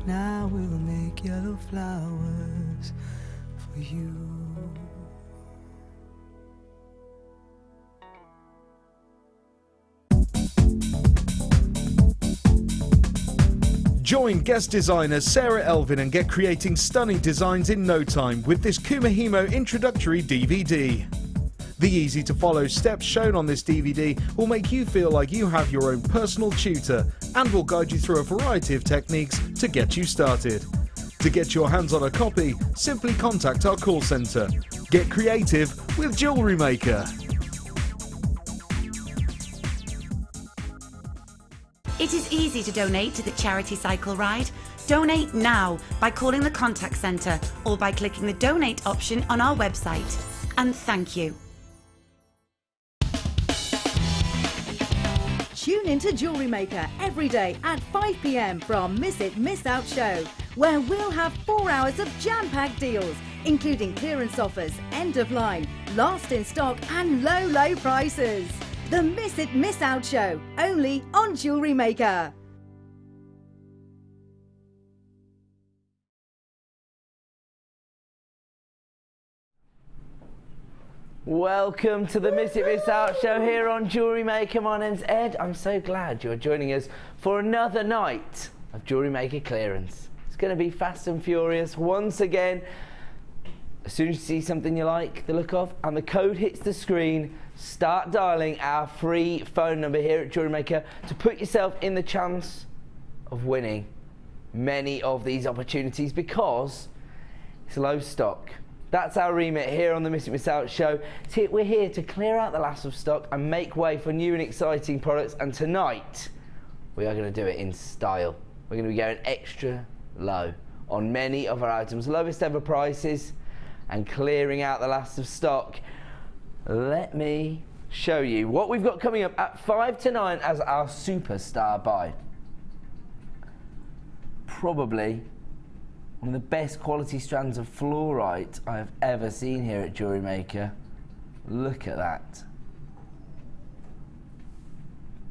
Now we'll make yellow flowers for you. Join guest designer Sarah Elvin and get creating stunning designs in no time with this Kumahimo introductory DVD. The easy-to-follow steps shown on this DVD will make you feel like you have your own personal tutor and will guide you through a variety of techniques to get you started. To get your hands on a copy, simply contact our call centre. Get creative with JewelleryMaker. It is easy to donate to the charity cycle ride. Donate now by calling the contact centre or by clicking the donate option on our website. And thank you. Tune into JewelleryMaker every day at 5 p.m. for our Miss It, Miss Out show, where we'll have 4 hours of jam-packed deals, including clearance offers, end of line, last in stock and low, low prices. The Miss It, Miss Out show, only on JewelleryMaker. Welcome to the Miss It, Miss Out show here on JewelleryMaker. My name's Ed. I'm so glad you're joining us for another night of JewelleryMaker clearance. It's going to be fast and furious once again. As soon as you see something you like the look of and the code hits the screen, start dialing our free phone number here at JewelleryMaker to put yourself in the chance of winning many of these opportunities because it's low stock. That's our remit here on the Miss It, Miss Out show. We're here to clear out the last of stock and make way for new and exciting products. And tonight, we are going to do it in style. We're going to be going extra low on many of our items, lowest ever prices, and clearing out the last of stock. Let me show you what we've got coming up at 5 to 9 as our superstar buy. Probably one of the best quality strands of fluorite I have ever seen here at JewelleryMaker. Look at that.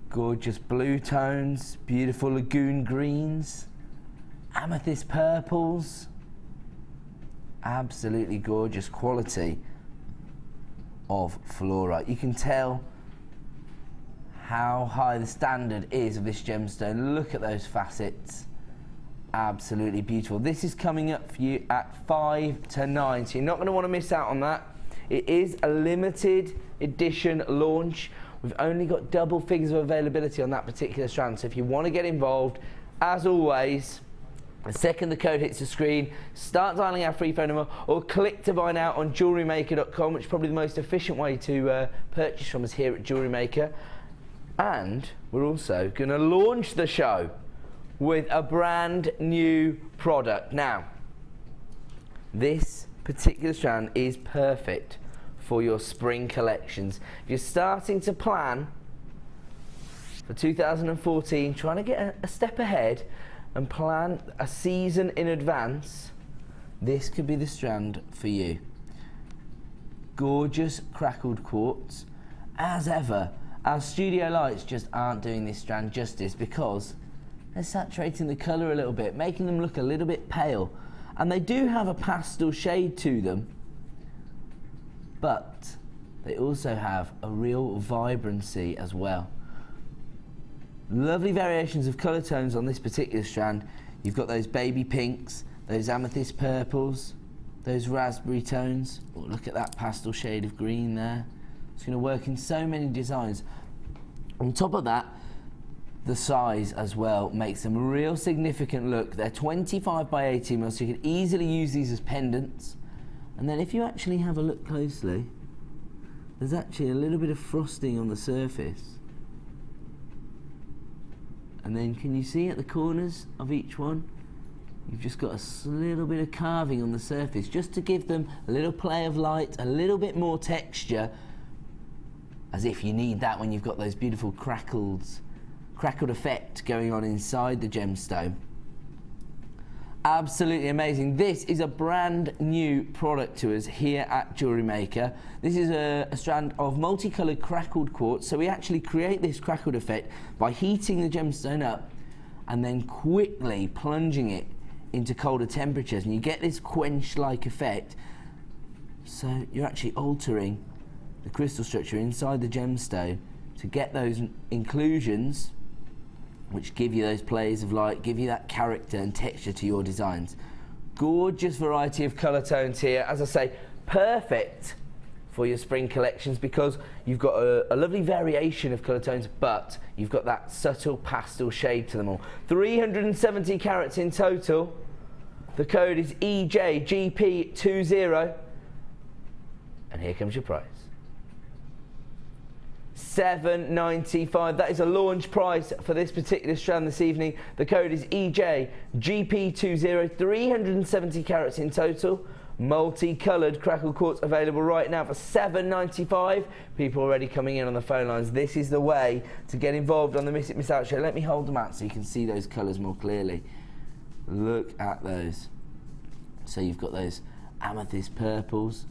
Gorgeous blue tones, beautiful lagoon greens, amethyst purples. Absolutely gorgeous quality of fluorite. You can tell how high the standard is of this gemstone. Look at those facets. Absolutely beautiful. This is coming up for you at 5 to 9, so you're not going to want to miss out on that. It is a limited edition launch. We've only got double figures of availability on that particular strand, so if you want to get involved, as always, the second the code hits the screen, start dialing our free phone number or click to buy now on JewelleryMaker.com, which is probably the most efficient way to purchase from us here at JewelleryMaker. And we're also going to launch the show with a brand new product. Now, this particular strand is perfect for your spring collections. If you're starting to plan for 2014, trying to get a step ahead and plan a season in advance, this could be the strand for you. Gorgeous crackled quartz. As ever, our studio lights just aren't doing this strand justice because they're saturating the colour a little bit, making them look a little bit pale. And they do have a pastel shade to them, but they also have a real vibrancy as well. Lovely variations of colour tones on this particular strand. You've got those baby pinks, those amethyst purples, those raspberry tones. Oh, look at that pastel shade of green there. It's going to work in so many designs. On top of that, the size as well makes them a real significant look. They're 25 by 18 mil, so you can easily use these as pendants. And then if you actually have a look closely, there's actually a little bit of frosting on the surface. And then can you see at the corners of each one, you've just got a little bit of carving on the surface, just to give them a little play of light, a little bit more texture, as if you need that when you've got those beautiful crackled effect going on inside the gemstone. Absolutely amazing. This is a brand new product to us here at JewelleryMaker. This is a strand of multicolored crackled quartz. So we actually create this crackled effect by heating the gemstone up and then quickly plunging it into colder temperatures, and you get this quench-like effect. So you're actually altering the crystal structure inside the gemstone to get those inclusions which give you those plays of light, give you that character and texture to your designs. Gorgeous variety of colour tones here. As I say, perfect for your spring collections because you've got a lovely variation of colour tones, but you've got that subtle pastel shade to them all. 370 carats in total. The code is EJGP20. And here comes your price. $7.95. That is a launch price for this particular strand this evening. The code is EJGP20. 370 carats in total. Multi-coloured crackled quartz available right now for $7.95. People already coming in on the phone lines. This is the way to get involved on the Miss It Miss Out show. Let me hold them out so you can see those colours more clearly. Look at those. So you've got those amethyst purples,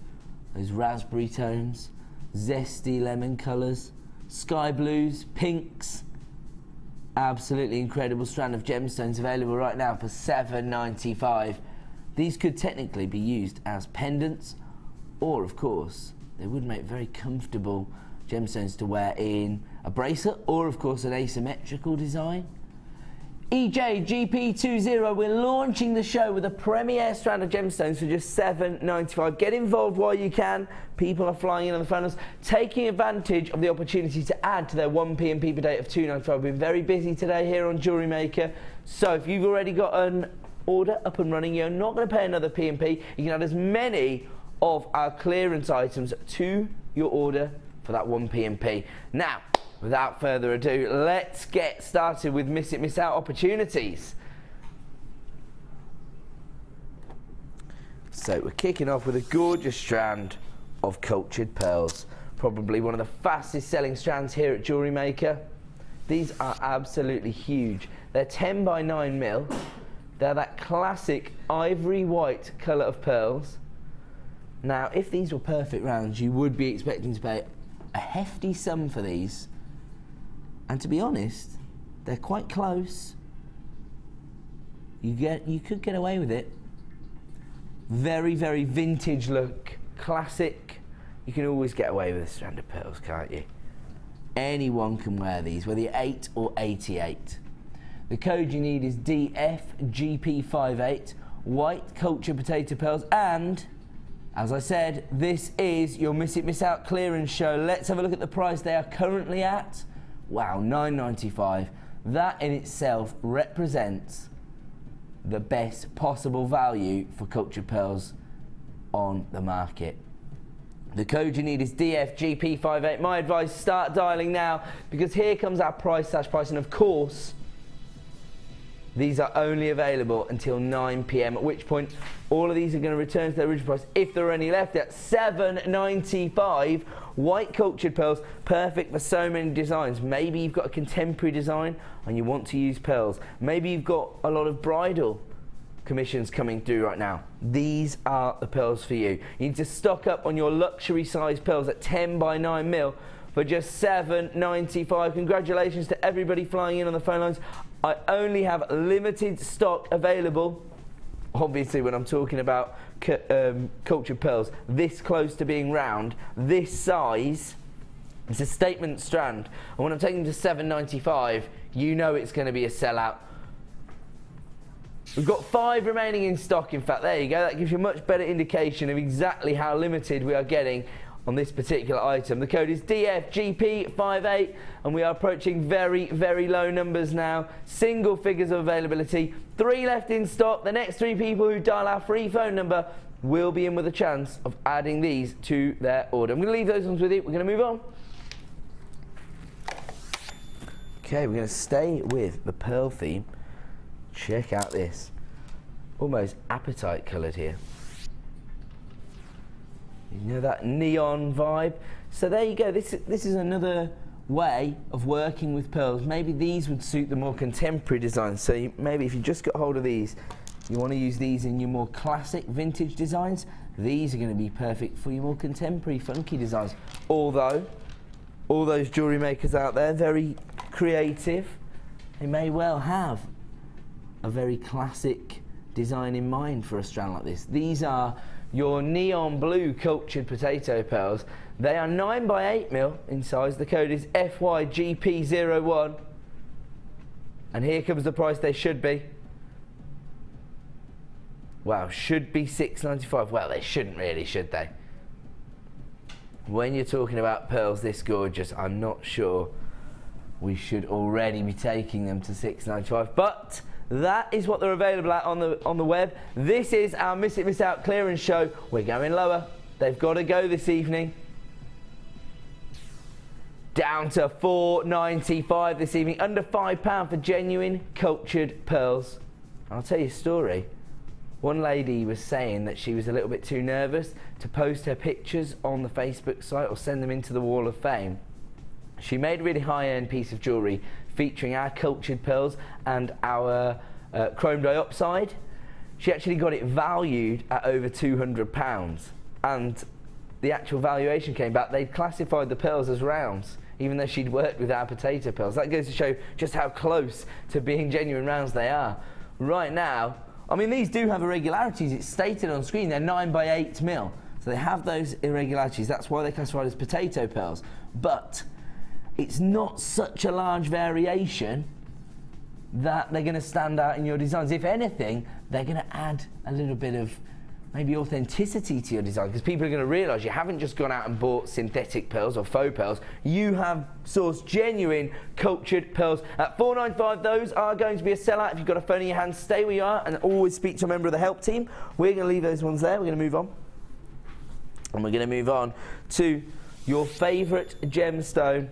those raspberry tones, zesty lemon colours, sky blues, pinks. Absolutely incredible strand of gemstones available right now for $7.95. These could technically be used as pendants, or of course they would make very comfortable gemstones to wear in a bracelet, or of course an asymmetrical design. EJGP20, we're launching the show with a premier strand of gemstones for just $7.95. Get involved while you can. People are flying in on the phones, taking advantage of the opportunity to add to their 1 P&P per date of $2.95. We've been very busy today here on JewelleryMaker, so if you've already got an order up and running, you're not going to pay another P&P. You can add as many of our clearance items to your order for that 1 P&P. Now, without further ado, let's get started with Miss It Miss Out opportunities. So we're kicking off with a gorgeous strand of cultured pearls. Probably one of the fastest selling strands here at JewelleryMaker. These are absolutely huge. They're 10 by 9 mil. They're that classic ivory white colour of pearls. Now, if these were perfect rounds, you would be expecting to pay a hefty sum for these. And to be honest, they're quite close. You could get away with it. Very, very vintage look, classic. You can always get away with a strand of pearls, can't you? Anyone can wear these, whether you're 8 or 88. The code you need is DFGP58, white culture potato pearls, and as I said, this is your Miss It Miss Out clearance show. Let's have a look at the price they are currently at. Wow, $9.95. That in itself represents the best possible value for cultured pearls on the market. The code you need is DFGP58. My advice, start dialing now, because here comes our price, and of course, these are only available until 9 PM, at which point all of these are going to return to their original price if there are any left at $7.95. White cultured pearls, perfect for so many designs. Maybe you've got a contemporary design and you want to use pearls. Maybe you've got a lot of bridal commissions coming through right now. These are the pearls for you. You need to stock up on your luxury size pearls at 10 by 9 mil for just $7.95. Congratulations to everybody flying in on the phone lines. I only have limited stock available. Obviously, when I'm talking about cultured pearls, this close to being round, this size, it's a statement strand. And when I'm taking them to $7.95, you know it's going to be a sellout. We've got 5 remaining in stock, in fact. There you go. That gives you a much better indication of exactly how limited we are getting on this particular item. The code is DFGP58 and we are approaching very, very low numbers now. Single figures of availability. 3 left in stock. The next 3 people who dial our free phone number will be in with a chance of adding these to their order. I'm going to leave those ones with you. We're going to move on. Okay, we're going to stay with the pearl theme. Check out this. Almost apatite coloured here. You know, that neon vibe. So there you go. This is another way of working with pearls. Maybe these would suit the more contemporary designs. So maybe if you just got hold of these, you want to use these in your more classic vintage designs, these are going to be perfect for your more contemporary funky designs. Although all those jewellery makers out there, very creative, they may well have a very classic design in mind for a strand like this. These are your neon blue cultured potato pearls. They are 9 by 8 mil in size. The code is FYGP01. And here comes the price they should be. Wow, should be $6.95. Well, they shouldn't really, should they? When you're talking about pearls this gorgeous, I'm not sure we should already be taking them to $6.95. But that is what they're available at on the web. This is our Miss It Miss Out clearance show. We're going lower. They've got to go this evening. Down to $4.95 this evening. Under £5 for genuine cultured pearls. I'll tell you a story. One lady was saying that she was a little bit too nervous to post her pictures on the Facebook site or send them into the Wall of Fame. She made a really high-end piece of jewellery featuring our cultured pearls and our chrome dioxide. She actually got it valued at over £200, and the actual valuation came back. They'd classified the pearls as rounds, even though she'd worked with our potato pearls. That goes to show just how close to being genuine rounds they are. Right now, I mean, these do have irregularities. It's stated on screen they're 9 by 8 mil, so they have those irregularities. That's why they're classified as potato pearls. But it's not such a large variation that they're going to stand out in your designs. If anything, they're going to add a little bit of maybe authenticity to your design, because people are going to realise you haven't just gone out and bought synthetic pearls or faux pearls. You have sourced genuine cultured pearls. At $4.95, those are going to be a sellout. If you've got a phone in your hand, stay where you are and always speak to a member of the help team. We're going to leave those ones there. We're going to move on. And we're going to move on to your favourite gemstone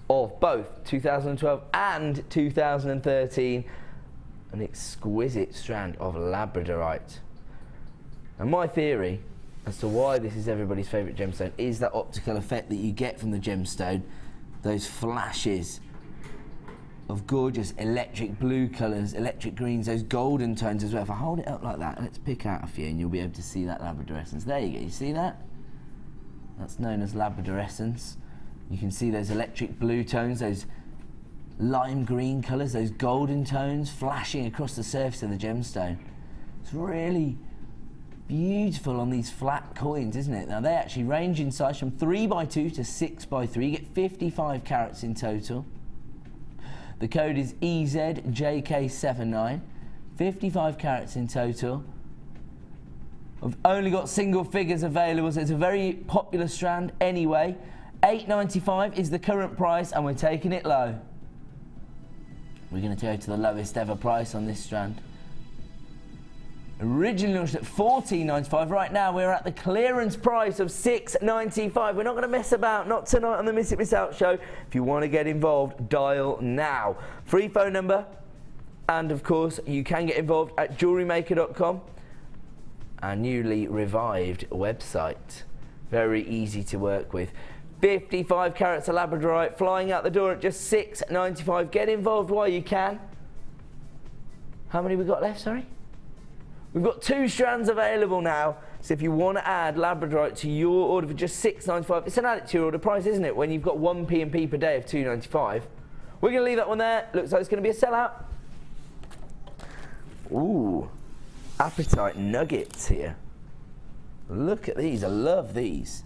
of both 2012 and 2013, an exquisite strand of labradorite. And my theory as to why this is everybody's favourite gemstone is that optical effect that you get from the gemstone, those flashes of gorgeous electric blue colours, electric greens, those golden tones as well. If I hold it up like that, let's pick out a few and you'll be able to see that labradorescence. There you go, you see that? That's known as labradorescence. You can see those electric blue tones, those lime green colours, those golden tones flashing across the surface of the gemstone. It's really beautiful on these flat coins, isn't it? Now they actually range in size from 3x2 to 6x3. You get 55 carats in total. The code is EZJK79. 55 carats in total. I've only got single figures available, so it's a very popular strand anyway. $8.95 is the current price, and we're taking it low. We're going to go to the lowest ever price on this strand. Originally launched at $14.95. Right now we're at the clearance price of $6.95. We're not going to mess about, not tonight on the Miss It Miss Out show. If you want to get involved, dial now. Free phone number, and of course you can get involved at JewelleryMaker.com, our newly revived website. Very easy to work with. 55 carats of labradorite flying out the door at just $6.95. Get involved while you can. How many we got left, sorry? We've got 2 strands available now, so if you want to add labradorite to your order for just $6.95, it's an add it to your order price, isn't it, when you've got 1 P&P per day of $2.95. We're going to leave that one there. Looks like it's going to be a sellout. Ooh, apatite nuggets here. Look at these, I love these.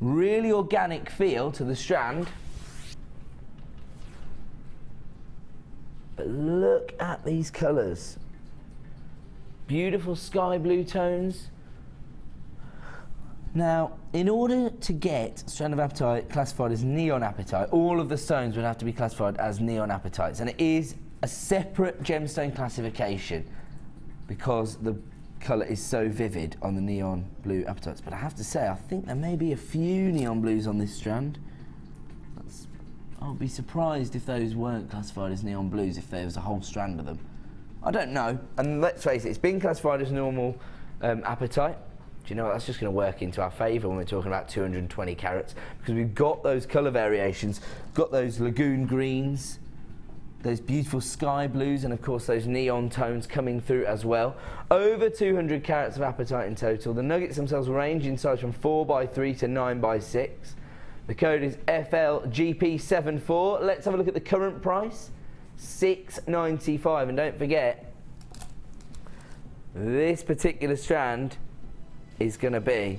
Really organic feel to the strand. But look at these colours. Beautiful sky blue tones. Now, in order to get Strand of Apatite classified as neon apatite, all of the stones would have to be classified as neon apatites, and it is a separate gemstone classification because the colour is so vivid on the neon blue apatites. But I have to say, I think there may be a few neon blues on this strand. I'll be surprised if those weren't classified as neon blues, if there was a whole strand of them. I don't know, and let's face it, it's been classified as normal apatite. Do you know what, that's just going to work into our favour when we're talking about 220 carats, because we've got those colour variations, got those lagoon greens, those beautiful sky blues, and of course those neon tones coming through as well. Over 200 carats of apatite in total. The nuggets themselves range in size from 4x3 to 9x6. The code is FLGP74. Let's have a look at the current price, $6.95, and don't forget, this particular strand is going to be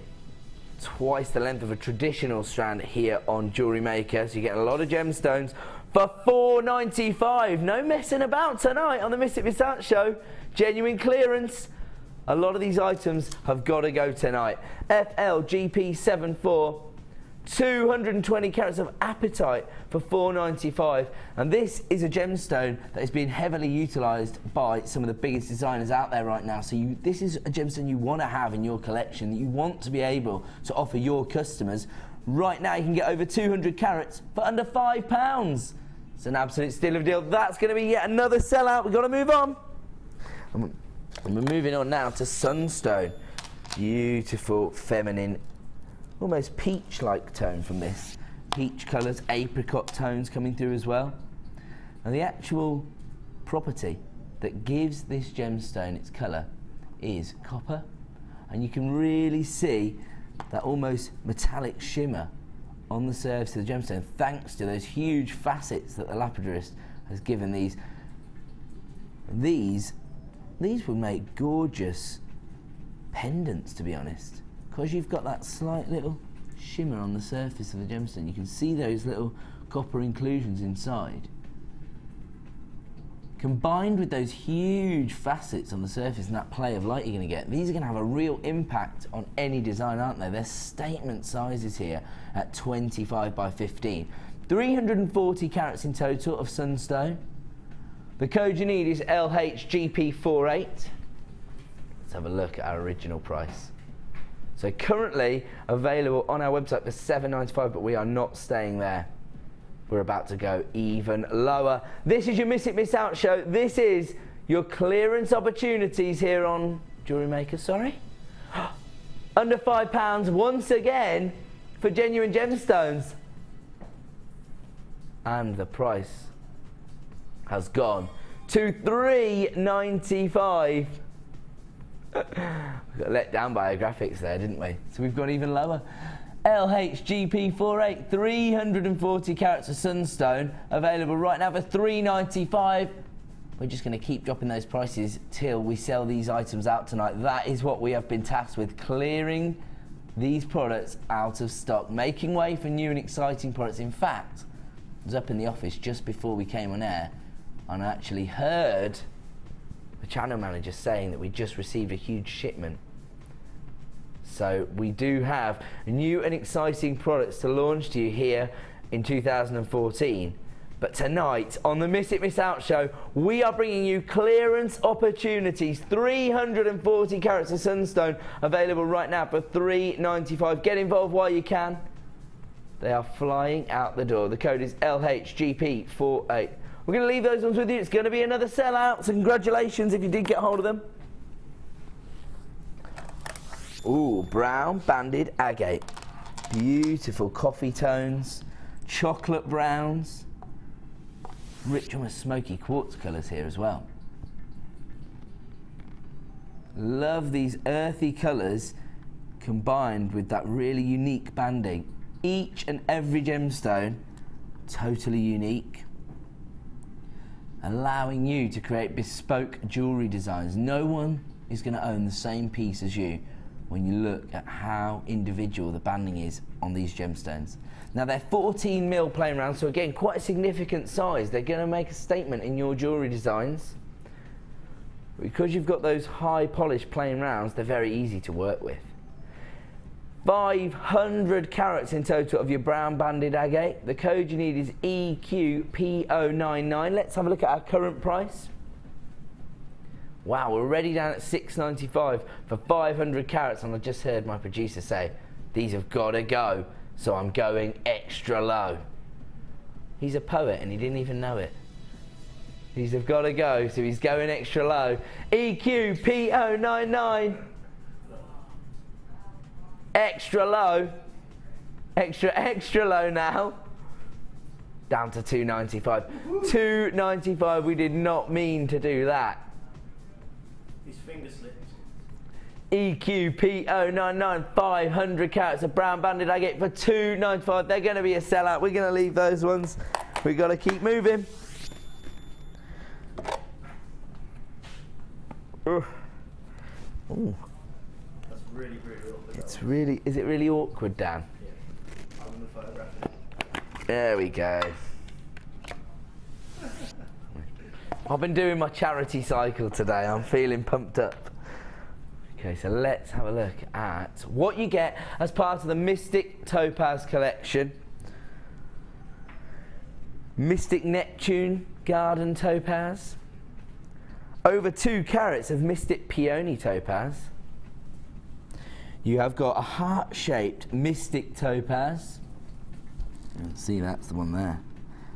twice the length of a traditional strand here on Jewellery Maker, so you get a lot of gemstones for $4.95. No messing about tonight on the Miss It Miss Out show. Genuine clearance. A lot of these items have got to go tonight. FLGP74, 220 carats of apatite for $4.95, and this is a gemstone that is being heavily utilised by some of the biggest designers out there right now. So this is a gemstone you want to have in your collection, that you want to be able to offer your customers. Right now you can get over 200 carats for under £5. It's an absolute steal of a deal. That's going to be yet another sellout. We've got to move on. And we're moving on now to Sunstone. Beautiful, feminine, almost peach-like tone from this. Peach colours, apricot tones coming through as well. And the actual property that gives this gemstone its colour is copper. And you can really see that almost metallic shimmer on the surface of the gemstone, thanks to those huge facets that the lapidarist has given these. These would make gorgeous pendants, to be honest, because you've got that slight little shimmer on the surface of the gemstone. You can see those little copper inclusions inside. Combined with those huge facets on the surface and that play of light you're going to get, these are going to have a real impact on any design, aren't they? They're statement sizes here at 25 by 15. 340 carats in total of sunstone. The code you need is LHGP48. Let's have a look at our original price. So currently available on our website for $7.95, but we are not staying there. We're about to go even lower. This is your Miss It Miss Out show. This is your clearance opportunities here on Jewellery Maker. Sorry? Under £5 once again for genuine gemstones. And the price has gone to $3.95. We got let down by our graphics there, didn't we? So we've gone even lower. LHGP48, 340 carats of sunstone, available right now for $3.95. We're just going to keep dropping those prices till we sell these items out tonight. That is what we have been tasked with, clearing these products out of stock, making way for new and exciting products. In fact, I was up in the office just before we came on air, and I actually heard the channel manager saying that we just received a huge shipment. So we do have new and exciting products to launch to you here in 2014. But tonight on the Miss It Miss Out show, we are bringing you clearance opportunities. 340 carats of sunstone available right now for $3.95. Get involved while you can. They are flying out the door. The code is LHGP48. We're going to leave those ones with you. It's going to be another sellout, so congratulations if you did get hold of them. Ooh, brown banded agate. Beautiful coffee tones, chocolate browns, rich, almost smoky quartz colours here as well. Love these earthy colours combined with that really unique banding. Each and every gemstone totally unique, allowing you to create bespoke jewellery designs. No one is going to own the same piece as you when you look at how individual the banding is on these gemstones. Now they're 14mm plain rounds, so again, quite a significant size. They're going to make a statement in your jewellery designs. Because you've got those high polished plain rounds, they're very easy to work with. 500 carats in total of your brown banded agate. The code you need is EQP099. Let's have a look at our current price. Wow, we're already down at $6.95 for 500 carats, and I just heard my producer say, these have got to go, so I'm going extra low. He's a poet and he didn't even know it. These have got to go, so he's going extra low. EQP099. Extra low. Extra low now. Down to $2.95. $2.95, we did not mean to do that. His finger slipped. EQP099, 500 carats of brown banded agate for $2.95. They're going to be a sellout. We're going to leave those ones. We've got to keep moving. Ooh. That's really, really awkward. It's really, is it really awkward, Dan? Yeah. I'm going to photograph it. There we go. I've been doing my charity cycle today. I'm feeling pumped up. Okay, so let's have a look at what you get as part of the Mystic Topaz collection. Mystic Neptune Garden Topaz. Over 2 carats of Mystic Peony Topaz. You have got a heart-shaped Mystic Topaz. See, that's the one there.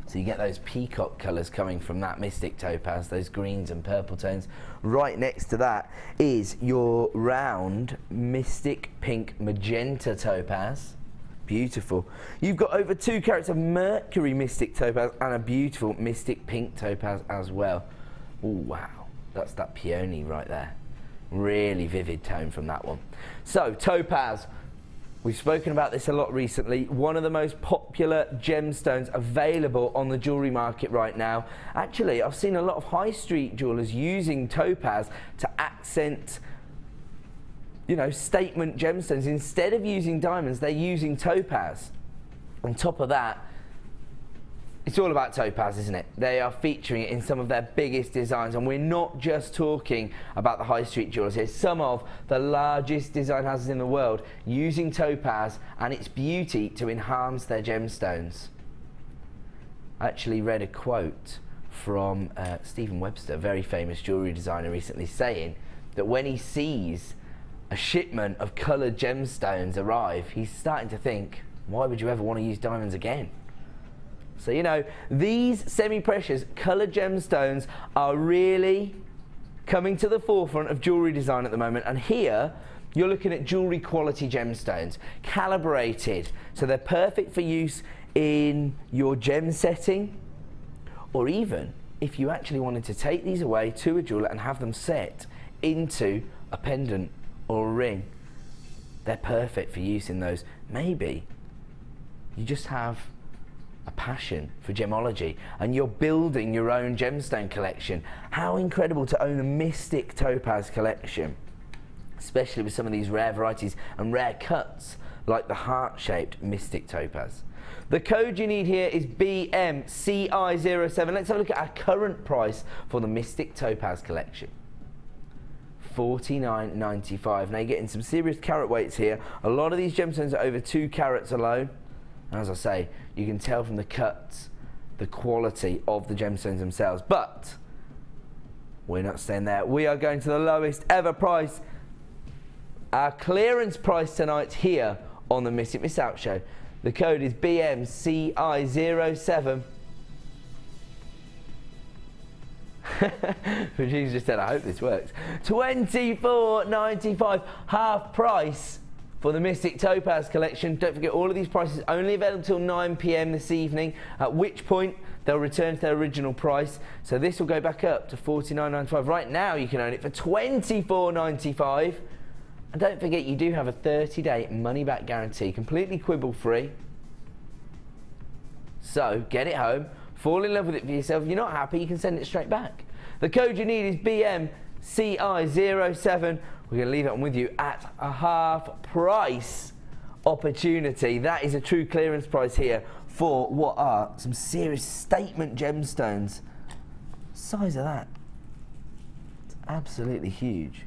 So you get those peacock colours coming from that Mystic Topaz, those greens and purple tones. Right next to that is your round Mystic Pink Magenta Topaz. Beautiful. You've got over 2 carats of Mercury Mystic Topaz and a beautiful Mystic Pink Topaz as well. Oh wow, that's that peony right there. Really vivid tone from that one. So topaz, we've spoken about this a lot recently. One of the most popular gemstones available on the jewellery market right now. Actually, I've seen a lot of high street jewellers using topaz to accent, you know, statement gemstones. Instead of using diamonds, they're using topaz. On top of that, it's all about topaz, isn't it? They are featuring it in some of their biggest designs, and we're not just talking about the high street jewellers here. Some of the largest design houses in the world using topaz and its beauty to enhance their gemstones. I actually read a quote from Stephen Webster, a very famous jewellery designer, recently saying that when he sees a shipment of coloured gemstones arrive, he's starting to think, why would you ever want to use diamonds again? So, you know, these semi-precious coloured gemstones are really coming to the forefront of jewellery design at the moment. And here, you're looking at jewellery quality gemstones, calibrated. So they're perfect for use in your gem setting, or even if you actually wanted to take these away to a jeweller and have them set into a pendant or a ring. They're perfect for use in those. Maybe you just have a passion for gemology and you're building your own gemstone collection. How incredible to own a Mystic Topaz collection, especially with some of these rare varieties and rare cuts like the heart-shaped Mystic Topaz. The code you need here is BMCI07. Let's have a look at our current price for the Mystic Topaz collection. $49.95. Now you're getting some serious carat weights here. A lot of these gemstones are over 2 carats alone. And as I say, you can tell from the cuts, the quality of the gemstones themselves. But we're not staying there. We are going to the lowest ever price. Our clearance price tonight here on the Miss It Miss Out show. The code is BMCI07. Producer just said, I hope this works. $24.95, half price for the Mystic Topaz collection. Don't forget, all of these prices only available until 9 PM this evening, at which point they'll return to their original price. So this will go back up to $49.95. Right now you can own it for $24.95. And don't forget, you do have a 30-day money-back guarantee, completely quibble-free. So get it home, fall in love with it for yourself. If you're not happy, you can send it straight back. The code you need is BMCI07. we're going to leave that one with you at a half price opportunity. That is a true clearance price here for what are some serious statement gemstones. Size of that, it's absolutely huge.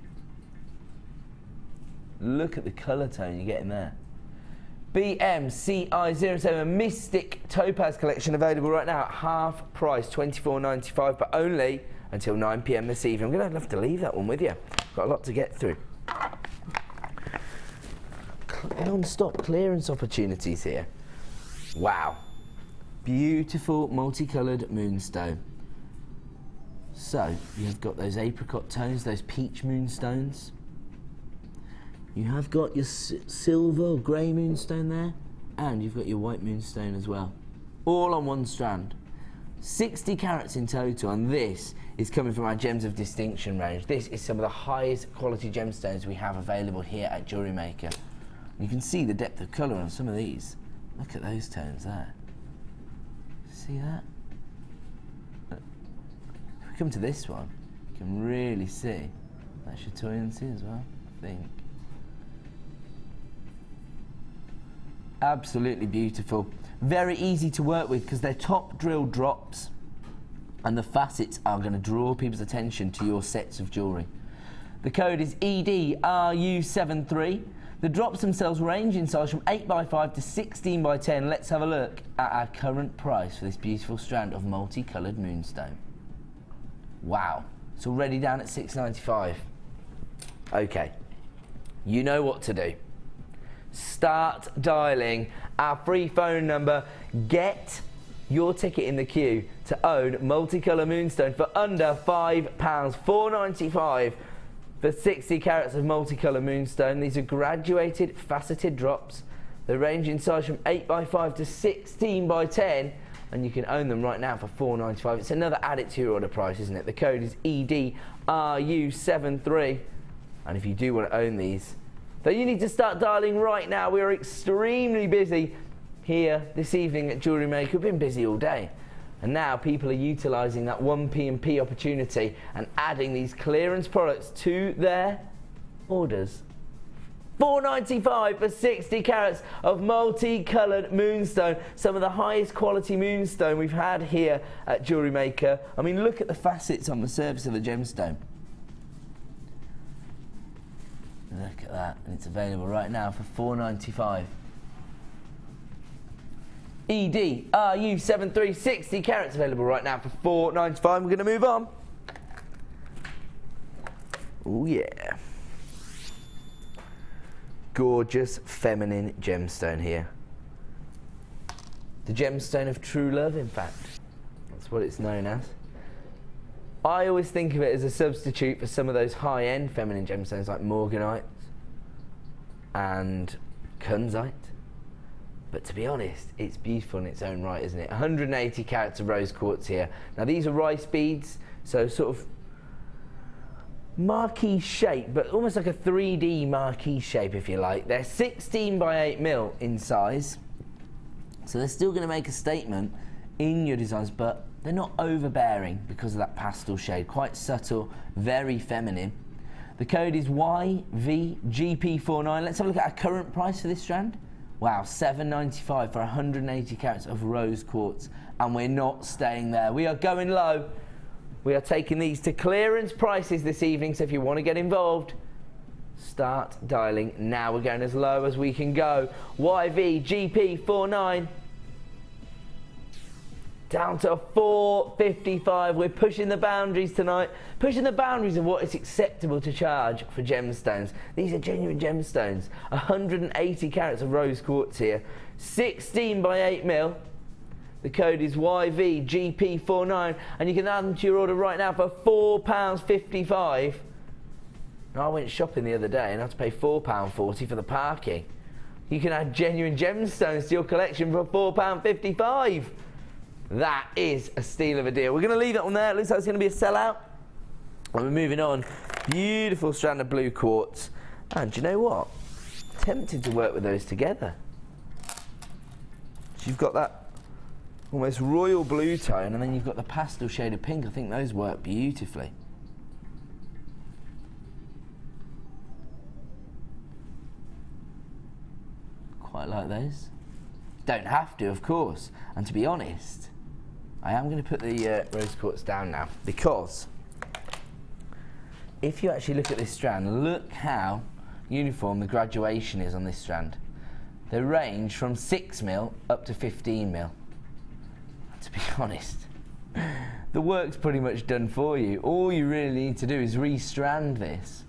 Look at the colour tone you're getting there. BMCI07 Mystic Topaz Collection available right now at half price, $24.95, but only until 9 PM this evening. I'm going to have to leave that one with you. Got a lot to get through. Non-stop clearance opportunities here. Wow. Beautiful multicoloured moonstone. So, you've got those apricot tones, those peach moonstones. You have got your silver or grey moonstone there, and you've got your white moonstone as well. All on one strand. 60 carats in total, and this is coming from our Gems of Distinction range. This is some of the highest quality gemstones we have available here at JewelleryMaker. You can see the depth of colour on some of these. Look at those tones there. See that? Look. If we come to this one, you can really see that chatoyancy as well, I think. Absolutely beautiful. Very easy to work with because they're top drill drops, and the facets are going to draw people's attention to your sets of jewellery. The code is EDRU73. The drops themselves range in size from 8x5 to 16x10. Let's have a look at our current price for this beautiful strand of multicoloured moonstone. Wow, it's already down at $6.95. Okay, you know what to do. Start dialing our free phone number. Get your ticket in the queue to own multicolour moonstone for under £5, $4.95 for 60 carats of multicolour moonstone. These are graduated faceted drops. They range in size from 8x5 to 16x10, and you can own them right now for $4.95. It's another add it to your order price, isn't it? The code is EDRU73, and if you do want to own these, so you need to start dialing right now. We are extremely busy here this evening at JewelleryMaker. We've been busy all day. And now people are utilising that 1 P&P opportunity and adding these clearance products to their orders. $4.95 for 60 carats of multicoloured moonstone. Some of the highest quality moonstone we've had here at JewelleryMaker. I mean, look at the facets on the surface of the gemstone. Look at that, and it's available right now for $4.95. EDRU73 60 carats available right now for $4.95. We're going to move on. Oh yeah. Gorgeous feminine gemstone here. The gemstone of true love, in fact. That's what it's known as. I always think of it as a substitute for some of those high-end feminine gemstones like morganite and kunzite. But to be honest, it's beautiful in its own right, isn't it? 180 carats of rose quartz here. Now these are rice beads, so sort of marquee shape, but almost like a 3D marquee shape, if you like. They're 16x8mm in size, so they're still going to make a statement in your designs, but they're not overbearing because of that pastel shade. Quite subtle, very feminine. The code is YVGP49. Let's have a look at our current price for this strand. Wow, $7.95 for 180 carats of rose quartz, and we're not staying there. We are going low. We are taking these to clearance prices this evening, so if you want to get involved, start dialing now. We're going as low as we can go. YVGP49. Down to $4.55. We're pushing the boundaries tonight, pushing the boundaries of what is acceptable to charge for gemstones. These are genuine gemstones. 180 carats of rose quartz here, 16x8mm. The code is YVGP49, and you can add them to your order right now for £4.55. I went shopping the other day and I had to pay £4.40 for the parking. You can add genuine gemstones to your collection for £4.55. That is a steal of a deal. We're going to leave that one there. It looks like it's going to be a sellout. And we're moving on. Beautiful strand of blue quartz. And do you know what? Tempted to work with those together. So you've got that almost royal blue tone, and then you've got the pastel shade of pink. I think those work beautifully. quite like those. Don't have to, of course. And to be honest, I am going to put the rose quartz down now, because if you actually look at this strand, look how uniform the graduation is on this strand. They range from 6mm up to 15mm. To be honest, the work's pretty much done for you. All you really need to do is restrand this,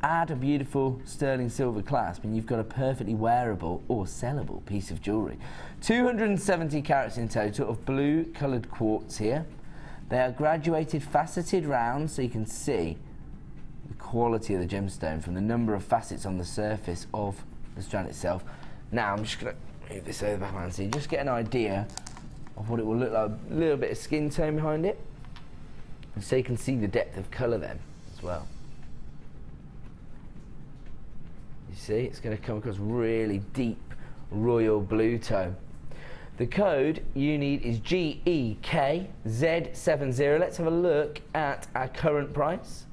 add a beautiful sterling silver clasp, and you've got a perfectly wearable or sellable piece of jewellery. 270 carats in total of blue coloured quartz here. They are graduated faceted rounds, so you can see the quality of the gemstone from the number of facets on the surface of the strand itself. Now I'm just going to move this over the back so you just get an idea of what it will look like, a little bit of skin tone behind it, and so you can see the depth of colour then as well. You see, it's going to come across really deep royal blue tone. The code you need is GEKZ70. Let's have a look at our current price.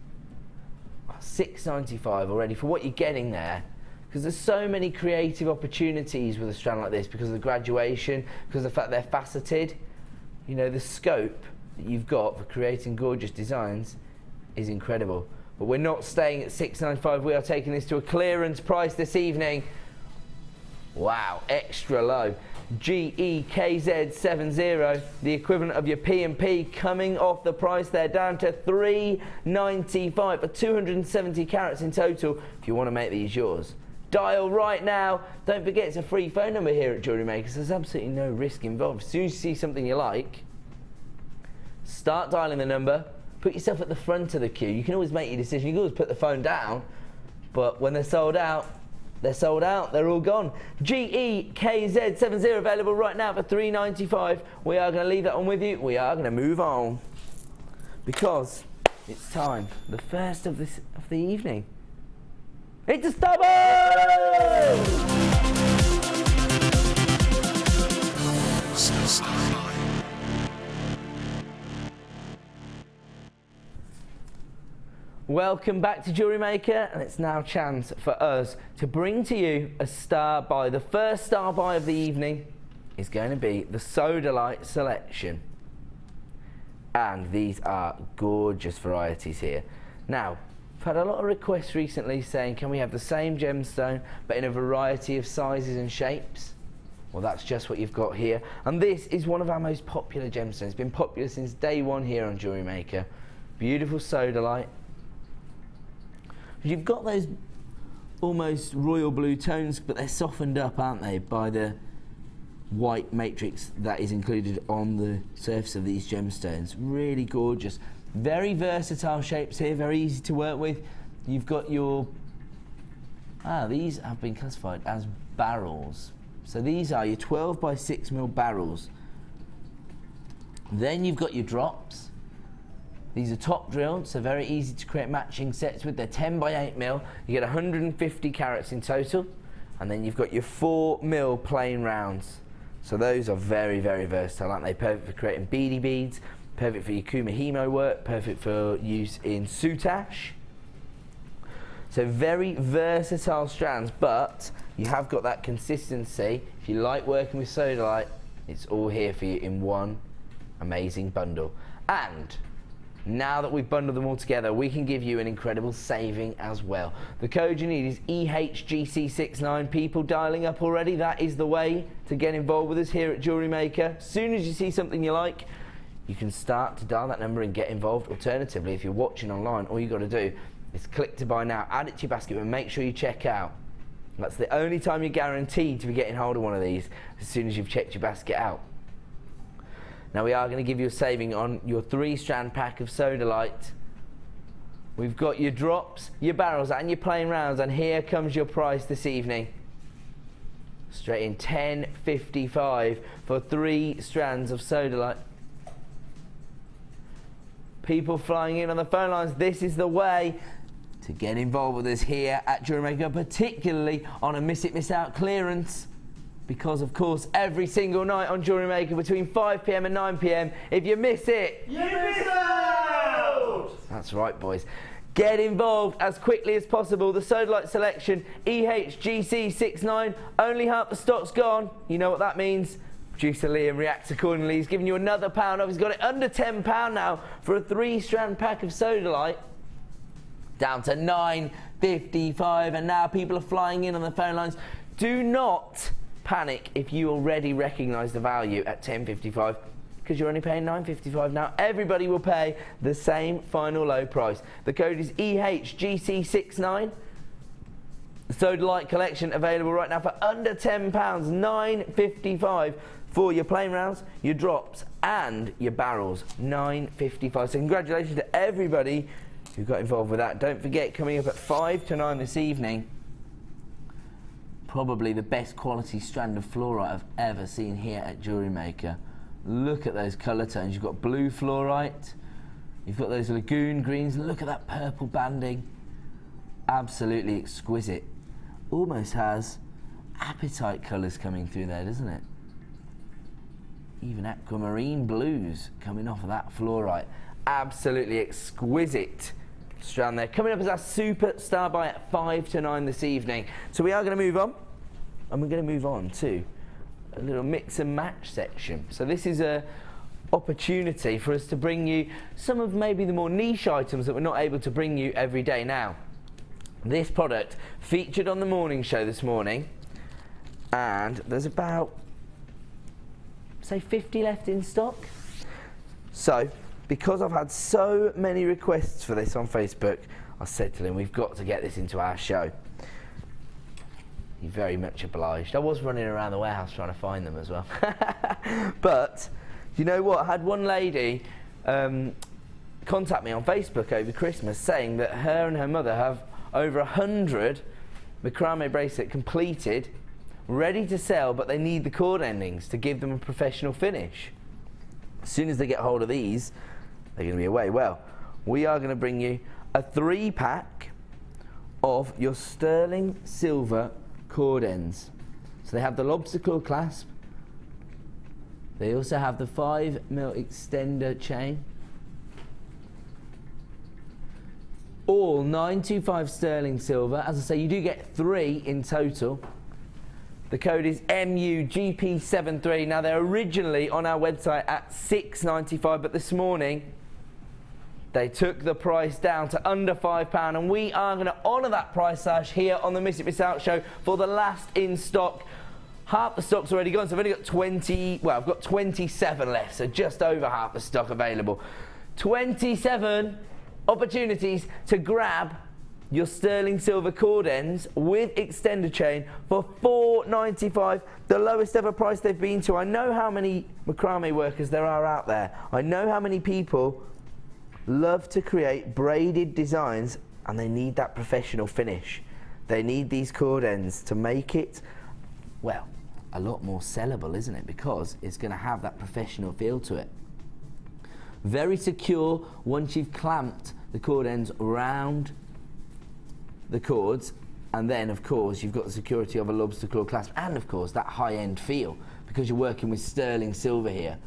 $6.95 already for what you're getting there, because there's so many creative opportunities with a strand like this, because of the graduation, because of the fact they're faceted. You know, the scope that you've got for creating gorgeous designs is incredible. But we're not staying at $6.95. We are taking this to a clearance price this evening. Wow, extra low. GEKZ70, the equivalent of your P&P, coming off the price there, down to $3.95 for 270 carats in total. If you want to make these yours, dial right now. Don't forget, it's a free phone number here at JewelleryMaker, so there's absolutely no risk involved. As soon as you see something you like, start dialing the number, put yourself at the front of the queue. You can always make your decision. You can always put the phone down, but when they're sold out, they're sold out. They're all gone. GEKZ70 available right now for $3.95. We are going to leave that one with you. We are going to move on, because it's time. The first of the evening. It's a stubborn! Welcome back to JewelleryMaker, and it's now chance for us to bring to you a star buy. The first star buy of the evening is going to be the Sodalite selection. And these are gorgeous varieties here. Now, I've had a lot of requests recently saying, can we have the same gemstone but in a variety of sizes and shapes? Well, that's just what you've got here. And this is one of our most popular gemstones. It's been popular since day one here on JewelleryMaker. Beautiful Sodalite. You've got those almost royal blue tones, but they're softened up, aren't they, by the white matrix that is included on the surface of these gemstones. Really gorgeous. Very versatile shapes here, very easy to work with. You've got your... these have been classified as barrels. So these are your 12 by 6mm barrels. Then you've got your drops. These are top drilled, so very easy to create matching sets with. They're 10 by 8mm. You get 150 carats in total. And then you've got your 4mm plain rounds. So those are very, very versatile, aren't they? Perfect for creating beady beads, perfect for your kumihimo work, perfect for use in soutache. So very versatile strands, but you have got that consistency. If you like working with Sodalite, it's all here for you in one amazing bundle. And now that we've bundled them all together, we can give you an incredible saving as well. The code you need is EHGC69. People dialing up already, that is the way to get involved with us here at JewelleryMaker. As soon as you see something you like, you can start to dial that number and get involved. Alternatively, if you're watching online, all you've got to do is click to buy now, add it to your basket, and make sure you check out. That's the only time you're guaranteed to be getting hold of one of these, as soon as you've checked your basket out. Now we are going to give you a saving on your 3-strand pack of Sodalite. We've got your drops, your barrels and your plain rounds, and here comes your price this evening. Straight in, $10.55 for 3 strands of Sodalite. People flying in on the phone lines, this is the way to get involved with us here at JewelleryMaker, particularly on a miss it, miss out clearance. Because, of course, every single night on JewelleryMaker between 5 PM and 9 PM, if you miss it, you miss out! That's right, boys. Get involved as quickly as possible. The Sodalite selection, EHGC69, only half the stock's gone. You know what that means. Producer Liam reacts accordingly. He's giving you another pound off. He's got it under £10 now for a 3-strand pack of Sodalite. Down to £9.55, and now people are flying in on the phone lines. Do not panic if you already recognise the value at £10.55, because you're only paying £9.55 now. Everybody will pay the same final low price. The code is EHGC69. The Sodalite collection available right now for under £10, £9.55 for your plain rounds, your drops and your barrels, £9.55. So congratulations to everybody who got involved with that. Don't forget, coming up at 5 to 9 this evening, probably the best quality strand of fluorite I've ever seen here at JewelleryMaker. Look at those colour tones. You've got blue fluorite, you've got those lagoon greens, look at that purple banding. Absolutely exquisite. Almost has apatite colours coming through there, doesn't it? Even aquamarine blues coming off of that fluorite. Absolutely exquisite strand there. Coming up as our superstar buy at 5 to 9 this evening. So we are going to move on, and we're going to move on to a little mix and match section. So this is a opportunity for us to bring you some of maybe the more niche items that we're not able to bring you every day. Now, this product featured on the morning show this morning, and there's about, say, 50 left in stock. So because I've had so many requests for this on Facebook, I said to them, we've got to get this into our show. You're very much obliged. I was running around the warehouse trying to find them as well. But you know what? I had one lady contact me on Facebook over Christmas saying that her and her mother have over 100 macrame bracelet completed, ready to sell, but they need the cord endings to give them a professional finish. As soon as they get hold of these, they're going to be away. Well, we are going to bring you a 3-pack of your sterling silver cord ends. So they have the lobster claw clasp. They also have the 5mm extender chain. All 925 sterling silver. As I say, you do get 3 in total. The code is MUGP73. Now, they're originally on our website at £6.95, but this morning they took the price down to under £5, and we are going to honour that price slash here on the Miss It Miss Out show for the last in stock. Half the stock's already gone, so I've only got 20, well, I've got 27 left, so just over half the stock available. 27 opportunities to grab your sterling silver cord ends with extender chain for £4.95, the lowest ever price they've been to. I know how many macrame workers there are out there. I know how many people love to create braided designs, and they need that professional finish. They need these cord ends to make it, well, a lot more sellable, isn't it? Because it's going to have that professional feel to it. Very secure once you've clamped the cord ends around the cords, and then of course you've got the security of a lobster claw clasp, and of course that high-end feel because you're working with sterling silver here.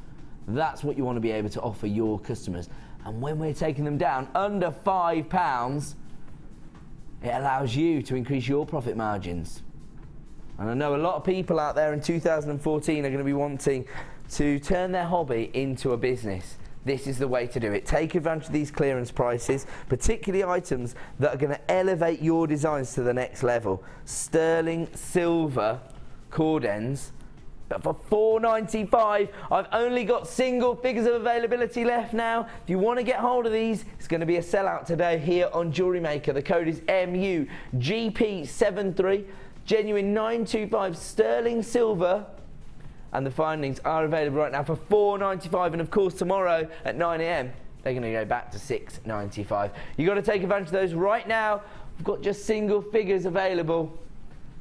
That's what you want to be able to offer your customers. And when we're taking them down under £5, it allows you to increase your profit margins. And I know a lot of people out there in 2014 are going to be wanting to turn their hobby into a business. This is the way to do it. Take advantage of these clearance prices, particularly items that are going to elevate your designs to the next level. Sterling silver cord ends, but for £4.95. I've only got single figures of availability left now. If you want to get hold of these, it's going to be a sellout today here on JewelleryMaker. The code is MUGP73. Genuine 925 sterling silver. And the findings are available right now for £4.95, and of course tomorrow at 9 AM they're going to go back to £6.95. You've got to take advantage of those right now. We've got just single figures available.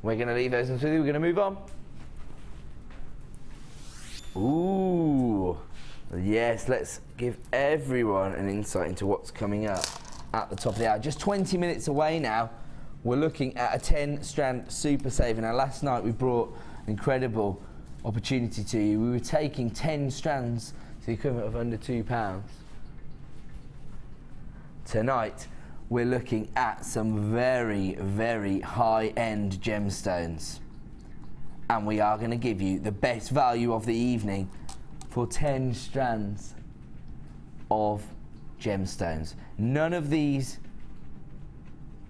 We're going to leave those until we're going to move on. Ooh, yes, let's give everyone an insight into what's coming up at the top of the hour. Just 20 minutes away now, we're looking at a 10-strand super save. Now, last night we brought an incredible opportunity to you. We were taking 10 strands to the equivalent of under £2. Tonight we're looking at some very, very high-end gemstones. And we are going to give you the best value of the evening for 10 strands of gemstones. None of these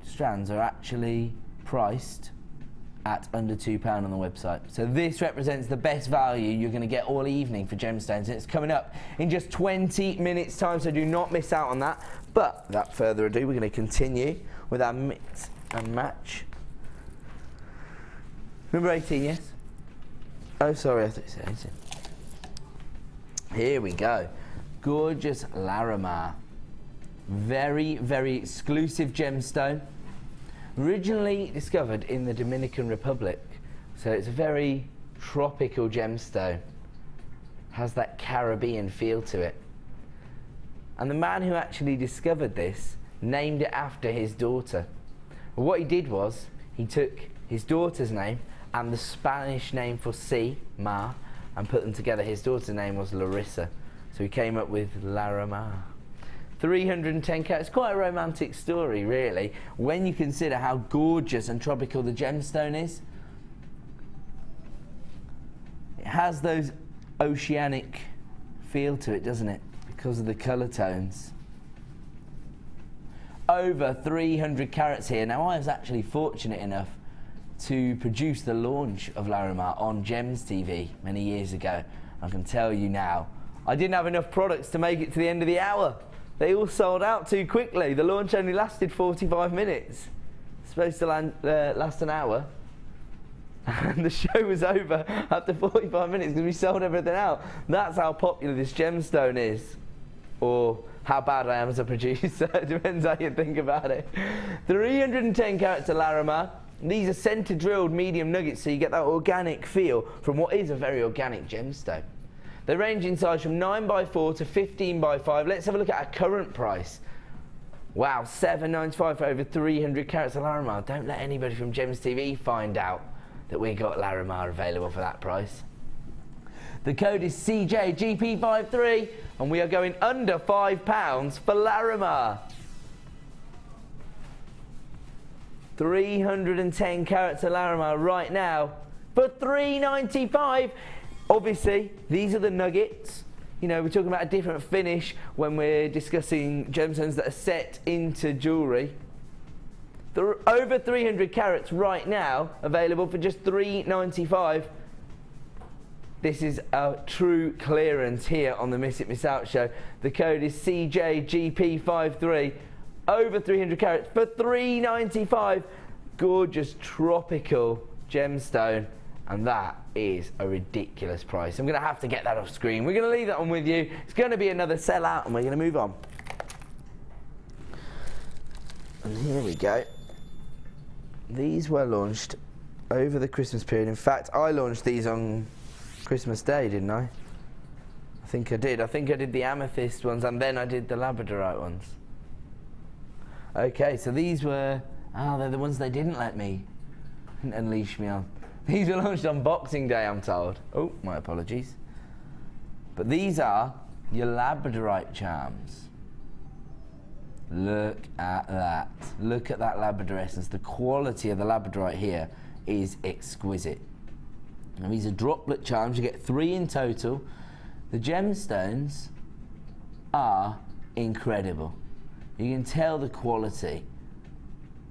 strands are actually priced at under £2 on the website. So this represents the best value you're going to get all evening for gemstones, and it's coming up in just 20 minutes time, so do not miss out on that. But without further ado, we're going to continue with our mix and match. Number 18, yes? Oh, sorry, I thought you said 18. Here we go. Gorgeous Larimar. Very, very exclusive gemstone. Originally discovered in the Dominican Republic. So it's a very tropical gemstone. Has that Caribbean feel to it. And the man who actually discovered this named it after his daughter. Well, what he did was, he took his daughter's name and the Spanish name for sea, mar, and put them together. His daughter's name was Larissa. So he came up with Larimar. 310 carats, quite a romantic story really, when you consider how gorgeous and tropical the gemstone is. It has those oceanic feel to it, doesn't it? Because of the colour tones. Over 300 carats here. Now I was actually fortunate enough to produce the launch of Larimar on Gems TV many years ago. I can tell you now, I didn't have enough products to make it to the end of the hour. They all sold out too quickly. The launch only lasted 45 minutes. It's supposed to last an hour. And the show was over after 45 minutes because we sold everything out. That's how popular this gemstone is. Or how bad I am as a producer. It depends how you think about it. 310 carats of Larimar. These are centre drilled medium nuggets, so you get that organic feel from what is a very organic gemstone. They range in size from 9x4 to 15x5. Let's have a look at our current price. Wow, $7.95 for over 300 carats of Larimar. Don't let anybody from Gems TV find out that we got Larimar available for that price. The code is CJGP53, and we are going under £5 for Larimar. 310 carats of Larimar right now for $3.95. Obviously, these are the nuggets. You know, we're talking about a different finish when we're discussing gemstones that are set into jewellery. Over 300 carats right now, available for just $3.95. This is a true clearance here on the Miss It Miss Out show. The code is CJGP53. Over 300 carats for $3.95. Gorgeous tropical gemstone. And that is a ridiculous price. I'm going to have to get that off screen. We're going to leave that on with you. It's going to be another sellout, and we're going to move on. And here we go. These were launched over the Christmas period. In fact, I launched these on Christmas Day, didn't I? I think I did. I think I did the amethyst ones, and then I did the labradorite ones. Okay, so these were... they're the ones they didn't let me unleash me on. These were launched on Boxing Day, I'm told. Oh, my apologies. But these are your labradorite charms. Look at that. Look at that labrador essence. The quality of the labradorite here is exquisite. Now, these are droplet charms. You get 3 in total. The gemstones are incredible. You can tell the quality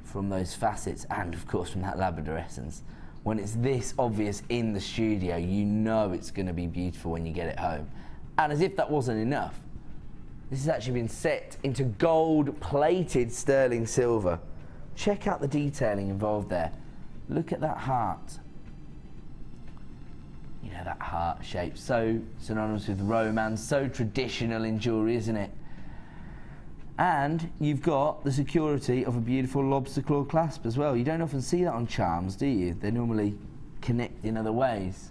from those facets and, of course, from that labrador essence. When it's this obvious in the studio, you know it's going to be beautiful when you get it home. And as if that wasn't enough, this has actually been set into gold-plated sterling silver. Check out the detailing involved there. Look at that heart. You know, that heart shape, so synonymous with romance, so traditional in jewellery, isn't it? And you've got the security of a beautiful lobster claw clasp as well. You don't often see that on charms, do you? They normally connect in other ways.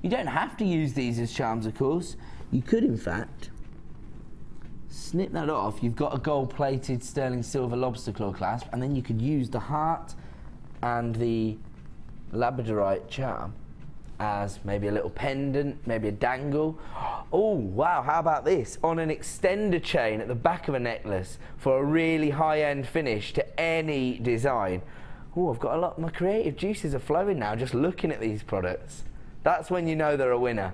You don't have to use these as charms, of course. You could, in fact, snip that off. You've got a gold-plated sterling silver lobster claw clasp, and then you could use the heart and the labradorite charm as maybe a little pendant, maybe a dangle. Oh wow, how about this? On an extender chain at the back of a necklace for a really high-end finish to any design. Oh, I've got a lot, my creative juices are flowing now just looking at these products. That's when you know they're a winner.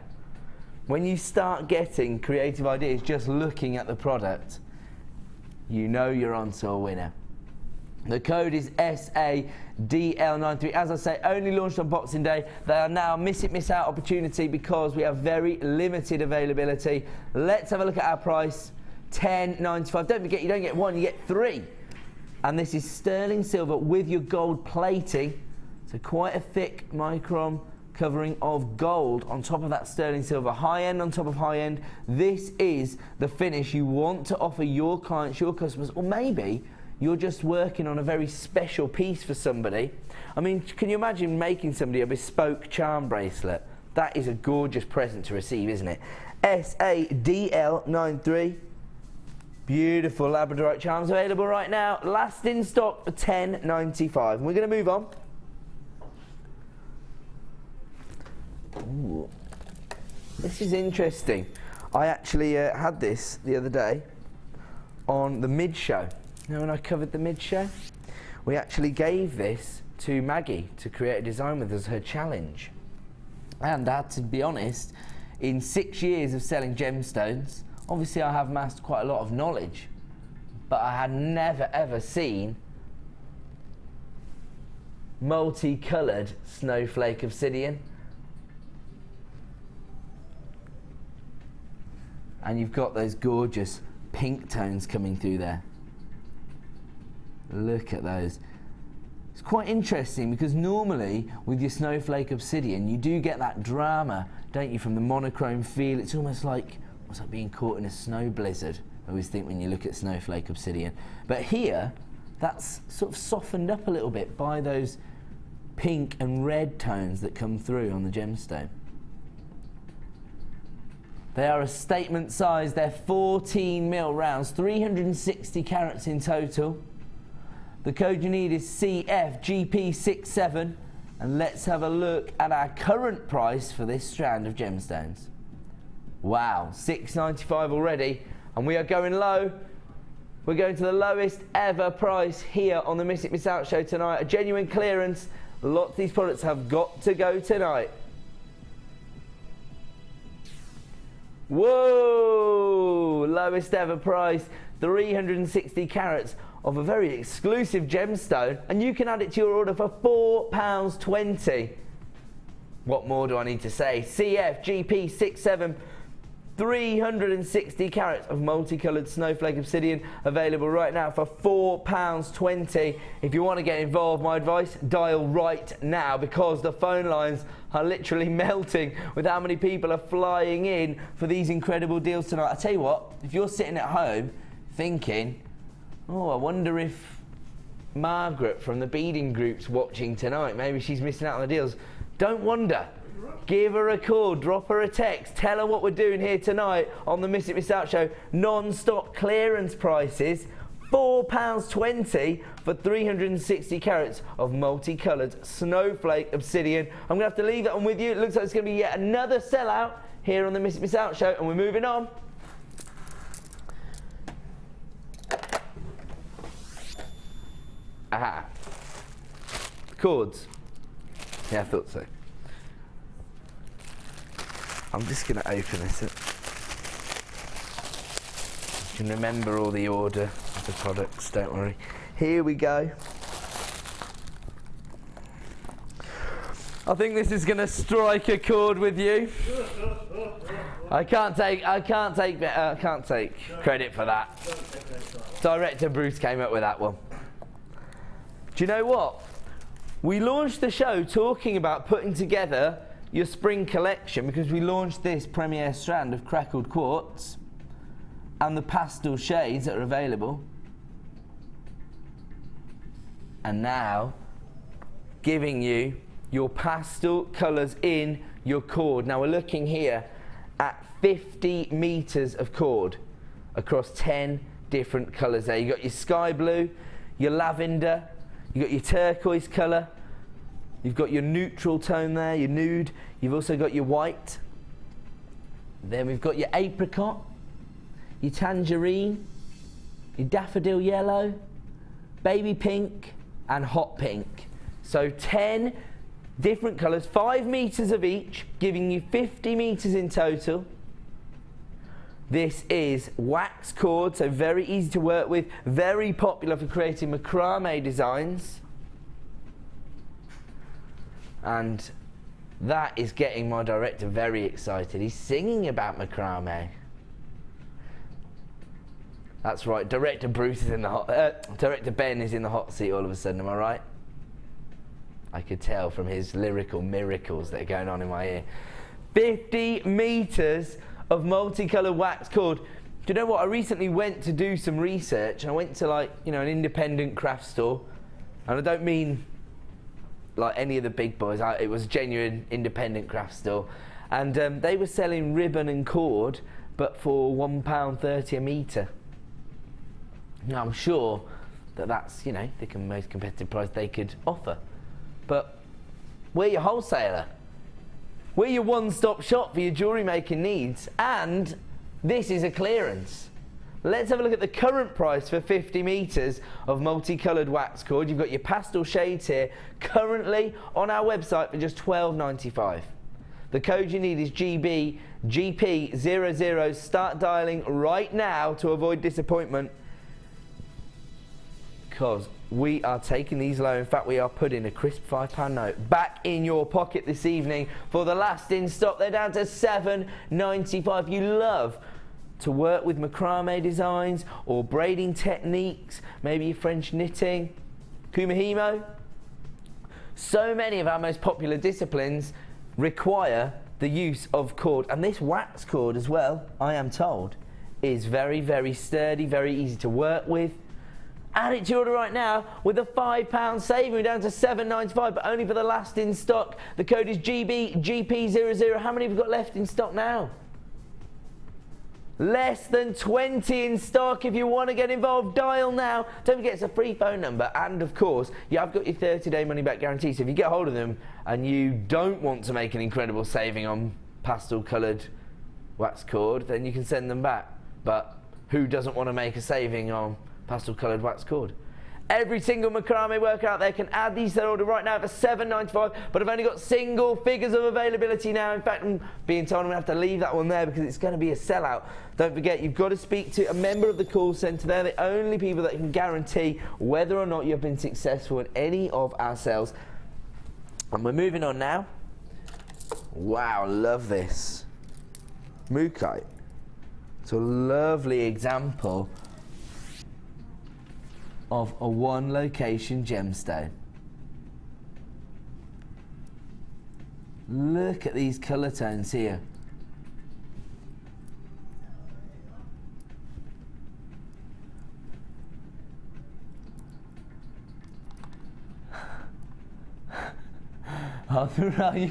When you start getting creative ideas just looking at the product, you know you're onto a winner. The code is SADL93. As I say, only launched on Boxing Day. They are now miss it, miss out opportunity because we have very limited availability. Let's have a look at our price, $10.95. Don't forget, you don't get one, you get three. And this is sterling silver with your gold plating. So quite a thick micron covering of gold on top of that sterling silver. High end on top of high end. This is the finish you want to offer your clients, your customers, or maybe you're just working on a very special piece for somebody. I mean, can you imagine making somebody a bespoke charm bracelet? That is a gorgeous present to receive, isn't it? SADL93. Beautiful labradorite charms available right now. Last in stock for $10.95. And we're going to move on. Ooh. This is interesting. I actually had this the other day on the mid-show. You know when I covered the mid-show? We actually gave this to Maggie to create a design with as her challenge. And I had to be honest, in 6 years of selling gemstones, obviously I have amassed quite a lot of knowledge, but I had never ever seen multicoloured snowflake obsidian. And you've got those gorgeous pink tones coming through there. Look at those. It's quite interesting because normally with your snowflake obsidian you do get that drama, don't you, from the monochrome feel. It's almost like, what's that, being caught in a snow blizzard, I always think when you look at snowflake obsidian. But here, that's sort of softened up a little bit by those pink and red tones that come through on the gemstone. They are a statement size, they're 14mm rounds, 360 carats in total. The code you need is CFGP67, and let's have a look at our current price for this strand of gemstones. Wow, $6.95 already, and we are going low. We're going to the lowest ever price here on the Miss It Miss Out show tonight. A genuine clearance. Lots of these products have got to go tonight. Whoa! Lowest ever price, 360 carats of a very exclusive gemstone, and you can add it to your order for £4.20. What more do I need to say? CFGP67, 360 carats of multicoloured snowflake obsidian available right now for £4.20. If you want to get involved, my advice, dial right now because the phone lines are literally melting with how many people are flying in for these incredible deals tonight. I tell you what, if you're sitting at home thinking, oh, I wonder if Margaret from the beading group's watching tonight, maybe she's missing out on the deals. Don't wonder. Give her a call, drop her a text, tell her what we're doing here tonight on the Miss It Miss Out show. Non-stop clearance prices, £4.20 for 360 carats of multicoloured snowflake obsidian. I'm going to have to leave that one with you. It looks like it's going to be yet another sellout here on the Miss It Miss Out show, and we're moving on. Aha. Cords. Yeah, I thought so. I'm just going to open this up. You can remember all the order of the products, don't worry. Here we go. I think this is going to strike a chord with you. I can't take credit for that. Director Bruce came up with that one. Do you know what? We launched the show talking about putting together your spring collection because we launched this premier strand of crackled quartz and the pastel shades that are available. And now, giving you your pastel colours in your cord. Now we're looking here at 50 metres of cord across 10 different colours there. You've got your sky blue, your lavender, you've got your turquoise colour, You've got your neutral tone there, your nude. You've also got your white. Then we've got your apricot, your tangerine, your daffodil yellow, baby pink, and hot pink. So 10 different colours, 5 metres of each, giving you 50 metres in total. This is wax cord, so very easy to work with, very popular for creating macrame designs. And that is getting my director very excited. He's singing about macrame. That's right, Director Bruce is in the hot, Director Ben is in the hot seat all of a sudden, am I right? I could tell from his lyrical miracles that are going on in my ear. 50 metres of multicoloured wax cord. Do you know what? I recently went to do some research, and I went to, like, you know, an independent craft store, and I don't mean like any of the big boys. It was a genuine independent craft store, and they were selling ribbon and cord, but for £1.30 a metre. Now I'm sure that that's, you know, the most competitive price they could offer, but we're your wholesaler. We're your one-stop shop for your jewellery making needs, and this is a clearance. Let's have a look at the current price for 50 metres of multicoloured wax cord. You've got your pastel shades here, currently on our website for just £12.95. The code you need is GP00. Start dialing right now to avoid disappointment, because we are taking these low. In fact, we are putting a crisp £5 note back in your pocket this evening for the last in stock. They're down to £7.95. You love to work with macrame designs or braiding techniques, maybe French knitting, kumihimo. So many of our most popular disciplines require the use of cord, and this wax cord as well, I am told, is very, very sturdy, very easy to work with. Add it to your order right now with a £5 saving. We're down to £7.95, but only for the last in stock. The code is GP00. How many have we got left in stock now? Less than 20 in stock. If you want to get involved, dial now. Don't forget, it's a free phone number, and of course, you have got your 30-day money-back guarantee. So if you get hold of them and you don't want to make an incredible saving on pastel-coloured wax cord, then you can send them back. But who doesn't want to make a saving on pastel-coloured wax cord? Every single macrame worker out there can add these to their order right now for £7.95, but I've only got single figures of availability now. In fact, I'm being told I'm going to have to leave that one there because it's going to be a sellout. Don't forget, you've got to speak to a member of the call centre. They're the only people that can guarantee whether or not you've been successful in any of our sales. And we're moving on now. Wow, love this. Mookaite. It's a lovely example of a one location gemstone. Look at these colour tones here. I've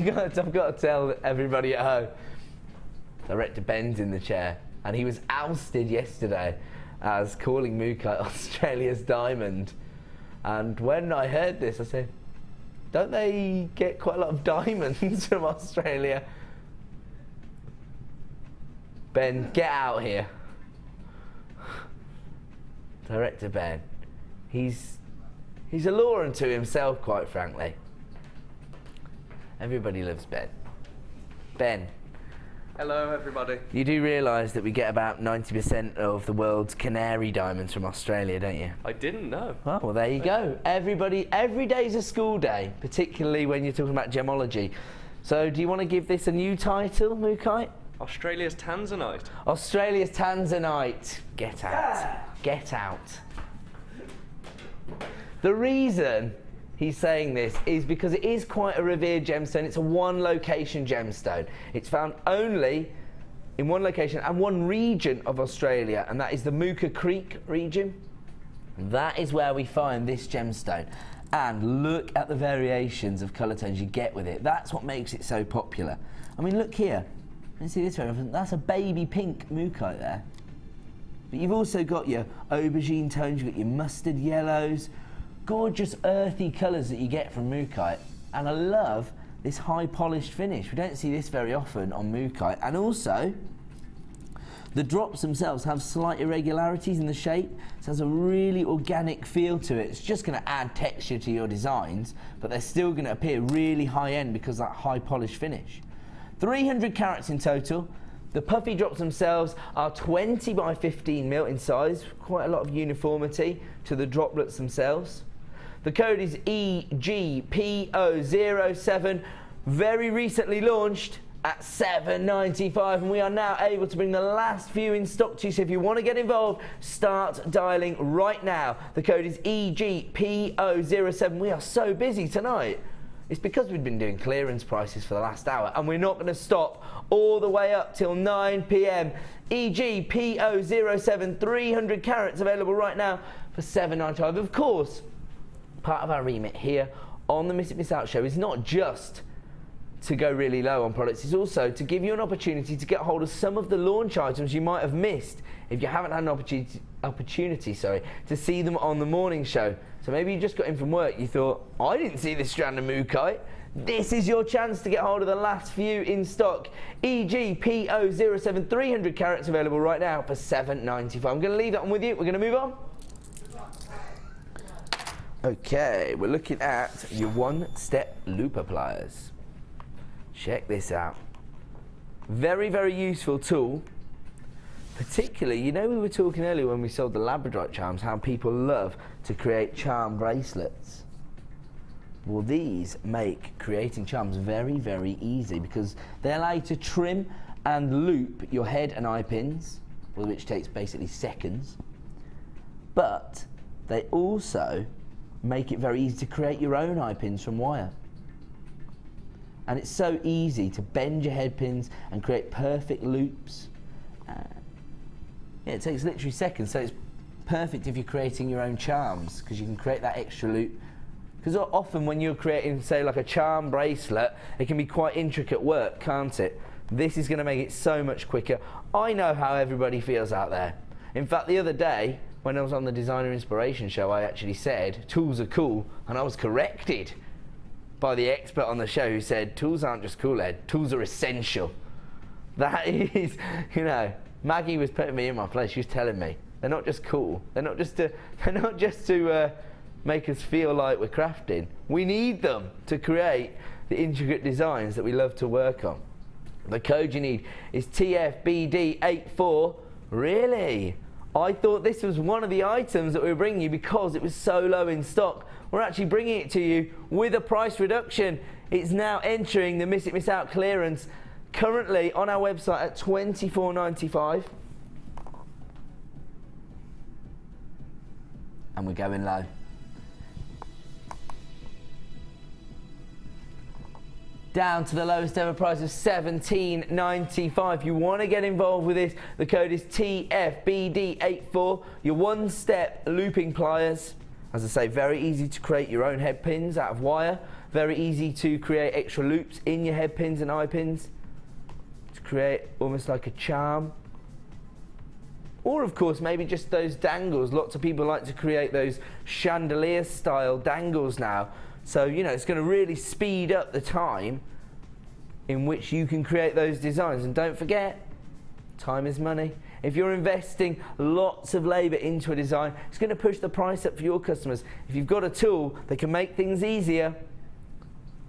got to tell everybody at home, Director Ben's in the chair, and he was ousted yesterday as calling Mookaite Australia's diamond. And when I heard this, I said, don't they get quite a lot of diamonds from Australia? Ben, get out here. Director Ben, he's a law unto himself, quite frankly. Everybody loves Ben. Ben. Hello, everybody. You do realise that we get about 90% of the world's canary diamonds from Australia, don't you? I didn't know. Oh, well, there you go. Everybody, every day's a school day, particularly when you're talking about gemology. So, do you want to give this a new title, Mookaite? Australia's Tanzanite. Australia's Tanzanite. Get out. Get out. The reason he's saying this is because it is quite a revered gemstone. It's a one location gemstone. It's found only in one location and one region of Australia, and that is the Mooka Creek region. That is where we find this gemstone. And look at the variations of colour tones you get with it. That's what makes it so popular. I mean, look here. Let's see this very often. That's a baby pink Mookaite there. But you've also got your aubergine tones, you've got your mustard yellows, gorgeous earthy colours that you get from Mookaite. And I love this high polished finish. We don't see this very often on Mookai. And also, the drops themselves have slight irregularities in the shape, so it has a really organic feel to it. It's just going to add texture to your designs, but they're still going to appear really high end because of that high polished finish. 300 carats in total. The puffy drops themselves are 20 by 15 mil in size, quite a lot of uniformity to the droplets themselves. The code is EGPO07, very recently launched at $7.95, and we are now able to bring the last few in stock to you. So if you want to get involved, start dialing right now. The code is EGPO07. We are so busy tonight. It's because we've been doing clearance prices for the last hour, and we're not going to stop all the way up till 9 p.m. EGPO07, 300 carats available right now for $7.95. Of course, part of our remit here on the Miss It Miss Out show is not just to go really low on products, it's also to give you an opportunity to get hold of some of the launch items you might have missed if you haven't had an opportunity to see them on the morning show. So maybe you just got in from work, you thought, I didn't see this strand of Mookai. This is your chance to get hold of the last few in stock. EGPO07, 300 carats available right now for $7.95. I'm going to leave that one with you. We're going to move on. Okay, we're looking at your one-step looper pliers. Check this out. Very, very useful tool. Particularly, you know, we were talking earlier when we sold the Labradorite charms, how people love to create charm bracelets. Well, these make creating charms very, very easy because they allow you to trim and loop your head and eye pins, which takes basically seconds. But they also make it very easy to create your own eye pins from wire. And it's so easy to bend your head pins and create perfect loops. Yeah, it takes literally seconds, so it's perfect if you're creating your own charms because you can create that extra loop. Because often when you're creating, say, like a charm bracelet, it can be quite intricate work, can't it? This is going to make it so much quicker. I know how everybody feels out there. In fact, the other day, when I was on the Designer Inspiration show, I actually said, tools are cool, and I was corrected by the expert on the show who said, tools aren't just cool, Ed, tools are essential. That is, you know, Maggie was putting me in my place. She was telling me, they're not just cool. They're not just to make us feel like we're crafting. We need them to create the intricate designs that we love to work on. The code you need is TFBD84. Really? I thought this was one of the items that we were bringing you because it was so low in stock. We're actually bringing it to you with a price reduction. It's now entering the Miss It Miss Out clearance, currently on our website at $24.95. And we're going low. Down to the lowest ever price of $17.95. If you want to get involved with this, the code is TFBD84. Your one-step looping pliers. As I say, very easy to create your own head pins out of wire. Very easy to create extra loops in your head pins and eye pins to create almost like a charm. Or of course, maybe just those dangles. Lots of people like to create those chandelier style dangles now. So, you know, it's going to really speed up the time in which you can create those designs. And don't forget, time is money. If you're investing lots of labour into a design, it's going to push the price up for your customers. If you've got a tool that can make things easier,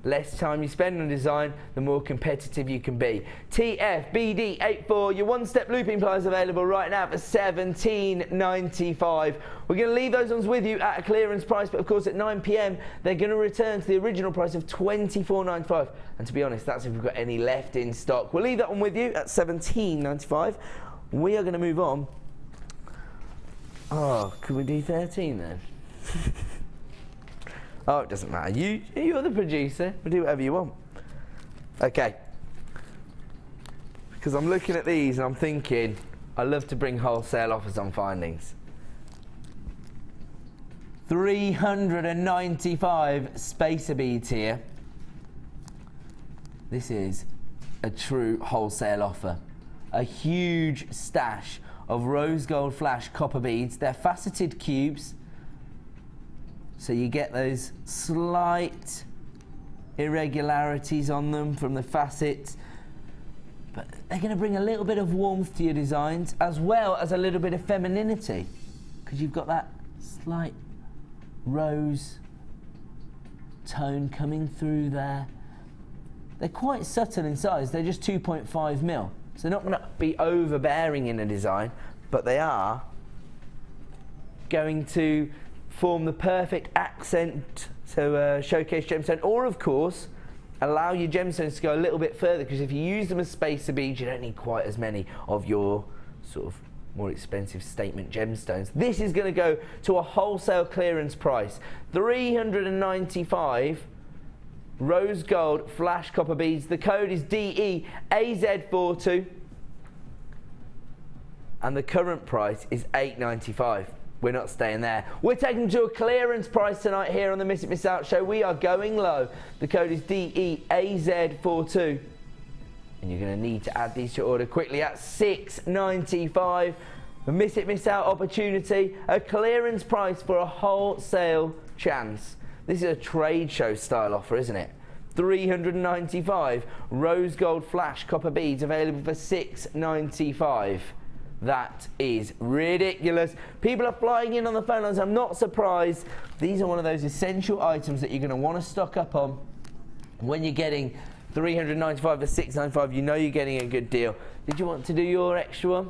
less time you spend on design, the more competitive you can be. TFBD84, your one-step looping pliers available right now for $17.95. We're going to leave those ones with you at a clearance price, but of course at 9 p.m. they're going to return to the original price of $24.95. And to be honest, that's if we've got any left in stock. We'll leave that one with you at $17.95. We are going to move on. Oh, could we do 13 then? Oh, it doesn't matter. You're the producer. We'll do whatever you want. Okay. Because I'm looking at these and I'm thinking, I love to bring wholesale offers on findings. 395 spacer beads here. This is a true wholesale offer. A huge stash of rose gold flash copper beads. They're faceted cubes. So you get those slight irregularities on them from the facets, but they're going to bring a little bit of warmth to your designs as well as a little bit of femininity, because you've got that slight rose tone coming through there. They're quite subtle in size. They're just 2.5 mil, so they're not going to be overbearing in a design, but they are going to form the perfect accent to showcase gemstone, or of course allow your gemstones to go a little bit further, because if you use them as spacer beads, you don't need quite as many of your sort of more expensive statement gemstones. This is going to go to a wholesale clearance price, $395 rose gold flash copper beads. The code is DEAZ42 and the current price is $895. We're not staying there. We're taking to a clearance price tonight here on the Miss It Miss Out show. We are going low. The code is DEAZ42. And you're going to need to add these to your order quickly at $695. A Miss It Miss Out opportunity. A clearance price for a wholesale chance. This is a trade show style offer, isn't it? $395 rose gold flash copper beads available for $695. That is ridiculous. People are flying in on the phone lines. I'm not surprised. These are one of those essential items that you're going to want to stock up on. When you're getting $395 to $695, you know you're getting a good deal. Did you want to do your extra one?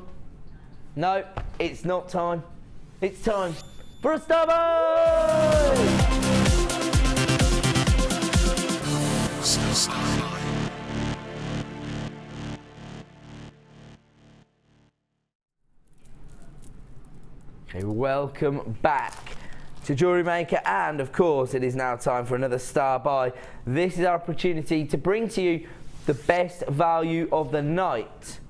No, it's not time. It's time for a Star Buy! Okay, welcome back to Jewellery Maker, and of course it is now time for another Star Buy. This is our opportunity to bring to you the best value of the night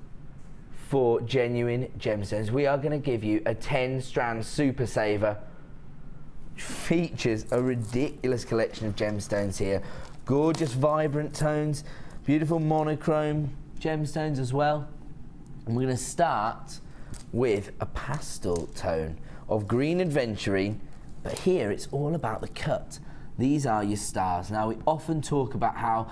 for genuine gemstones. We are going to give you a 10-strand super saver, which features a ridiculous collection of gemstones here. Gorgeous vibrant tones, beautiful monochrome gemstones as well. And we're going to start with a pastel tone of green aventurine, but here it's all about the cut. These are your stars. Now, we often talk about how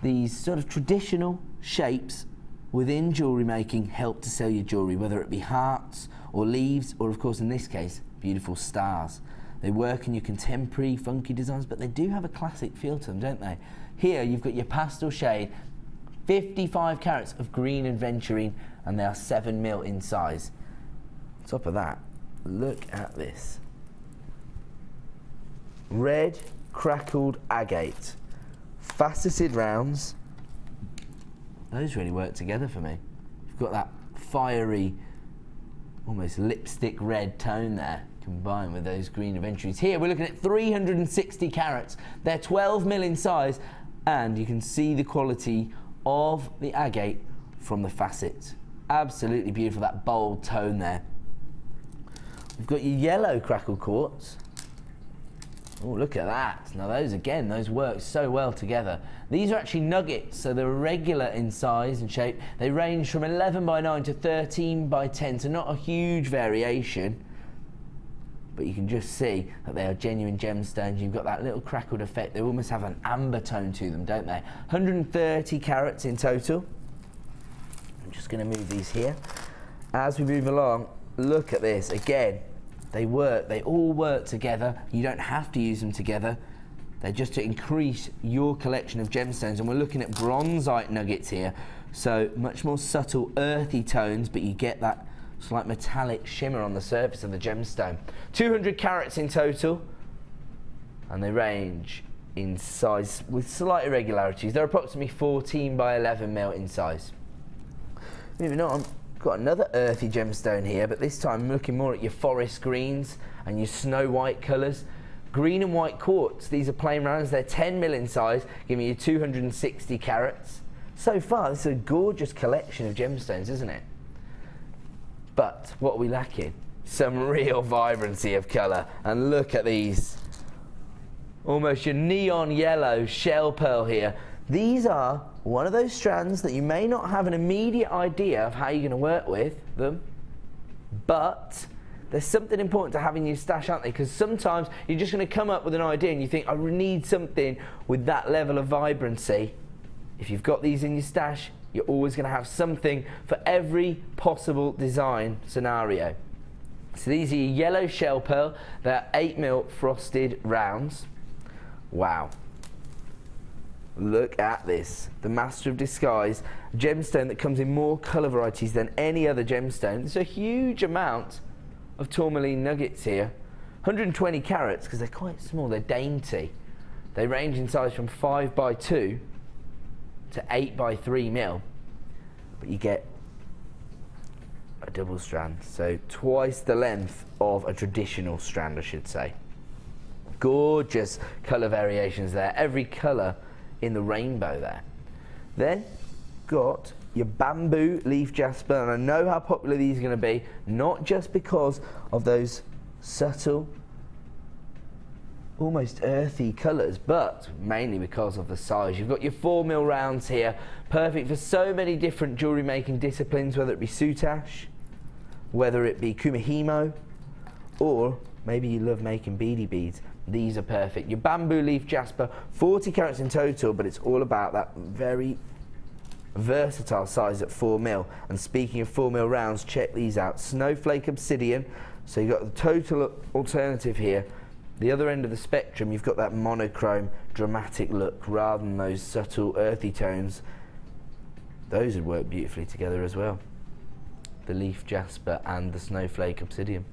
these sort of traditional shapes within jewellery making help to sell your jewellery, whether it be hearts or leaves, or of course in this case, beautiful stars. They work in your contemporary funky designs, but they do have a classic feel to them, don't they? Here you've got your pastel shade, 55 carats of green aventurine, and they are 7 mil in size. On top of that, look at this. Red crackled agate, faceted rounds. Those really work together for me. You've got that fiery, almost lipstick red tone there, combined with those green aventurines. Here we're looking at 360 carats. They're 12 mil in size, and you can see the quality of the agate from the facets. Absolutely beautiful, that bold tone there. We've got your yellow crackled quartz. Oh, look at that. Now those, again, those work so well together. These are actually nuggets, so they're irregular in size and shape. They range from 11 by 9 to 13 by 10, so not a huge variation. But you can just see that they are genuine gemstones. You've got that little crackled effect. They almost have an amber tone to them, don't they? 130 carats in total. I'm just going to move these here. As we move along, look at this. Again, they work. They all work together. You don't have to use them together. They're just to increase your collection of gemstones. And we're looking at bronzite nuggets here. So much more subtle, earthy tones, but you get that slight metallic shimmer on the surface of the gemstone. 200 carats in total, and they range in size with slight irregularities. They're approximately 14 by 11 mil in size. Moving on, got another earthy gemstone here, but this time I'm looking more at your forest greens and your snow white colours. Green and white quartz, these are plain rounds, they're 10 mil in size, giving you 260 carats. So far, this is a gorgeous collection of gemstones, isn't it? But what are we lacking? Some real vibrancy of colour. And look at these. Almost your neon yellow shell pearl here. These are one of those strands that you may not have an immediate idea of how you're going to work with them, but there's something important to have in your stash, aren't they? Because sometimes you're just going to come up with an idea and you think, I need something with that level of vibrancy. If you've got these in your stash, you're always going to have something for every possible design scenario. So these are your yellow shell pearl. They're 8mm frosted rounds. Wow. Look at this. The Master of Disguise gemstone that comes in more colour varieties than any other gemstone. There's a huge amount of tourmaline nuggets here. 120 carats, because they're quite small, they're dainty. They range in size from 5x2 to 8x3mm. But you get a double strand, so twice the length of a traditional strand, I should say. Gorgeous colour variations there, every colour in the rainbow there. Then got your bamboo leaf jasper, and I know how popular these are going to be, not just because of those subtle, almost earthy colours, but mainly because of the size. You've got your 4mm rounds here, perfect for so many different jewellery making disciplines, whether it be soutache, whether it be kumihimo, or maybe you love making beady beads. These are perfect. Your bamboo leaf jasper, 40 carats in total, but it's all about that very versatile size at 4mm. And speaking of 4mm rounds, check these out. Snowflake obsidian, so you've got the total alternative here. The other end of the spectrum, you've got that monochrome, dramatic look rather than those subtle earthy tones. Those would work beautifully together as well. The leaf jasper and the snowflake obsidian.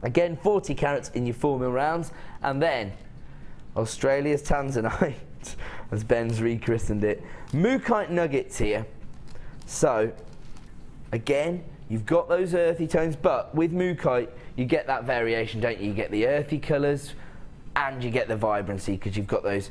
Again, 40 carats in your 4mm rounds. And then Australia's tanzanite, as Ben's rechristened it. Mookaite nuggets here. So again, you've got those earthy tones, but with mookaite you get that variation, don't you? You get the earthy colours and you get the vibrancy, because you've got those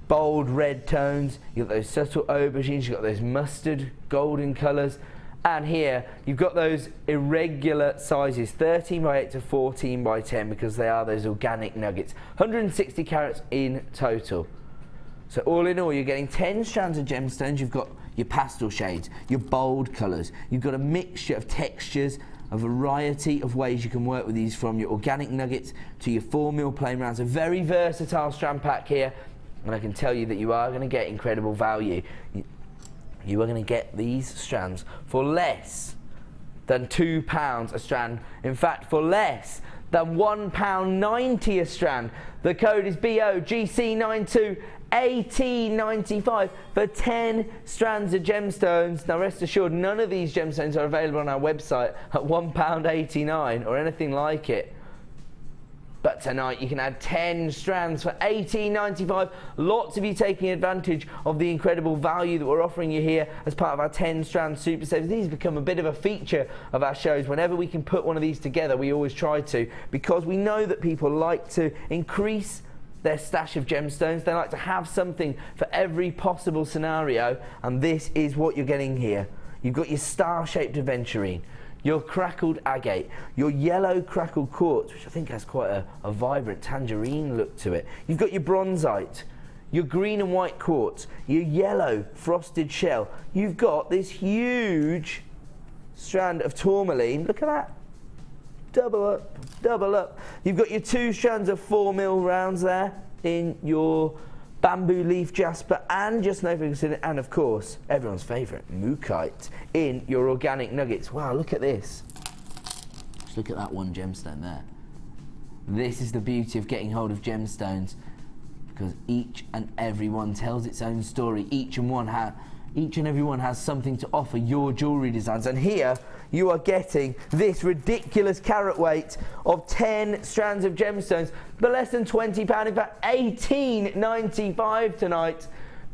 bold red tones, you've got those subtle aubergines, you've got those mustard golden colours. And here you've got those irregular sizes, 13x8 to 14x10, because they are those organic nuggets. 160 carats in total. So all in all, you're getting 10 strands of gemstones. You've got your pastel shades, your bold colours. You've got a mixture of textures, a variety of ways you can work with these, from your organic nuggets to your 4mm plain rounds. A very versatile strand pack here, and I can tell you that you are going to get incredible value. You are going to get these strands for less than £2 a strand. In fact, for less than £1.90 a strand. The code is BOGC92 1895 for 10 strands of gemstones. Now rest assured, none of these gemstones are available on our website at £1.89 or anything like it. But tonight you can add 10 strands for $18.95. Lots of you taking advantage of the incredible value that we're offering you here as part of our 10 strand super savers. These become a bit of a feature of our shows. Whenever we can put one of these together, we always try to, because we know that people like to increase their stash of gemstones. They like to have something for every possible scenario, and this is what you're getting here. You've got your star-shaped aventurine, your crackled agate, your yellow crackled quartz, which I think has quite a vibrant tangerine look to it. You've got your bronzite, your green and white quartz, your yellow frosted shell. You've got this huge strand of tourmaline. Look at that. Double up, double up. You've got your 2 strands of 4mm rounds there in your bamboo leaf jasper and your snowflake, and of course everyone's favourite mookaite in your organic nuggets. Wow, look at this. Just look at that one gemstone there. This is the beauty of getting hold of gemstones, because each and every one tells its own story. Each and every one has something to offer your jewellery designs, and here you are getting this ridiculous carat weight of 10 strands of gemstones for less than £20, in fact $18.95 tonight.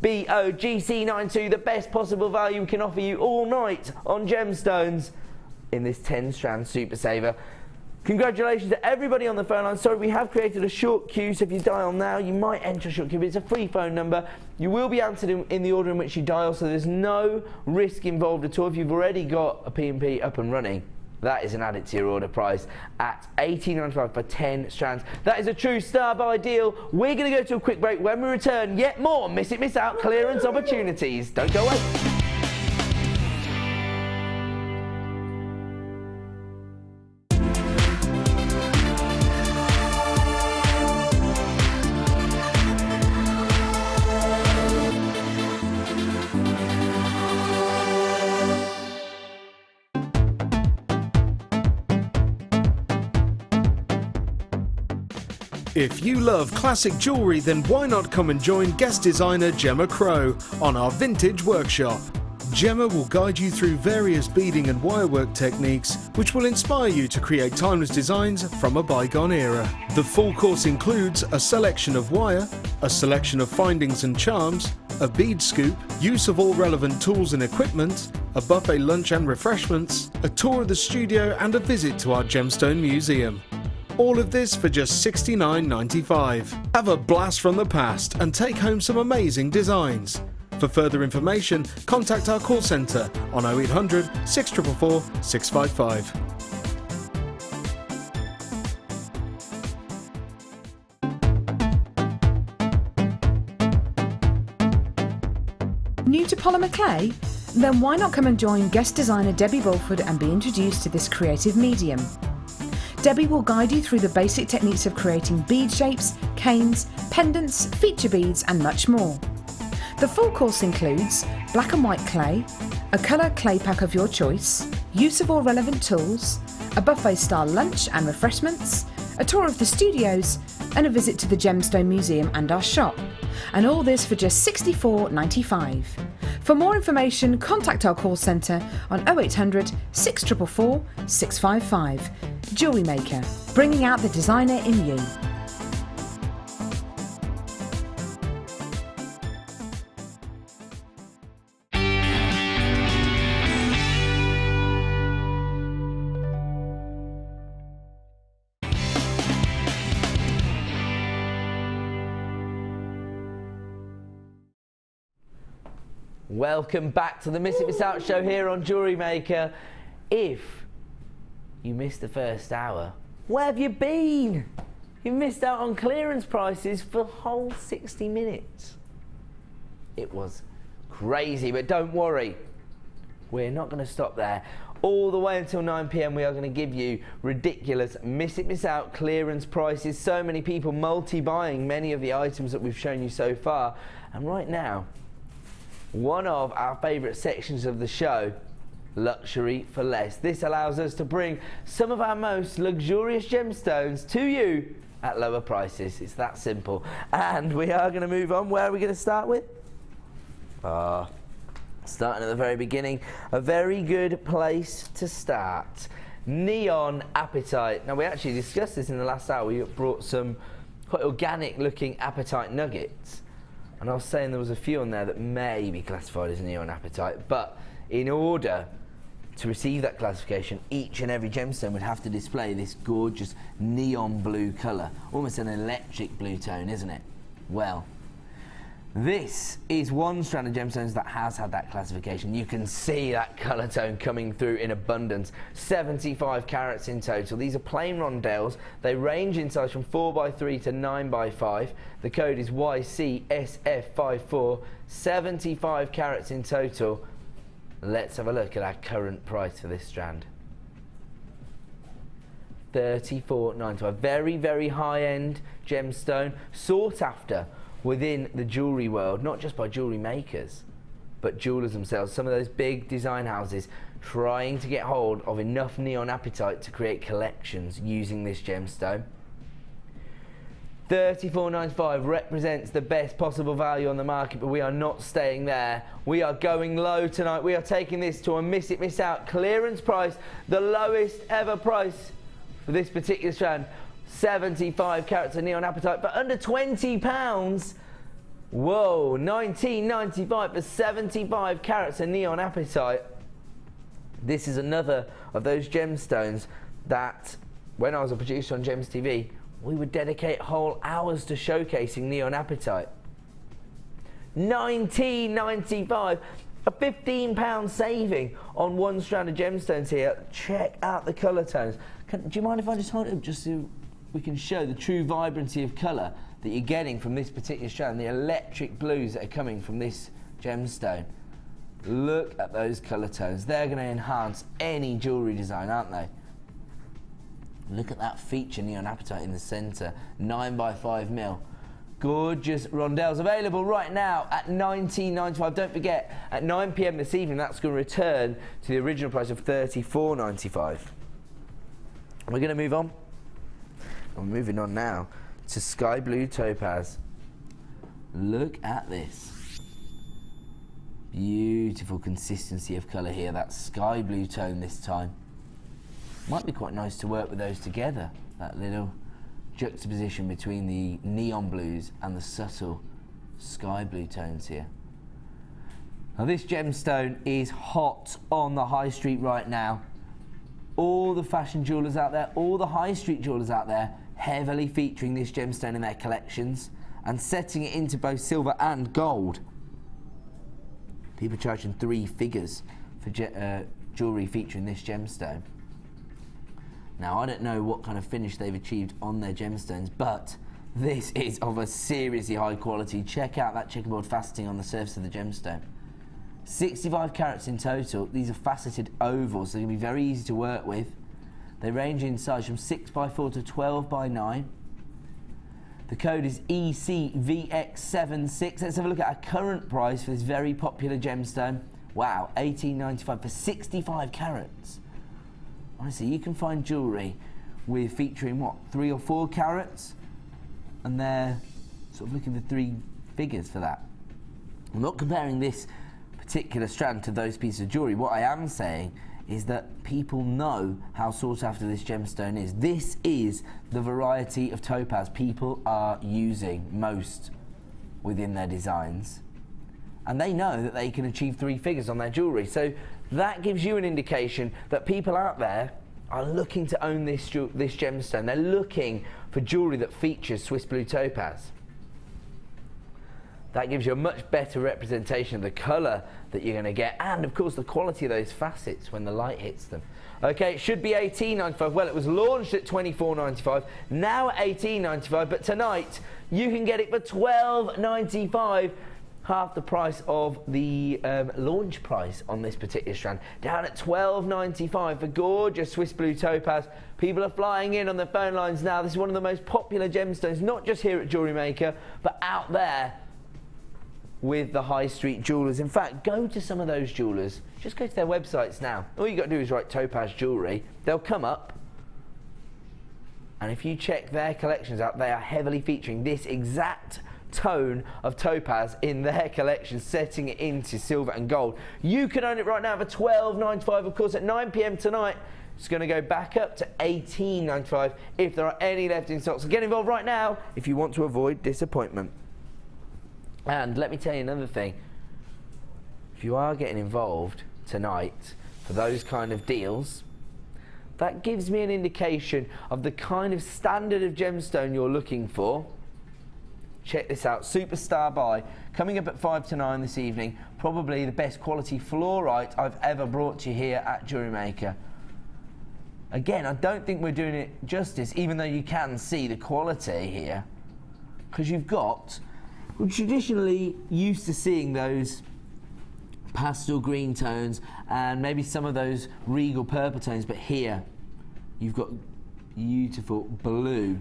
BOGC92, the best possible value we can offer you all night on gemstones in this 10 strand super saver. Congratulations to everybody on the phone line. Sorry, we have created a short queue, so if you dial now, you might enter a short queue, but it's a free phone number. You will be answered in the order in which you dial, so there's no risk involved at all. If you've already got a P&P up and running, that is an added to your order price at $18.95 for 10 strands. That is a true star buy deal. We're going to go to a quick break. When we return, yet more Miss It, Miss Out clearance opportunities. Don't go away. If you love classic jewellery, then why not come and join guest designer Gemma Crow on our vintage workshop. Gemma will guide you through various beading and wirework techniques which will inspire you to create timeless designs from a bygone era. The full course includes a selection of wire, a selection of findings and charms, a bead scoop, use of all relevant tools and equipment, a buffet lunch and refreshments, a tour of the studio and a visit to our gemstone museum. All of this for just $69.95. Have a blast from the past and take home some amazing designs. For further information, contact our call centre on 0800 644 655. New to polymer clay? Then why not come and join guest designer Debbie Bulford and be introduced to this creative medium. Debbie will guide you through the basic techniques of creating bead shapes, canes, pendants, feature beads and much more. The full course includes black and white clay, a colour clay pack of your choice, use of all relevant tools, a buffet style lunch and refreshments, a tour of the studios and a visit to the Gemstone Museum and our shop. And all this for just $64.95. For more information, contact our call centre on 0800 644 655. JewelleryMaker, bringing out the designer in you. Welcome back to the Miss It Miss Out show here on JewelleryMaker. If you missed the first hour, where have you been? You missed out on clearance prices for the whole 60 minutes. It was crazy, but don't worry. We're not going to stop there. All the way until 9 PM we are going to give you ridiculous Miss It Miss Out clearance prices. So many people multi-buying many of the items that we've shown you so far. And right now, one of our favourite sections of the show, luxury for less. This allows us to bring some of our most luxurious gemstones to you at lower prices. It's that simple. And we are going to move on. Where are we going to start with? Starting at the very beginning, a very good place to start. Neon Apatite. Now we actually discussed this in the last hour. We brought some quite organic looking apatite nuggets. And I was saying there was a few on there that may be classified as neon apatite, but in order to receive that classification, each and every gemstone would have to display this gorgeous neon blue colour, almost an electric blue tone, isn't it? Well, this is one strand of gemstones that has had that classification. You can see that colour tone coming through in abundance. 75 carats in total. These are plain rondelles. They range in size from 4x3 to 9x5. The code is YCSF54. 75 carats in total. Let's have a look at our current price for this strand. $34.95. Very, very high-end gemstone, sought after within the jewellery world, not just by jewellery makers, but jewellers themselves. Some of those big design houses trying to get hold of enough neon apatite to create collections using this gemstone. $34.95 represents the best possible value on the market, but we are not staying there. We are going low tonight. We are taking this to a Miss It Miss Out clearance price, the lowest ever price for this particular strand. 75 carats of neon apatite for under £20. Whoa, $19.95 for 75 carats of neon apatite. This is another of those gemstones that, when I was a producer on Gems TV, we would dedicate whole hours to showcasing neon apatite. $19.95, a £15 saving on one strand of gemstones here. Check out the colour tones. Do you mind if I just hold it up just so we can show the true vibrancy of colour that you're getting from this particular strand, the electric blues that are coming from this gemstone. Look at those colour tones. They're going to enhance any jewellery design, aren't they? Look at that feature neon apatite in the centre, 9x5mm. Gorgeous rondelles available right now at $19.95. Don't forget, at 9 PM this evening, that's going to return to the original price of $34.95. We're going to move on. We're moving on now to sky blue topaz. Look at this. Beautiful consistency of colour here, that sky blue tone this time. Might be quite nice to work with those together, that little juxtaposition between the neon blues and the subtle sky blue tones here. Now this gemstone is hot on the high street right now. All the fashion jewellers out there, all the high street jewellers out there, heavily featuring this gemstone in their collections and setting it into both silver and gold. People charging 3 figures for jewellery featuring this gemstone. Now I don't know what kind of finish they've achieved on their gemstones, but this is of a seriously high quality. Check out that checkerboard faceting on the surface of the gemstone. 65 carats in total. These are faceted ovals, so they're going to be very easy to work with. They range in size from 6x4 to 12x9. The code is ECVX76. Let's have a look at our current price for this very popular gemstone. Wow, $18.95 for 65 carats. Honestly, you can find jewellery with featuring what, 3 or 4 carats, and they're sort of looking for 3 figures for that. I'm not comparing this particular strand to those pieces of jewellery. What I am saying is that people know how sought after this gemstone is. This is the variety of topaz people are using most within their designs, and they know that they can achieve 3 figures on their jewellery. So that gives you an indication that people out there are looking to own this gemstone. They're looking for jewellery that features Swiss blue topaz. That gives you a much better representation of the colour that you're going to get, and of course the quality of those facets when the light hits them. Okay, it should be $18.95. Well, it was launched at $24.95, now at $18.95, but tonight you can get it for $12.95, half the price of the launch price on this particular strand, down at $12.95 for gorgeous Swiss blue topaz. People are flying in on the phone lines now. This is one of the most popular gemstones, not just here at JewelleryMaker, but out there with the high street jewellers. In fact, go to some of those jewellers, just go to their websites now. All you got to do is write topaz jewellery, they'll come up, and if you check their collections out, they are heavily featuring this exact tone of topaz in their collection, setting it into silver and gold. You can own it right now for $12.95. Of course, at 9 PM tonight, it's going to go back up to $18.95 if there are any left in stock. So get involved right now if you want to avoid disappointment. And let me tell you another thing. If you are getting involved tonight for those kind of deals, that gives me an indication of the kind of standard of gemstone you're looking for. Check this out, Superstar Buy, coming up at 5 to 9 this evening. Probably the best quality fluorite I've ever brought to you here at JewelleryMaker. Again, I don't think we're doing it justice, even though you can see the quality here, because you've got, we're traditionally used to seeing those pastel green tones and maybe some of those regal purple tones, but here you've got beautiful blue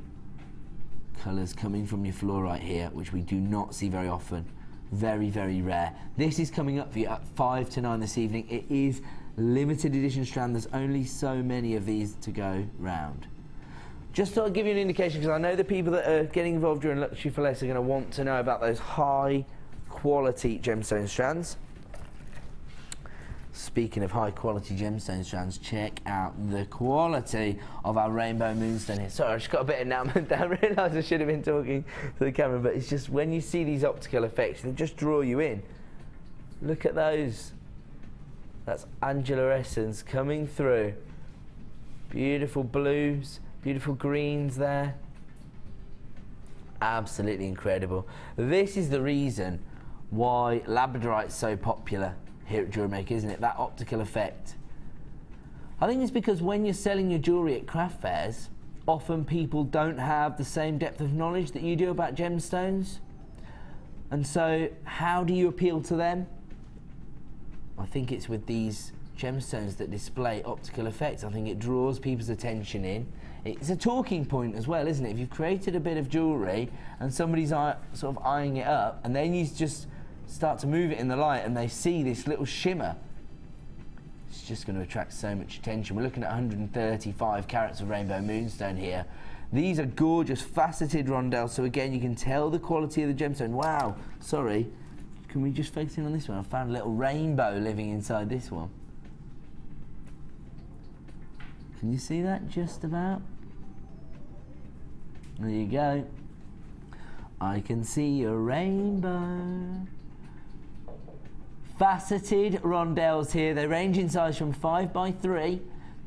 colours coming from your fluorite here, which we do not see very often. Very, very rare. This is coming up for you at 5 to 9 this evening. It is limited edition strand. There's only so many of these to go round. Just thought I'd give you an indication, because I know the people that are getting involved during Luxury for Less are going to want to know about those high quality gemstone strands. Speaking of high quality gemstone strands, check out the quality of our rainbow moonstone here. Sorry, I just got a bit enamoured there. I realised I should have been talking to the camera, but it's just when you see these optical effects, they just draw you in. Look at those. That's Angela Essence coming through. Beautiful blues. Beautiful greens there. Absolutely incredible. This is the reason why labradorite's so popular here at JewelleryMaker, isn't it? That optical effect. I think it's because when you're selling your jewellery at craft fairs, often people don't have the same depth of knowledge that you do about gemstones. And so how do you appeal to them? I think it's with these gemstones that display optical effects. I think it draws people's attention in. It's a talking point as well, isn't it? If you've created a bit of jewellery and somebody's sort of eyeing it up, and then you just start to move it in the light and they see this little shimmer, it's just going to attract so much attention. We're looking at 135 carats of rainbow moonstone here. These are gorgeous faceted rondelles, so again you can tell the quality of the gemstone. Wow, sorry, can we just focus in on this one? I found a little rainbow living inside this one. Can you see that just about? There you go. I can see a rainbow. Faceted rondelles here. They range in size from 5x3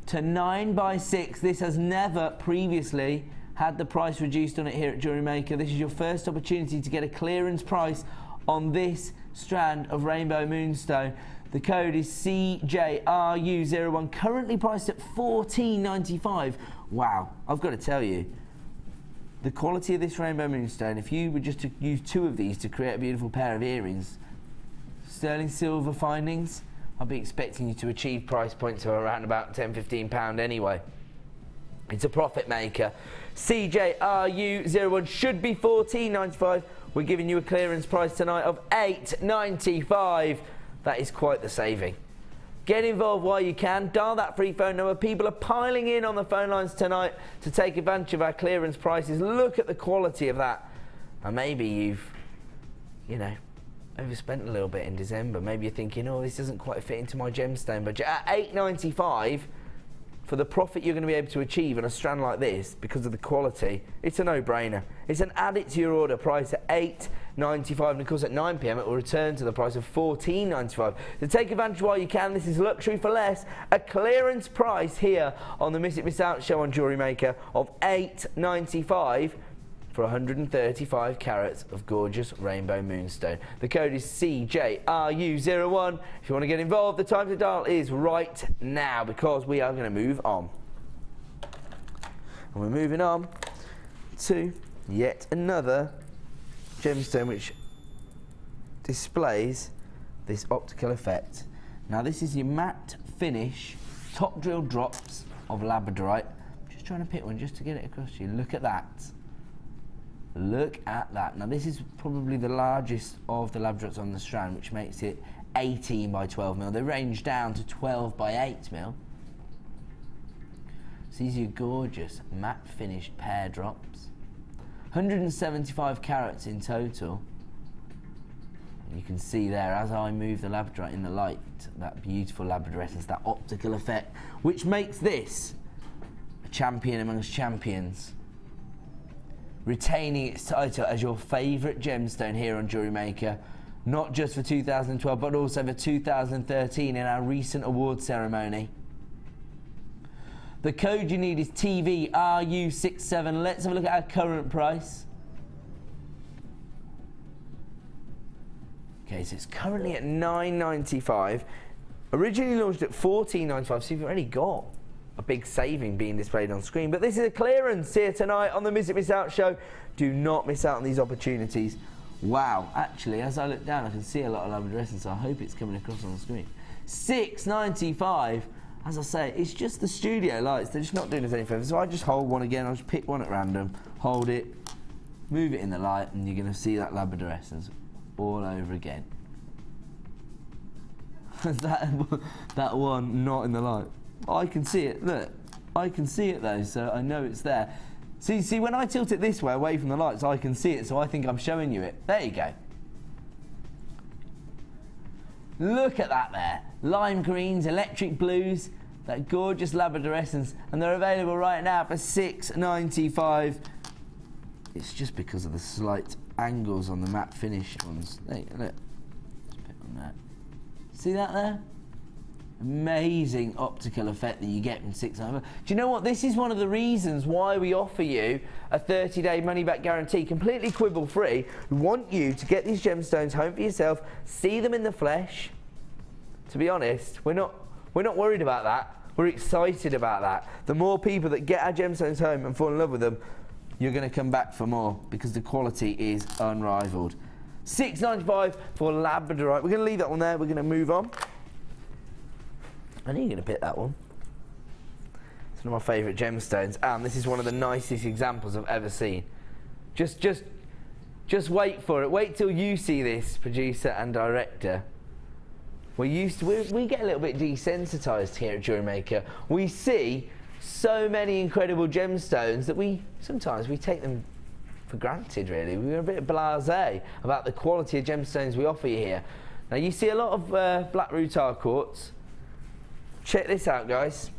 to 9x6. This has never previously had the price reduced on it here at JewelleryMaker. This is your first opportunity to get a clearance price on this strand of rainbow moonstone. The code is CJRU01, currently priced at $14.95. Wow, I've got to tell you, the quality of this rainbow moonstone, if you were just to use 2 of these to create a beautiful pair of earrings, sterling silver findings, I'll be expecting you to achieve price points of around about £10–15 anyway. It's a profit maker. CJRU01 should be $14.95. We're giving you a clearance price tonight of $8.95. That is quite the saving. Get involved while you can. Dial that free phone number. People are piling in on the phone lines tonight to take advantage of our clearance prices. Look at the quality of that. And maybe you've, you know, overspent a little bit in December. Maybe you're thinking, oh, this doesn't quite fit into my gemstone budget. At $8.95, for the profit you're going to be able to achieve on a strand like this, because of the quality, it's a no-brainer. It's an add it to your order price at $8.95, and of course at 9 p.m. it will return to the price of $14.95. So take advantage while you can. This is luxury for less. A clearance price here on the Miss It Miss Out show on JewelleryMaker of $8.95 for 135 carats of gorgeous rainbow moonstone. The code is CJRU01. If you want to get involved, the time to dial is right now, because we are going to move on. And we're moving on to yet another gemstone which displays this optical effect. Now this is your matte finish top drill drops of labradorite. I'm just trying to pick one just to get it across to you. Look at that. Look at that. Now this is probably the largest of the labradorites on the strand, which makes it 18 by 12 mil. They range down to 12 by 8 mil. So these are your gorgeous matte finished pear drops. 175 carats in total. And you can see there, as I move the labradorite in the light, that beautiful labradorescence, that optical effect, which makes this a champion amongst champions, retaining its title as your favourite gemstone here on JewelleryMaker, not just for 2012 but also for 2013 in our recent award ceremony. The code you need is TVRU67. Let's have a look at our current price. Okay, so it's currently at $9.95. Originally launched at $14.95, so you've already got a big saving being displayed on screen. But this is a clearance here tonight on the Miss It Miss Out show. Do not miss out on these opportunities. Wow, actually, as I look down, I can see a lot of labradorescence, so I hope it's coming across on the screen. $6.95. As I say, it's just the studio lights. They're just not doing us any favours. So I just hold one again. I'll just pick one at random, hold it, move it in the light, and you're going to see that labradorescence all over again. that one not in the light. I can see it, look. I can see it though, so I know it's there. See, when I tilt it this way, away from the lights, I can see it, so I think I'm showing you it. There you go. Look at that there. Lime greens, electric blues, that gorgeous labradorescence, and they're available right now for $6.95. It's just because of the slight angles on the matte finish ones. There you go, look. Let's put on that. See that there? Amazing optical effect that you get from $6.95. Do you know what? This is one of the reasons why we offer you a 30-day money-back guarantee, completely quibble-free. We want you to get these gemstones home for yourself, see them in the flesh. To be honest, we're not worried about that. We're excited about that. The more people that get our gemstones home and fall in love with them, you're going to come back for more, because the quality is unrivaled. $6.95 for labradorite. We're going to leave that one there. We're going to move on. I knew you were going to pick that one. It's one of my favourite gemstones, and this is one of the nicest examples I've ever seen. Just wait for it. Wait till you see this, producer and director. We get a little bit desensitised here at JewelleryMaker. We see so many incredible gemstones that sometimes we take them for granted, really. We're a bit blasé about the quality of gemstones we offer you here. Now, you see a lot of black rutile quartz. Check this out, guys.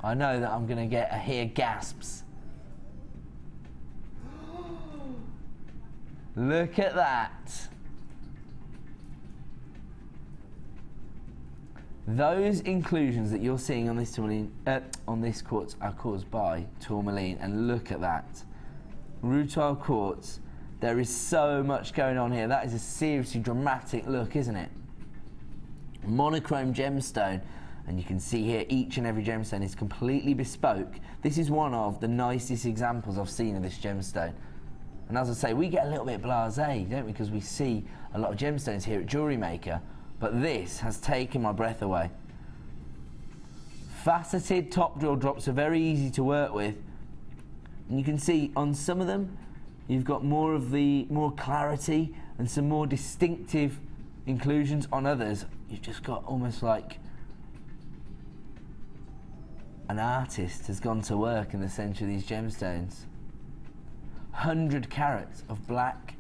I know that I'm going to hear gasps. Look at that. Those inclusions that you're seeing on this quartz are caused by tourmaline, and look at that. Rutile quartz. There is so much going on here. That is a seriously dramatic look, isn't it? Monochrome gemstone, and you can see here each and every gemstone is completely bespoke. This is one of the nicest examples I've seen of this gemstone. And as I say, we get a little bit blasé, don't we, because we see a lot of gemstones here at JewelleryMaker. But this has taken my breath away. Faceted top drill drops are very easy to work with. And you can see on some of them, you've got more clarity and some more distinctive inclusions. On others, you've just got almost like an artist has gone to work in the centre of these gemstones. 100 carats of black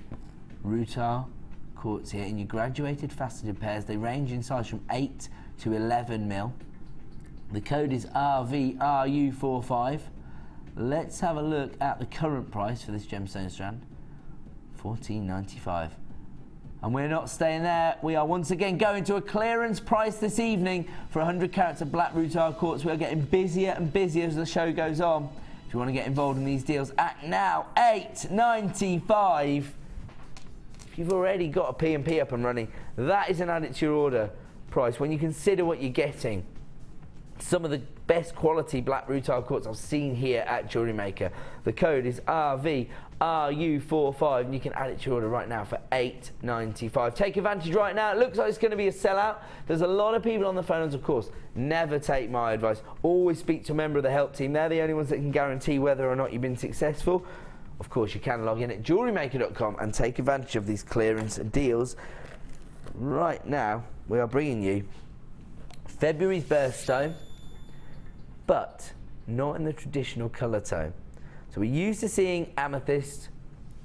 rutile quartz here in your graduated faceted pairs. They range in size from 8 to 11 mil. The code is RVRU45. Let's have a look at the current price for this gemstone strand. $14.95. And we're not staying there. We are once again going to a clearance price this evening for 100 carats of black rutile quartz. We are getting busier and busier as the show goes on. If you want to get involved in these deals, act now. $8.95. If you've already got a P&P up and running, that is an add it to your order price when you consider what you're getting. Some of the best quality black rutile quartz I've seen here at JewelleryMaker. The code is RVRU45, and you can add it to your order right now for $8.95. Take advantage right now. It looks like it's going to be a sellout. There's a lot of people on the phones, of course. Never take my advice. Always speak to a member of the help team. They're the only ones that can guarantee whether or not you've been successful. Of course, you can log in at JewelleryMaker.com and take advantage of these clearance deals. Right now, we are bringing you February's birthstone, but not in the traditional colour tone. So we're used to seeing amethyst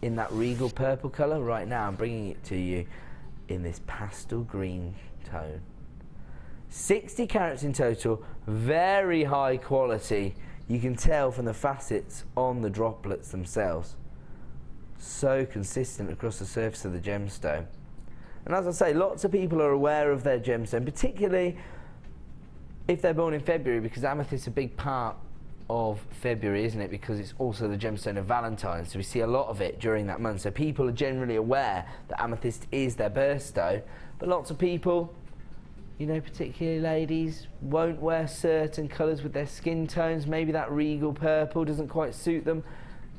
in that regal purple colour. Right now, I'm bringing it to you in this pastel green tone. 60 carats in total, very high quality. You can tell from the facets on the droplets themselves. So consistent across the surface of the gemstone. And as I say, lots of people are aware of their gemstone, particularly if they're born in February, because amethyst is a big part of February, isn't it? Because it's also the gemstone of Valentine's, so we see a lot of it during that month. So people are generally aware that amethyst is their birthstone, but lots of people, you know, particularly ladies, won't wear certain colours with their skin tones. Maybe that regal purple doesn't quite suit them.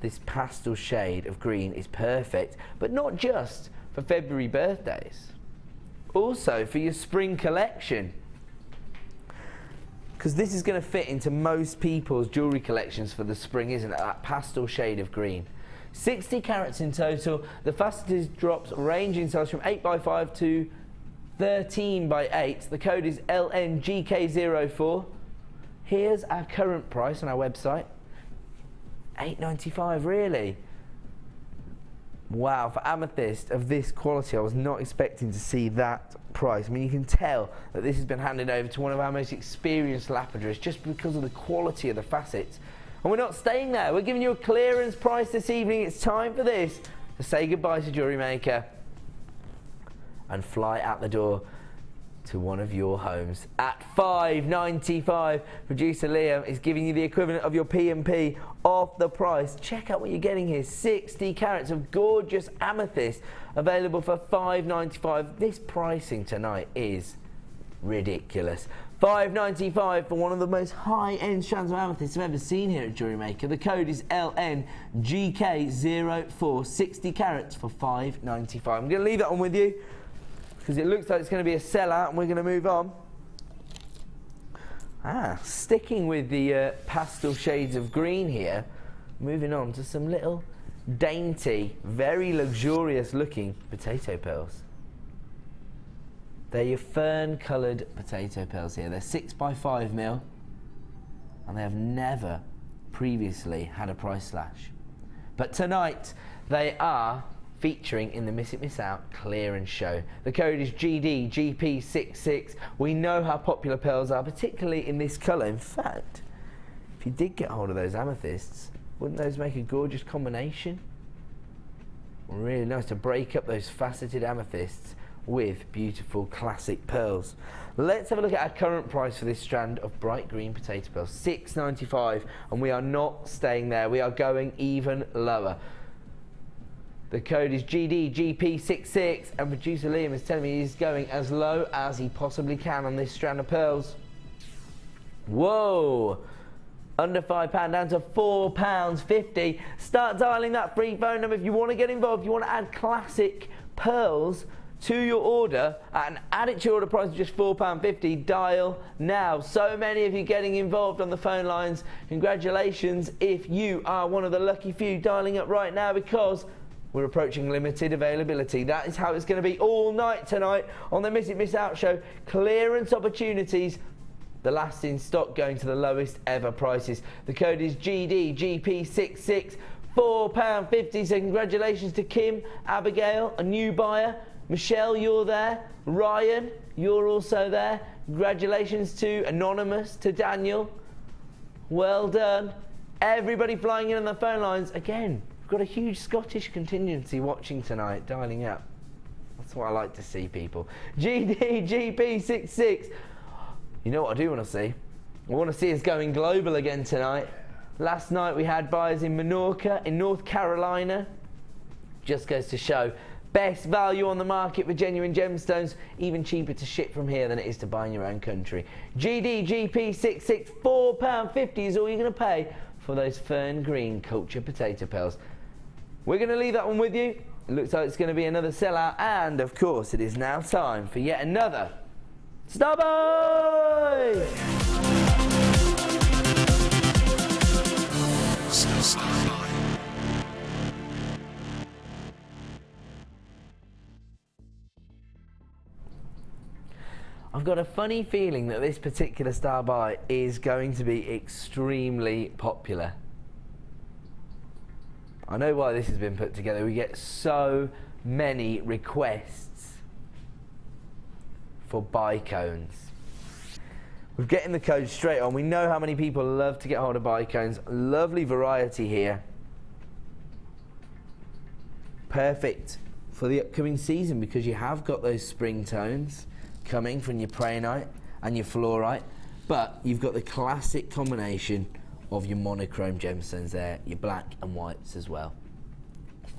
This pastel shade of green is perfect, but not just for February birthdays. Also for your spring collection, because this is going to fit into most people's jewellery collections for the spring, isn't it? That pastel shade of green. 60 carats in total. The faceted drops range in size from 8x5 to 13x8. The code is LNGK04. Here's our current price on our website. $8.95, really? Wow, for amethyst of this quality, I was not expecting to see that price. I mean, you can tell that this has been handed over to one of our most experienced lapidarists just because of the quality of the facets. And we're not staying there. We're giving you a clearance price this evening. It's time for this to say goodbye to JewelleryMaker and fly out the door to one of your homes at $5.95. Producer Liam is giving you the equivalent of your P&P off the price. Check out what you're getting here. 60 carats of gorgeous amethyst available for $5.95. This pricing tonight is ridiculous. $5.95 for one of the most high-end strands of amethyst I've ever seen here at JewelleryMaker. The code is LNGK04. 60 carats for $5.95. I'm going to leave that one with you, because it looks like it's going to be a sellout, and we're going to move on. Sticking with the pastel shades of green here, moving on to some little dainty, very luxurious looking potato pearls. They're your fern coloured potato pearls here. They're 6x5 mil. and they have never previously had a price slash. But tonight they are featuring in the Miss It Miss Out clearance show. The code is GDGP66. We know how popular pearls are, particularly in this colour. In fact, if you did get hold of those amethysts, wouldn't those make a gorgeous combination? Really nice to break up those faceted amethysts with beautiful classic pearls. Let's have a look at our current price for this strand of bright green potato pearls, $6.95, and we are not staying there, we are going even lower. The code is GDGP66, and producer Liam is telling me he's going as low as he possibly can on this strand of pearls. Whoa! Under £5 down to £4.50. Start dialing that free phone number if you want to get involved. If you want to add classic pearls to your order and add it to your order price of just £4.50, dial now. So many of you getting involved on the phone lines. Congratulations if you are one of the lucky few dialing up right now, because we're approaching limited availability. That is how it's going to be all night tonight on the Miss It Miss Out show. Clearance opportunities. The last in stock going to the lowest ever prices. The code is GDGP66, £4.50. So congratulations to Kim, Abigail, a new buyer. Michelle, you're there. Ryan, you're also there. Congratulations to Anonymous, to Daniel. Well done. Everybody flying in on the phone lines. Again, we've got a huge Scottish contingency watching tonight, dialing up. That's what I like to see, people. GDGP66. You know what I do want to see? I want to see us going global again tonight. Last night we had buyers in Menorca, in North Carolina. Just goes to show, best value on the market for genuine gemstones, even cheaper to ship from here than it is to buy in your own country. GDGP66, £4.50 is all you're going to pay for those fern green culture potato pearls. We're going to leave that one with you. It looks like it's going to be another sellout, and of course it is now time for yet another Starboy! I've got a funny feeling that this particular star buy is going to be extremely popular. I know why this has been put together. We get so many requests for buy cones. We're getting the code straight on. We know how many people love to get hold of buy cones. Lovely variety here. Perfect for the upcoming season, because you have got those spring tones coming from your prehnite and your fluorite, but you've got the classic combination of your monochrome gemstones there, your black and whites as well.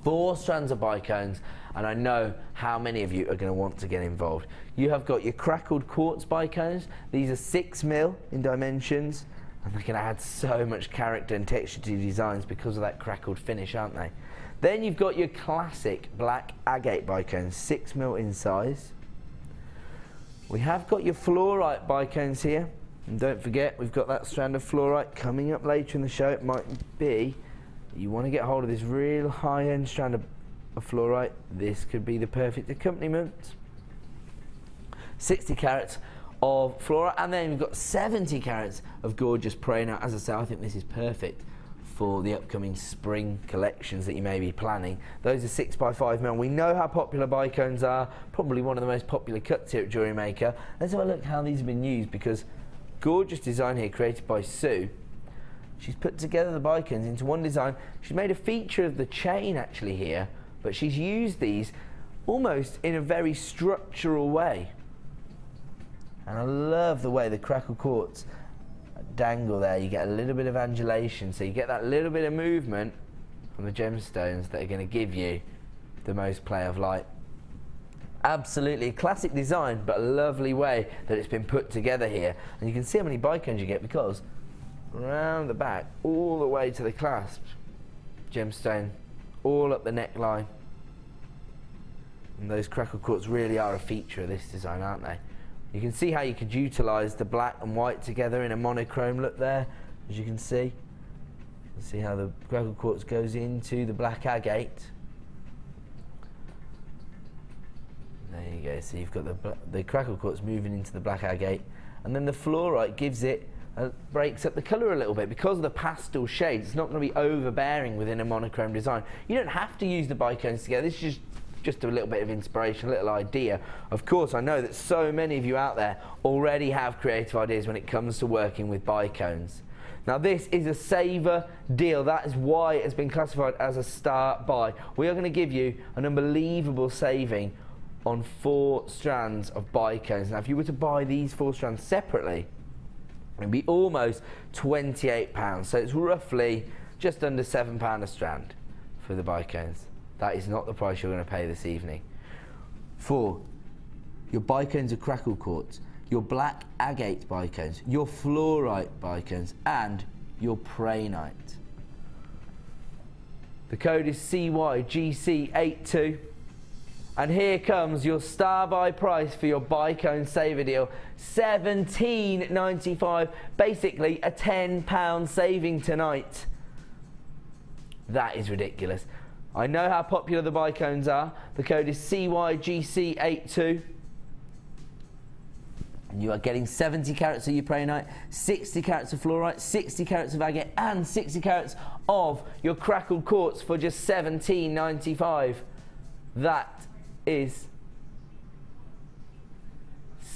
4 strands of bicones, and I know how many of you are going to want to get involved. You have got your crackled quartz bicones. These are 6mm in dimensions, and they're going to add so much character and texture to your designs because of that crackled finish, aren't they? Then you've got your classic black agate bicones, 6mm in size. We have got your fluorite bicones here, and don't forget we've got that strand of fluorite coming up later in the show. It might be you want to get hold of this real high-end strand of fluorite. This could be the perfect accompaniment. 60 carats of fluorite, and then we've got 70 carats of gorgeous prehnite. As I say, I think this is perfect for the upcoming spring collections that you may be planning. Those are 6x5mm. We know how popular bicones are, probably one of the most popular cuts here at JewelleryMaker. Let's have a look how these have been used, because gorgeous design here created by Sue. She's put together the bicones into one design. She's made a feature of the chain actually here, but she's used these almost in a very structural way. And I love the way the crackled quartz dangle there. You get a little bit of angulation, so you get that little bit of movement from the gemstones that are going to give you the most play of light. Absolutely a classic design, but a lovely way that it's been put together here. And you can see how many bicones you get, because around the back, all the way to the clasp, gemstone, all up the neckline. And those crackled quartz really are a feature of this design, aren't they? You can see how you could utilise the black and white together in a monochrome look there, as you can see. You can see how the crackled quartz goes into the black agate. There you go, so you've got the crackled quartz moving into the black agate, and then the fluorite gives it breaks up the colour a little bit. Because of the pastel shades, it's not going to be overbearing within a monochrome design. You don't have to use the bicones together. This is just a little bit of inspiration, a little idea. Of course, I know that so many of you out there already have creative ideas when it comes to working with bicones. Now this is a saver deal. That is why it has been classified as a star buy. We are going to give you an unbelievable saving on 4 strands of bicones. Now if you were to buy these 4 strands separately, it would be almost £28. So it's roughly just under £7 a strand for the bicones. That is not the price you're going to pay this evening. For your bicones of crackle quartz, your black agate bicones, your fluorite bicones, and your prehnite. The code is CYGC82. And here comes your star buy price for your bicone saver deal, £17.95. Basically a £10 saving tonight. That is ridiculous. I know how popular the bicones are. The code is CYGC82. And you are getting 70 carats of your prehnite, 60 carats of fluorite, 60 carats of agate, and 60 carats of your crackled quartz for just £17.95. That is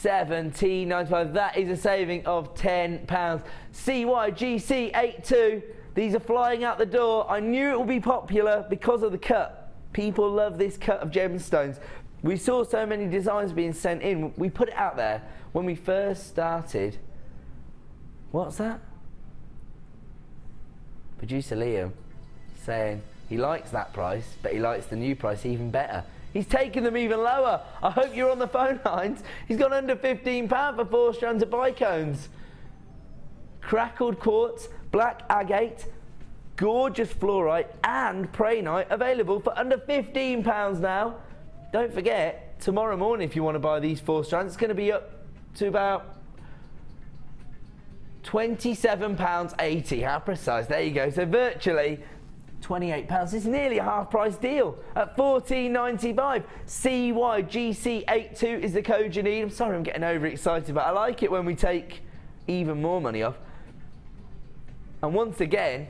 £17.95. That is a saving of £10. CYGC82. These are flying out the door. I knew it would be popular because of the cut. People love this cut of gemstones. We saw so many designs being sent in. We put it out there when we first started. What's that? Producer Liam saying he likes that price, but he likes the new price even better. He's taken them even lower. I hope you're on the phone lines. He's gone under £15 for 4 strands of bicones. Crackled quartz, black agate, gorgeous fluorite, and prehnite available for under £15 now. Don't forget, tomorrow morning, if you want to buy these 4 strands, it's going to be up to about £27.80. How precise? There you go. So virtually £28. It's nearly a half price deal at £14.95. CYGC82 is the code you need. I'm sorry I'm getting overexcited, but I like it when we take even more money off. And once again,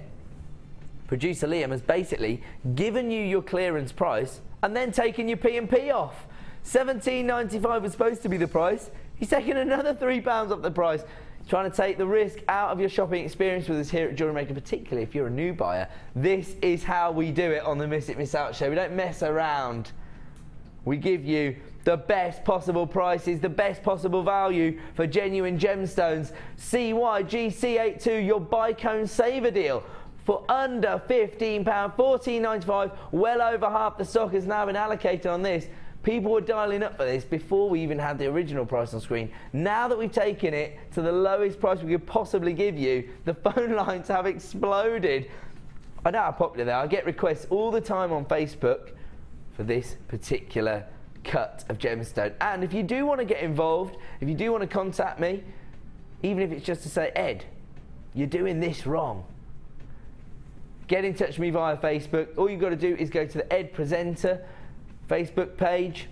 producer Liam has basically given you your clearance price and then taken your P&P off. £17.95 was supposed to be the price. He's taken another £3 off the price. Trying to take the risk out of your shopping experience with us here at JewelleryMaker, particularly if you're a new buyer. This is how we do it on the Miss It Miss Out show. We don't mess around. We give you the best possible prices, the best possible value for genuine gemstones. CYGC82, your bicone saver deal for under £15, £14.95. Well over half the stock has now been allocated on this. People were dialing up for this before we even had the original price on screen. Now that we've taken it to the lowest price we could possibly give you, the phone lines have exploded. I know how popular they are. I get requests all the time on Facebook for this particular cut of gemstone. And if you do want to get involved, if you do want to contact me, even if it's just to say, Ed, you're doing this wrong, get in touch with me via Facebook. All you've got to do is go to the Ed Presenter Facebook page.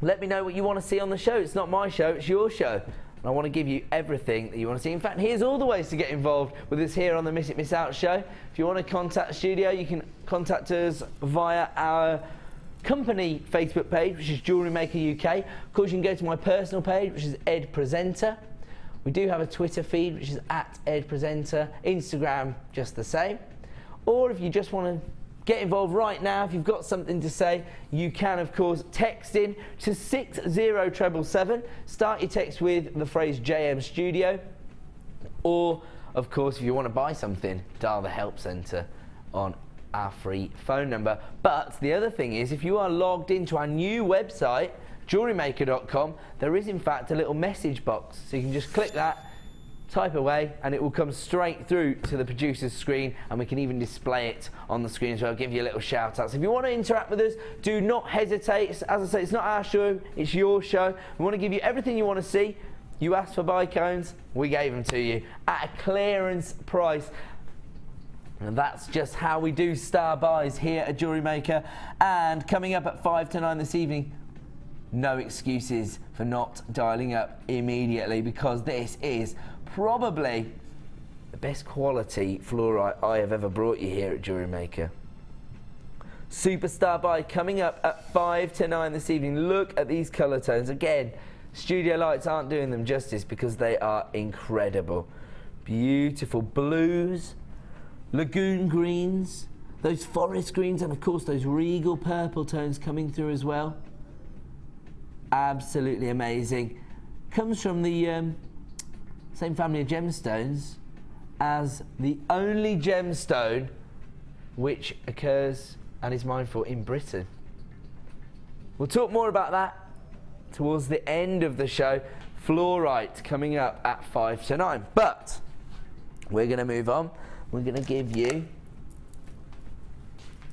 Let me know what you want to see on the show. It's not my show, it's your show. And I want to give you everything that you want to see. In fact, here's all the ways to get involved with us here on the Miss It Miss Out show. If you want to contact the studio, you can contact us via our company Facebook page, which is JewelleryMaker UK. Of course, you can go to my personal page, which is Ed Presenter. We do have a Twitter feed, which is @EdPresenter. Instagram, just the same. Or if you just want to get involved right now, if you've got something to say, you can, of course, text in to 60777. Start your text with the phrase JM Studio. Or, of course, if you want to buy something, dial the help centre on our free phone number. But the other thing is, if you are logged into our new website, JewelleryMaker.com, there is, in fact, a little message box. So you can just click that, type away, and it will come straight through to the producer's screen, and we can even display it on the screen as well. I'll give you a little shout out. So if you want to interact with us, do not hesitate. As I say, it's not our show, it's your show. We want to give you everything you want to see. You asked for bicones, we gave them to you at a clearance price. And that's just how we do star buys here at JewelleryMaker. And coming up at 5 to 9 this evening, no excuses for not dialing up immediately, because this is probably the best quality fluorite I have ever brought you here at JewelleryMaker. Superstar buy coming up at 5 to 9 this evening. Look at these colour tones. Again, studio lights aren't doing them justice because they are incredible. Beautiful blues, lagoon greens, those forest greens, and of course those regal purple tones coming through as well. Absolutely amazing. Comes from the same family of gemstones as the only gemstone which occurs and is mindful in Britain. We'll talk more about that towards the end of the show. Fluorite coming up at 5 to 9. But we're going to move on. We're going to give you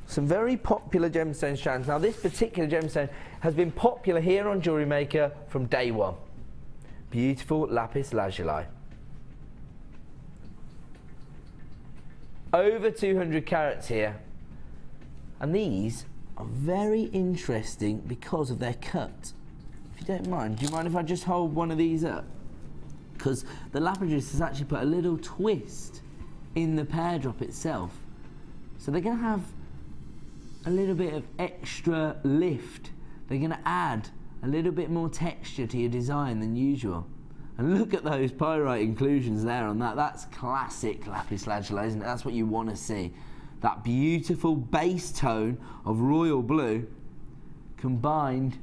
some very popular gemstone strands. Now, this particular gemstone has been popular here on JewelleryMaker from day one. Beautiful lapis lazuli. Over 200 carats here. And these are very interesting because of their cut. If you don't mind, do you mind if I just hold one of these up? Because the lapidus has actually put a little twist in the pear drop itself. So they're going to have a little bit of extra lift. They're going to add a little bit more texture to your design than usual. And look at those pyrite inclusions there on that. That's classic lapis lazuli, isn't it? That's what you want to see. That beautiful base tone of royal blue combined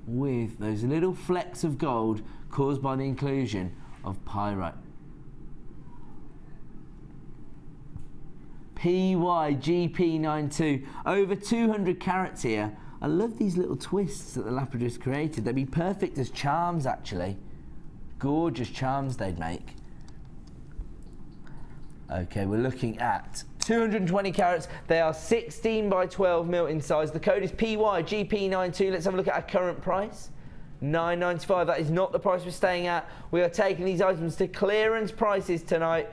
with those little flecks of gold caused by the inclusion of pyrite. PYGP92, over 200 carats here. I love these little twists that the lapidus created. They'd be perfect as charms, actually. Gorgeous charms they'd make. Okay, we're looking at 220 carats. They are 16 by 12 mil in size. The code is PYGP92. Let's have a look at our current price. $9.95. That is not the price we're staying at. We are taking these items to clearance prices tonight.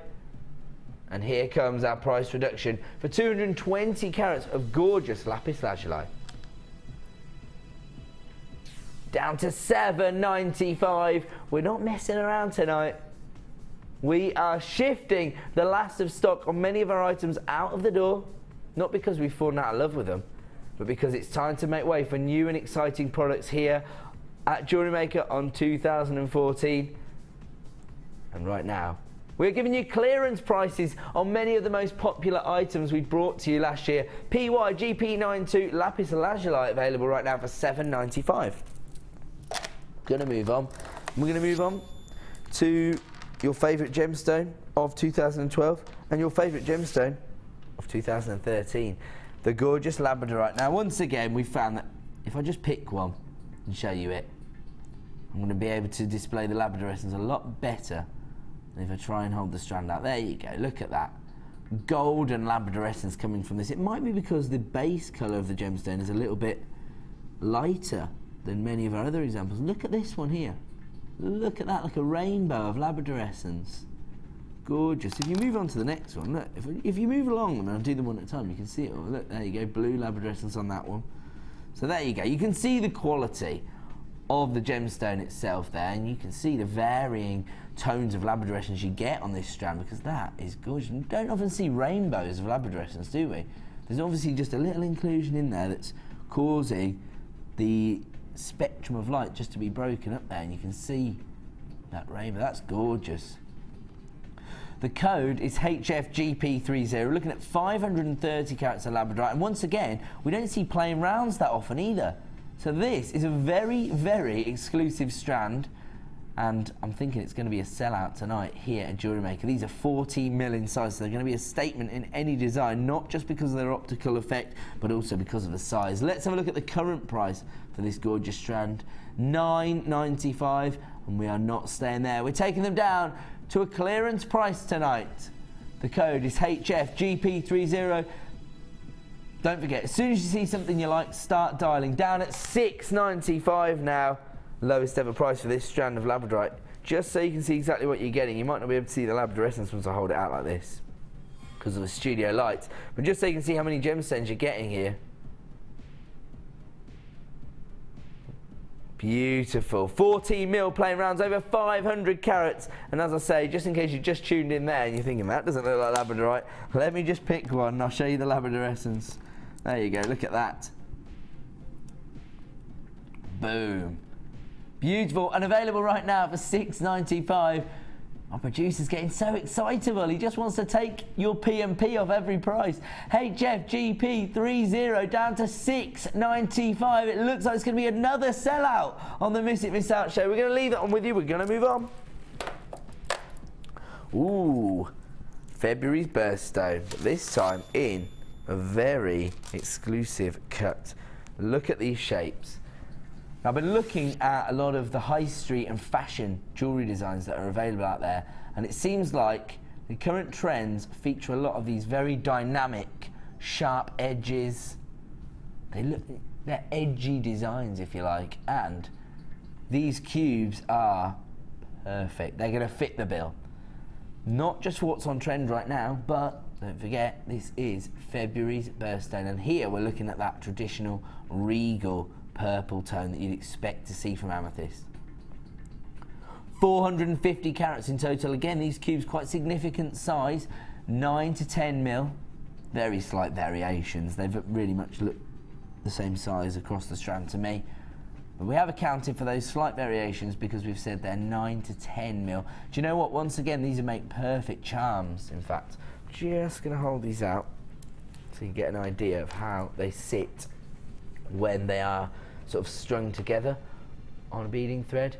And here comes our price reduction for 220 carats of gorgeous lapis lazuli. Down to $7.95. We're not messing around tonight. We are shifting the last of stock on many of our items out of the door, not because we've fallen out of love with them, but because it's time to make way for new and exciting products here at JewelleryMaker on 2014. And right now, we're giving you clearance prices on many of the most popular items we brought to you last year. PYGP92 lapis lazuli available right now for $7.95. Gonna move on. We're gonna move on to your favourite gemstone of 2012 and your favourite gemstone of 2013, the gorgeous labradorite. Now, once again, we found that if I just pick one and show you it, I'm going to be able to display the labradorescence a lot better than if I try and hold the strand out. There you go, look at that. Golden labradorescence coming from this. It might be because the base colour of the gemstone is a little bit lighter than many of our other examples. Look at this one here. Look at that, like a rainbow of labradorescence. Gorgeous. If you move on to the next one, look, if you move along them, and I'll do them one at a time, you can see it all. Look, there you go, blue labradorescence on that one. So there you go. You can see the quality of the gemstone itself there, and you can see the varying tones of labradorescence you get on this strand, because that is gorgeous. We don't often see rainbows of labradorescence, do we? There's obviously just a little inclusion in there that's causing the spectrum of light just to be broken up there, and you can see that rainbow. That's gorgeous. The code is HFGP30. Looking at 530 carats of labradorite, and once again, we don't see plain rounds that often either. So this is a very, very exclusive strand, and I'm thinking it's going to be a sellout tonight here at JewelleryMaker. These are 14 mil in size, so they're going to be a statement in any design, not just because of their optical effect, but also because of the size. Let's have a look at the current price for this gorgeous strand. $9.95, and we are not staying there. We're taking them down to a clearance price tonight. The code is HFGP30. Don't forget, as soon as you see something you like, start dialing. Down at $6.95 now. Lowest ever price for this strand of labradorite. Just so you can see exactly what you're getting. You might not be able to see the labradorescence once I hold it out like this because of the studio lights, but just so you can see how many gemstones you're getting here. Beautiful. 14 mil plain rounds, over 500 carats. And as I say, just in case you just tuned in there and you're thinking, that doesn't look like labradorite, let me just pick one and I'll show you the labradorescence. There you go, look at that. Boom. Beautiful, and available right now for $6.95. Our producer's getting so excitable. He just wants to take your P&P off every price. Hey Jeff, GP30 down to $6.95. It looks like it's going to be another sellout on the Miss It Miss Out show. We're going to leave that one with you. We're going to move on. Ooh, February's birthstone, but this time in a very exclusive cut. Look at these shapes. I've been looking at a lot of the high street and fashion jewellery designs that are available out there, and it seems like the current trends feature a lot of these very dynamic, sharp edges. They're edgy designs, if you like, and these cubes are perfect. They're going to fit the bill. Not just what's on trend right now, but don't forget, this is February's birthstone, and here we're looking at that traditional regal purple tone that you'd expect to see from amethyst. 450 carats in total. Again, these cubes quite significant size, 9 to 10 mil. Very slight variations. They've really much looked the same size across the strand to me. But we have accounted for those slight variations because we've said they're 9 to 10 mil. Do you know what? Once again, these make perfect charms. In fact, just going to hold these out so you get an idea of how they sit when they are sort of strung together on a beading thread.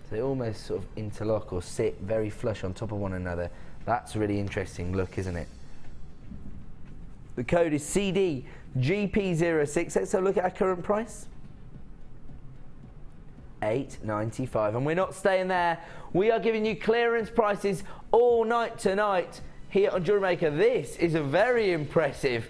So they almost sort of interlock or sit very flush on top of one another. That's a really interesting look, isn't it? The code is CD GP06. Let's have a look at our current price. $8.95, and we're not staying there. We are giving you clearance prices all night tonight here on JewelleryMaker. This is a very impressive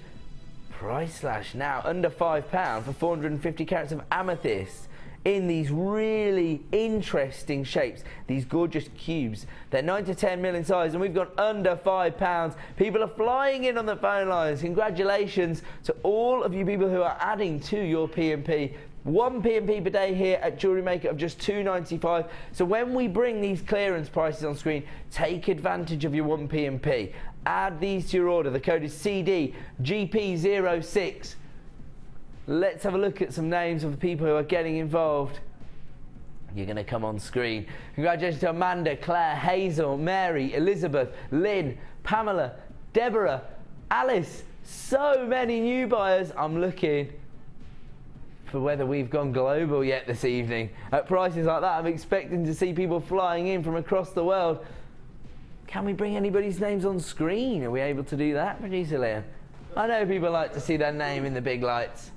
price slash now, under £5 for 450 carats of amethyst in these really interesting shapes, these gorgeous cubes. They're 9 to 10 mil in size, and we've got under £5. People are flying in on the phone lines. Congratulations to all of you people who are adding to your P&P. One P&P per day here at JewelleryMaker of just $2.95. So when we bring these clearance prices on screen, take advantage of your one P&P. Add these to your order. The code is CD GP06. Let's have a look at some names of the people who are getting involved. You're going to come on screen. Congratulations to Amanda, Claire, Hazel, Mary, Elizabeth, Lynn, Pamela, Deborah, Alice. So many new buyers. I'm looking for whether we've gone global yet this evening. At prices like that, I'm expecting to see people flying in from across the world. Can we bring anybody's names on screen? Are we able to do that, producer Leah? I know people like to see their name in the big lights.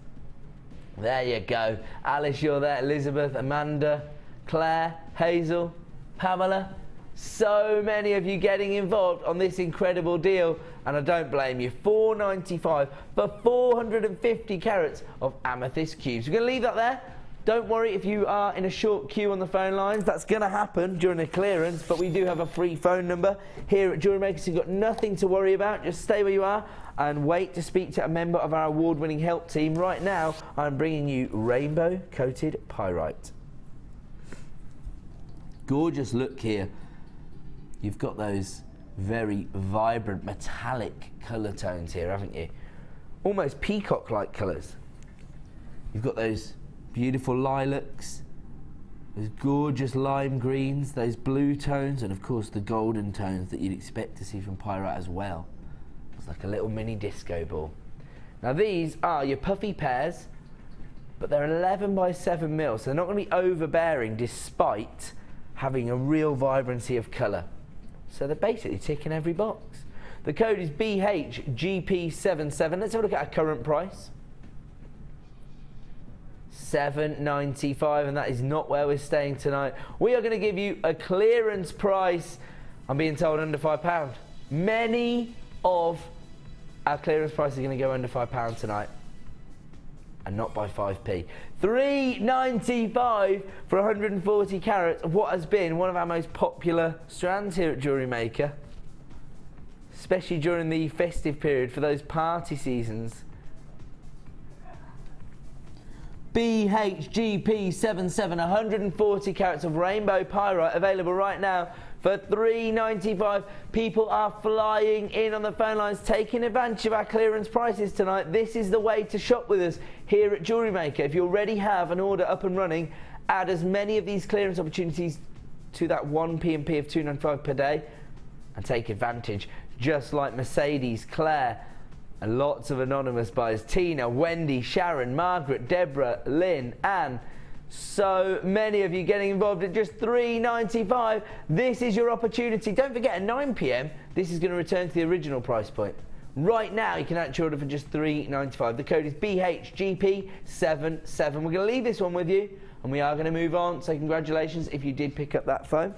There you go. Alice, you're there. Elizabeth, Amanda, Claire, Hazel, Pamela. So many of you getting involved on this incredible deal, and I don't blame you. $4.95 for 450 carats of amethyst cubes. We're going to leave that there. Don't worry if you are in a short queue on the phone lines. That's going to happen during the clearance, but we do have a free phone number here at JewelleryMaker, so you've got nothing to worry about. Just stay where you are and wait to speak to a member of our award-winning help team. Right now, I'm bringing you rainbow-coated pyrite. Gorgeous look here. You've got those very vibrant metallic colour tones here, haven't you? Almost peacock-like colours. You've got those beautiful lilacs, those gorgeous lime greens, those blue tones, and of course the golden tones that you'd expect to see from pyrite as well. It's like a little mini disco ball. Now these are your puffy pairs, but they're 11 by 7 mil, so they're not going to be overbearing despite having a real vibrancy of colour. So they're basically ticking every box. The code is BHGP77. Let's have a look at our current price. $7.95, and that is not where we're staying tonight. We are going to give you a clearance price. I'm being told under £5. Many of our clearance prices are going to go under £5 tonight, and not by 5p. $3.95 for 140 carats of what has been one of our most popular strands here at JewelleryMaker, especially during the festive period for those party seasons. BHGP77, 140 carats of rainbow pyrite, available right now for $3.95. People are flying in on the phone lines, taking advantage of our clearance prices tonight. This is the way to shop with us here at JewelleryMaker. If you already have an order up and running, add as many of these clearance opportunities to that one P&P of $2.95 per day and take advantage, just like Mercedes, Claire, and lots of anonymous buyers, Tina, Wendy, Sharon, Margaret, Deborah, Lynn, Anne. So many of you getting involved at just $3.95. This is your opportunity. Don't forget, at 9 p.m, this is going to return to the original price point. Right now, you can actually order for just $3.95. The code is BHGP77. We're going to leave this one with you, and we are going to move on. So congratulations if you did pick up that phone.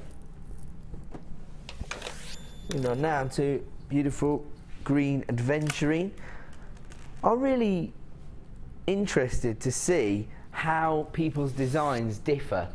Moving on now to beautiful green aventurine. I'm really interested to see how people's designs differ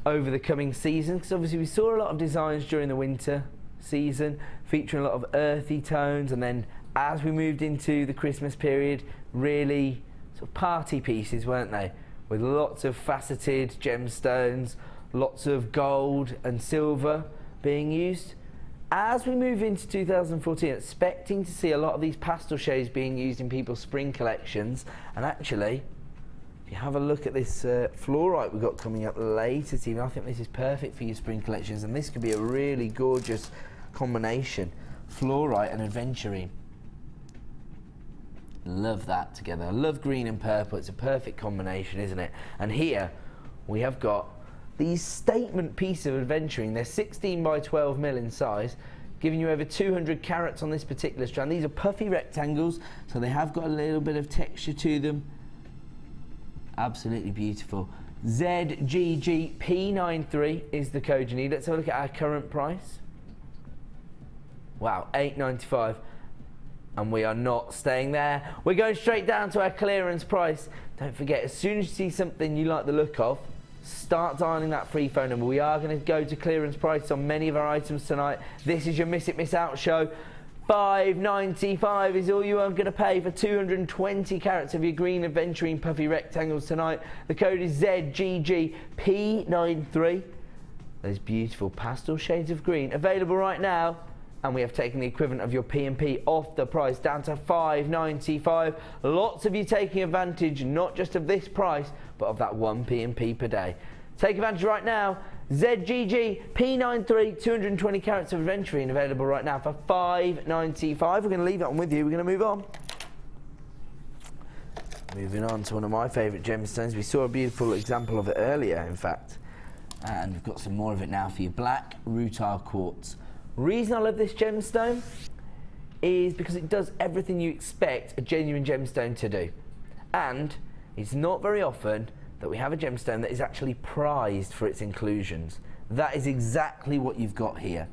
over the coming season, because obviously we saw a lot of designs during the winter season featuring a lot of earthy tones, and then as we moved into the Christmas period, really sort of party pieces, weren't they, with lots of faceted gemstones, lots of gold and silver being used. As we move into 2014, expecting to see a lot of these pastel shades being used in people's spring collections. And actually, if you have a look at this fluorite we've got coming up later, Stephen, I think this is perfect for your spring collections, and this could be a really gorgeous combination, fluorite and aventurine. Love that together. I love green and purple. It's a perfect combination, isn't it? And here we have got these statement pieces of aventurine. They're 16 by 12 mil in size, giving you over 200 carats on this particular strand. These are puffy rectangles, so they have got a little bit of texture to them. Absolutely beautiful. ZGGP93 is the code you need. Let's have a look at our current price. Wow, $8.95. And we are not staying there. We're going straight down to our clearance price. Don't forget, as soon as you see something you like the look of, start dialing that free phone number. We are going to go to clearance price on many of our items tonight. This is your Miss It Miss Out show. $5.95 is all you are going to pay for 220 carats of your green aventurine puffy rectangles tonight. The code is ZGGP93. Those beautiful pastel shades of green available right now. And we have taken the equivalent of your P&P off the price down to $5.95. Lots of you taking advantage not just of this price, but of that one P&P per day. Take advantage right now. ZGG P93, 220 carats of aventurine available right now for $5.95. We're going to leave that one with you. We're going to move on. Moving on to one of my favourite gemstones. We saw a beautiful example of it earlier, in fact. And we've got some more of it now for you. Black rutile quartz. Reason I love this gemstone is because it does everything you expect a genuine gemstone to do. And it's not very often that we have a gemstone that is actually prized for its inclusions. That is exactly what you've got here.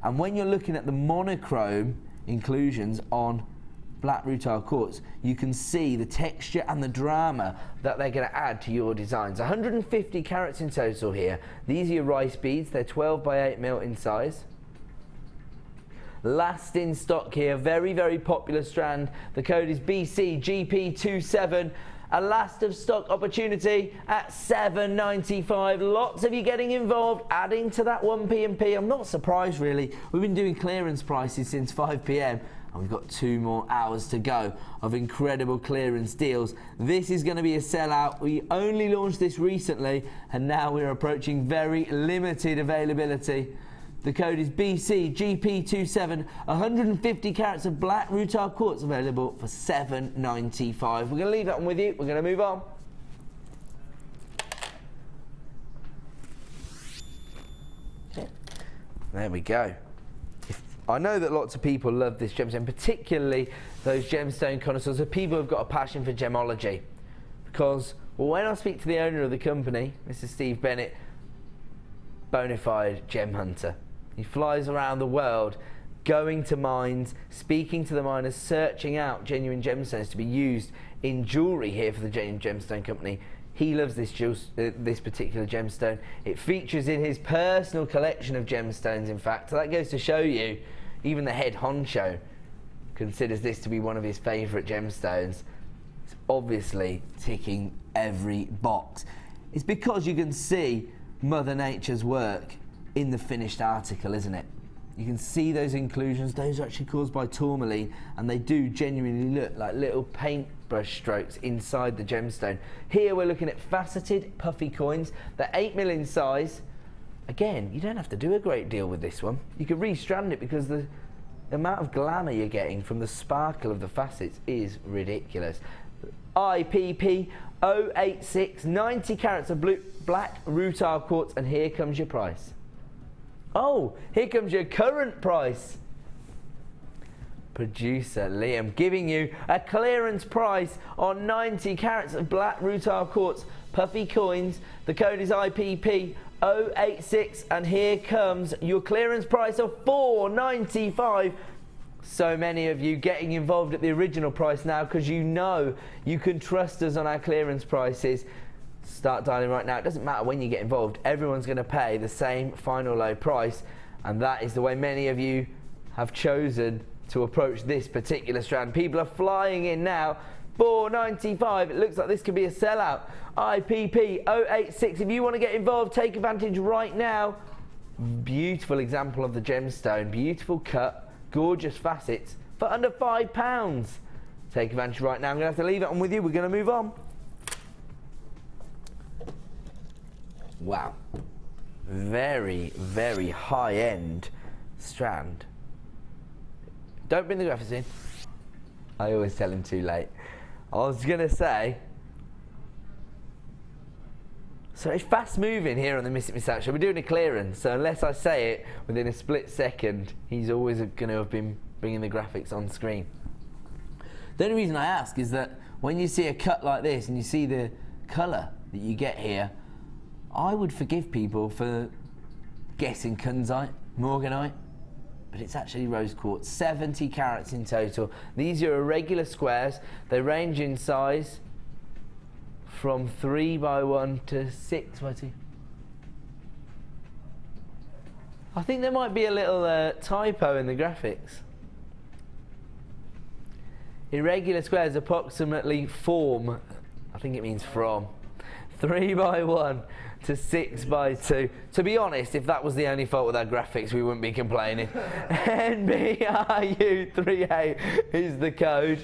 And when you're looking at the monochrome inclusions on black rutile quartz, you can see the texture and the drama that they're going to add to your designs. 150 carats in total here. These are your rice beads. They're 12 by 8 mil in size. Last in stock here, very, very popular strand. The code is BCGP27. A last of stock opportunity at $7.95. Lots of you getting involved, adding to that one P&P. I'm not surprised really. We've been doing clearance prices since 5 p.m. and we've got 2 more hours to go of incredible clearance deals. This is going to be a sellout. We only launched this recently and now we're approaching very limited availability. The code is BCGP27, 150 carats of black rutile quartz available for $7.95. We're going to leave that one with you. We're going to move on. Okay. There we go. I know that lots of people love this gemstone, particularly those gemstone connoisseurs, the people who've got a passion for gemology. Because well, when I speak to the owner of the company, Mr. Steve Bennett, bona fide gem hunter. He flies around the world, going to mines, speaking to the miners, searching out genuine gemstones to be used in jewellery here for the Genuine Gemstone Company. He loves this particular gemstone. It features in his personal collection of gemstones, in fact. So that goes to show you, even the head honcho considers this to be one of his favourite gemstones. It's obviously ticking every box. It's because you can see Mother Nature's work in the finished article, isn't it? You can see those inclusions. Those are actually caused by tourmaline, and they do genuinely look like little paintbrush strokes inside the gemstone. Here we're looking at faceted puffy coins. They're 8mm in size. Again, you don't have to do a great deal with this one. You can restrand it because the amount of glamour you're getting from the sparkle of the facets is ridiculous. IPP 086, 90 carats of black rutile quartz, and here comes your price. Oh, here comes your current price. Producer Liam giving you a clearance price on 90 carats of black rutile quartz puffy coins. The code is IPP 086, and here comes your clearance price of $4.95. So many of you getting involved at the original price now because you know you can trust us on our clearance prices. Start dialing right now. It doesn't matter when you get involved. Everyone's going to pay the same final low price, and that is the way many of you have chosen to approach this particular strand. People are flying in now. $4.95. It looks like this could be a sellout. IPP 086. If you want to get involved, take advantage right now. Beautiful example of the gemstone. Beautiful cut. Gorgeous facets for under £5. Take advantage right now. I'm going to have to leave it on with you. We're going to move on. Wow. Very, very high-end strand. Don't bring the graphics in. I always tell him too late. I was going to say, so it's fast moving here on the Miss It Miss Out show. We're doing a clearance, so unless I say it within a split second, he's always going to have been bringing the graphics on screen. The only reason I ask is that when you see a cut like this and you see the colour that you get here, I would forgive people for guessing kunzite, morganite, but it's actually rose quartz. 70 carats in total. These are irregular squares. They range in size from 3x1 to 6x2. I think there might be a little typo in the graphics. Irregular squares approximately form, I think it means from, 3x1 to 6x2. To be honest, if that was the only fault with our graphics, we wouldn't be complaining. NBRU38 is the code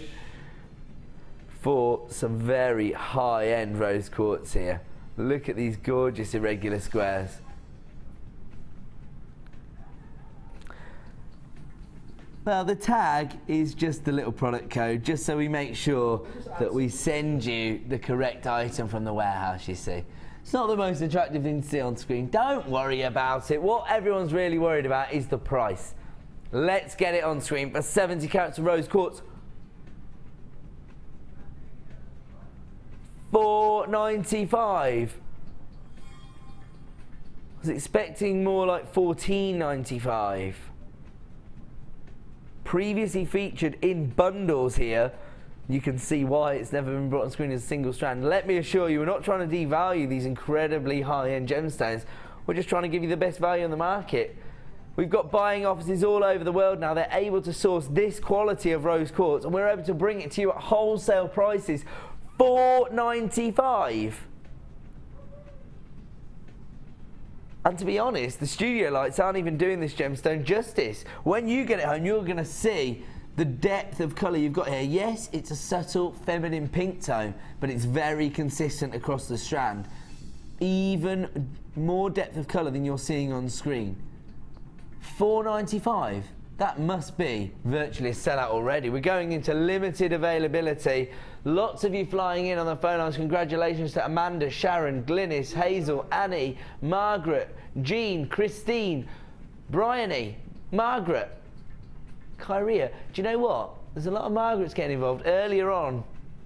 for some very high-end rose quartz here. Look at these gorgeous irregular squares. Now the tag is just the little product code, just so we make sure that we send you the correct item from the warehouse, you see. It's not the most attractive thing to see on screen. Don't worry about it. What everyone's really worried about is the price. Let's get it on screen for 70 carats of rose quartz. $4.95. I was expecting more like $14.95. Previously featured in bundles here. You can see why it's never been brought on screen as a single strand. Let me assure you, we're not trying to devalue these incredibly high-end gemstones. We're just trying to give you the best value on the market. We've got buying offices all over the world now. They're able to source this quality of rose quartz, and we're able to bring it to you at wholesale prices. $4.95. And to be honest, the studio lights aren't even doing this gemstone justice. When you get it home, you're going to see the depth of colour you've got here. Yes, it's a subtle feminine pink tone, but it's very consistent across the strand. Even more depth of colour than you're seeing on screen. $4.95. That must be virtually a sellout already. We're going into limited availability. Lots of you flying in on the phone lines. Congratulations to Amanda, Sharon, Glynis, Hazel, Annie, Margaret, Jean, Christine, Bryony, Margaret, Kyria. Do you know what? There's a lot of Margarets getting involved. Earlier on,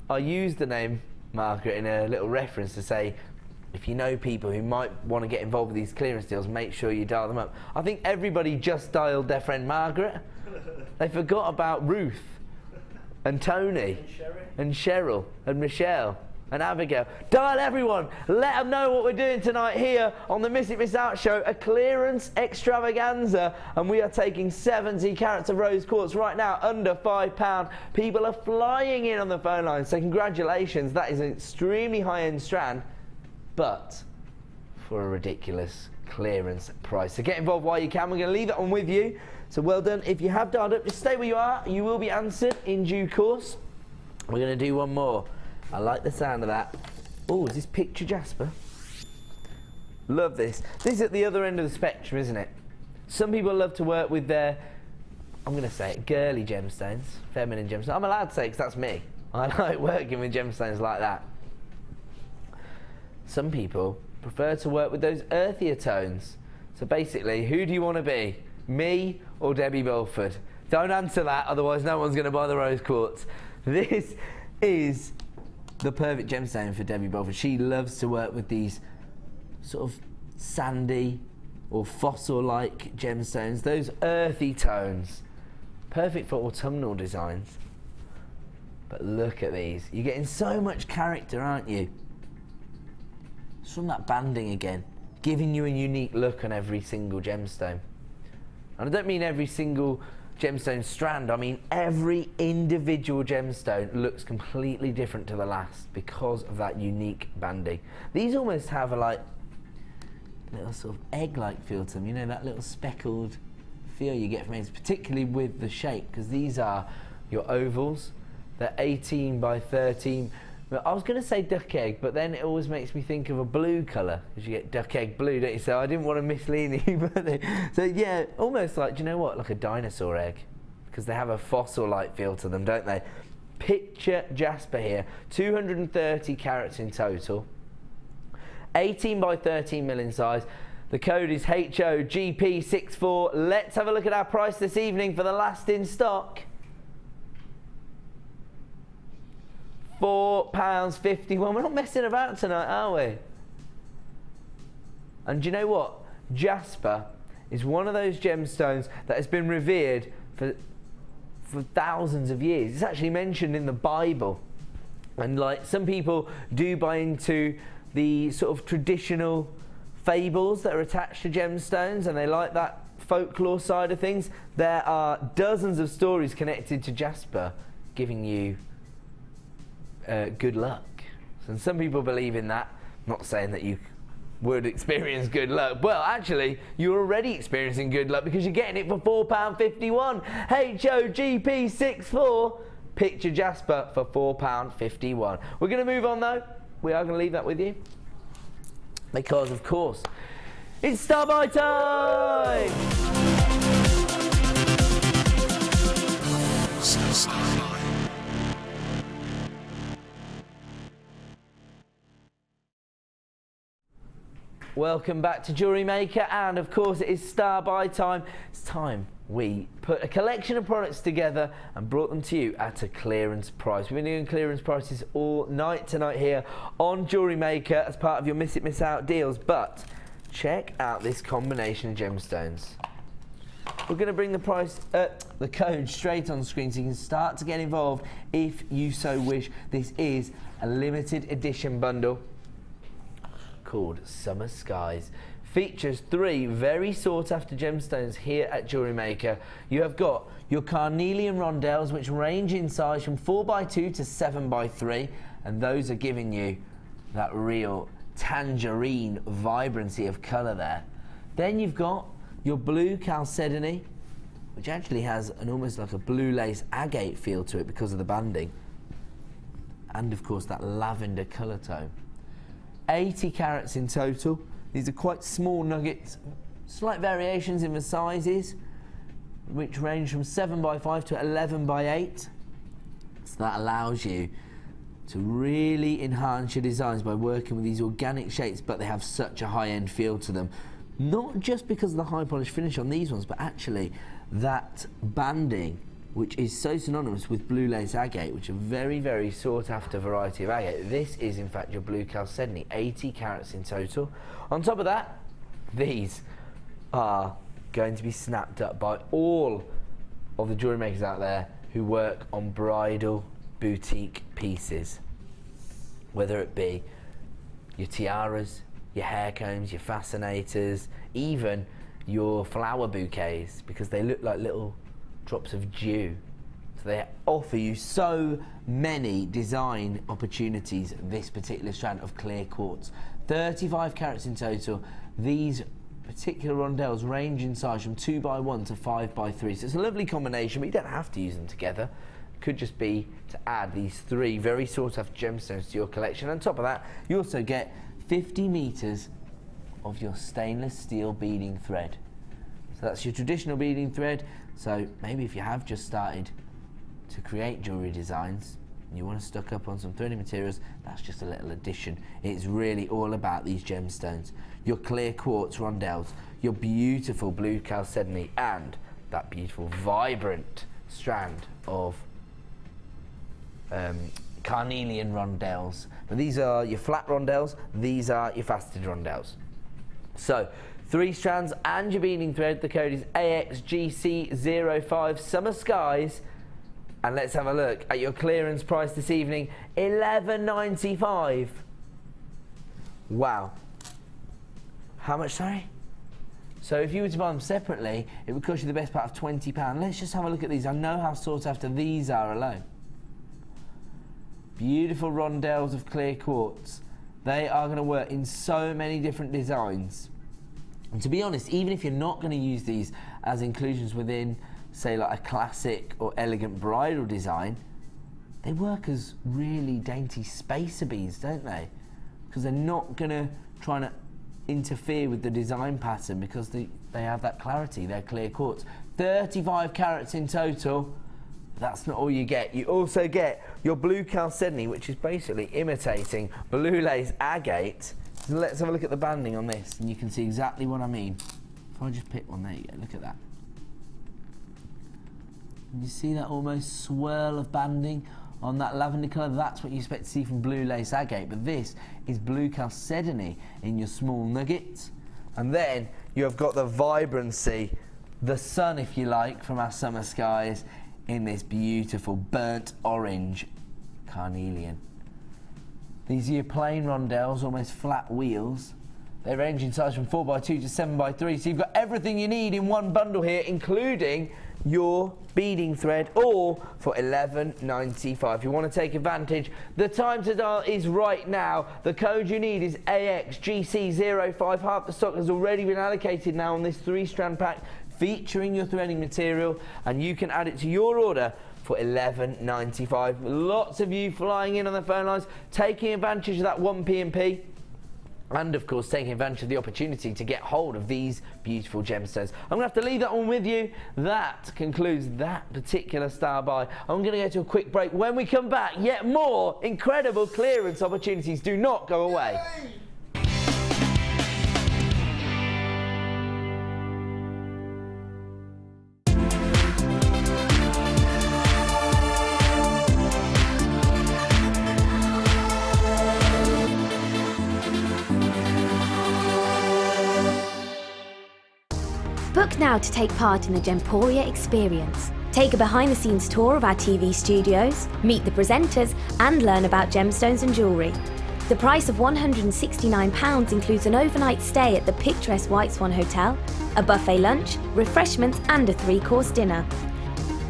I used the name Margaret in a little reference to say, if you know people who might want to get involved with these clearance deals, make sure you dial them up. I think everybody just dialed their friend Margaret. They forgot about Ruth and Tony and Cheryl and Michelle. and Abigail. Dial everyone, let them know what we're doing tonight here on the Miss It Miss Out show, a clearance extravaganza, and we are taking 70 carats of rose quartz right now, under £5. People are flying in on the phone line, so congratulations, that is an extremely high-end strand, but for a ridiculous clearance price. So get involved while you can, we're going to leave that one with you, so well done. If you have dialed up, just stay where you are, you will be answered in due course. We're going to do one more. I like the sound of that. Oh, is this picture jasper? Love this. This is at the other end of the spectrum, isn't it? Some people love to work with their, I'm going to say it, girly gemstones, feminine gemstones. I'm allowed to say it because that's me. I like working with gemstones like that. Some people prefer to work with those earthier tones. So basically, who do you want to be? Me or Debbie Belford? Don't answer that, otherwise no one's going to buy the rose quartz. This is the perfect gemstone for Debbie Belford. She loves to work with these sort of sandy or fossil-like gemstones, those earthy tones. Perfect for autumnal designs. But look at these. You're getting so much character, aren't you? It's from that banding again, giving you a unique look on every single gemstone. And I don't mean every single gemstone strand, I mean every individual gemstone looks completely different to the last because of that unique banding. These almost have a like little sort of egg-like feel to them, you know, that little speckled feel you get from eggs, particularly with the shape, because these are your ovals. They're 18 by 13. I was going to say duck egg, but then it always makes me think of a blue colour, because you get duck egg blue, don't you? So I didn't want to mislead you. So yeah, almost like, do you know what, like a dinosaur egg, because they have a fossil-like feel to them, don't they? Picture jasper here, 230 carats in total, 18 by 13 mil in size. The code is HOGP64. Let's have a look at our price this evening for the last in stock. £4.51. We're not messing about tonight, are we? And do you know what? Jasper is one of those gemstones that has been revered for thousands of years. It's actually mentioned in the Bible. And like some people do buy into the sort of traditional fables that are attached to gemstones, and they like that folklore side of things. There are dozens of stories connected to jasper giving you good luck. And some people believe in that. I'm not saying that you would experience good luck. Well, actually, you're already experiencing good luck because you're getting it for £4.51. HOGP64. Picture jasper for £4.51. We're going to move on though. We are going to leave that with you because, of course, it's Star By time! Welcome back to Jewellery Maker, and of course it is Star By time. It's time we put a collection of products together and brought them to you at a clearance price. We've been doing clearance prices all night tonight here on Jewellery Maker as part of your Miss It Miss Out deals, but check out this combination of gemstones. We're going to bring the price, the code straight on screen so you can start to get involved if you so wish. This is a limited edition bundle called Summer Skies. Features 3 very sought after gemstones here at Jewellery Maker. You have got your carnelian rondelles, which range in size from 4x2 to 7x3, and those are giving you that real tangerine vibrancy of colour there. Then you've got your blue chalcedony, which actually has an almost like a blue lace agate feel to it because of the banding, and of course that lavender colour tone. 80 carats in total. These are quite small nuggets, slight variations in the sizes, which range from 7x5 to 11x8. So that allows you to really enhance your designs by working with these organic shapes, but they have such a high-end feel to them. Not just because of the high polish finish on these ones, but actually that banding, which is so synonymous with blue lace agate, which is a very, very sought after variety of agate. This is in fact your blue chalcedony, 80 carats in total. On top of that, these are going to be snapped up by all of the jewellery makers out there who work on bridal boutique pieces. whether it be your tiaras, your hair combs, your fascinators, even your flower bouquets, because they look like little drops of dew. So they offer you so many design opportunities, this particular strand of clear quartz. 35 carats in total. These particular rondelles range in size from 2x1 to 5x3. So it's a lovely combination, but you don't have to use them together. It could just be to add these 3 very sought after gemstones to your collection. On top of that, you also get 50 meters of your stainless steel beading thread. So that's your traditional beading thread. So maybe if you have just started to create jewellery designs and you want to stock up on some threading materials, that's just a little addition. It's really all about these gemstones. Your clear quartz rondelles, your beautiful blue chalcedony, and that beautiful vibrant strand of carnelian rondelles. But these are your flat rondelles, these are your faceted rondelles. So 3 strands and your beading thread. The code is AXGC05 Summer Skies. And let's have a look at your clearance price this evening, $11.95. Wow. How much, sorry? So if you were to buy them separately, it would cost you the best part of £20. Let's just have a look at these. I know how sought after these are alone. Beautiful rondelles of clear quartz. They are going to work in so many different designs. And to be honest, even if you're not going to use these as inclusions within, say, like a classic or elegant bridal design, they work as really dainty spacer beads, don't they? Because they're not going to try to interfere with the design pattern, because they have that clarity. They're clear quartz. 35 carats in total. That's not all you get. You also get your blue chalcedony, which is basically imitating blue lace agate. So let's have a look at the banding on this, and you can see exactly what I mean. If I just pick one, there you go, look at that. And you see that almost swirl of banding on that lavender colour? That's what you expect to see from blue lace agate, but this is blue chalcedony in your small nuggets. And then you have got the vibrancy, the sun, if you like, from our summer skies in this beautiful burnt orange carnelian. These are your plain rondelles, almost flat wheels. They range in size from 4x2 to 7x3, so you've got everything you need in one bundle here, including your beading thread, all for $11.95. If you want to take advantage, the time to dial is right now. The code you need is AXGC05. Half the stock has already been allocated now on this 3-strand pack featuring your threading material, and you can add it to your order for $11.95. Lots of you flying in on the phone lines, taking advantage of that 1P&P. And of course taking advantage of the opportunity to get hold of these beautiful gemstones. I'm going to have to leave that one with you. That concludes that particular style buy. I'm going to go to a quick break. When we come back, yet more incredible clearance opportunities. Do not go away. Book now to take part in the Gemporia experience. Take a behind-the-scenes tour of our TV studios, meet the presenters, and learn about gemstones and jewellery. The price of £169 includes an overnight stay at the picturesque White Swan Hotel, a buffet lunch, refreshments, and a 3-course dinner.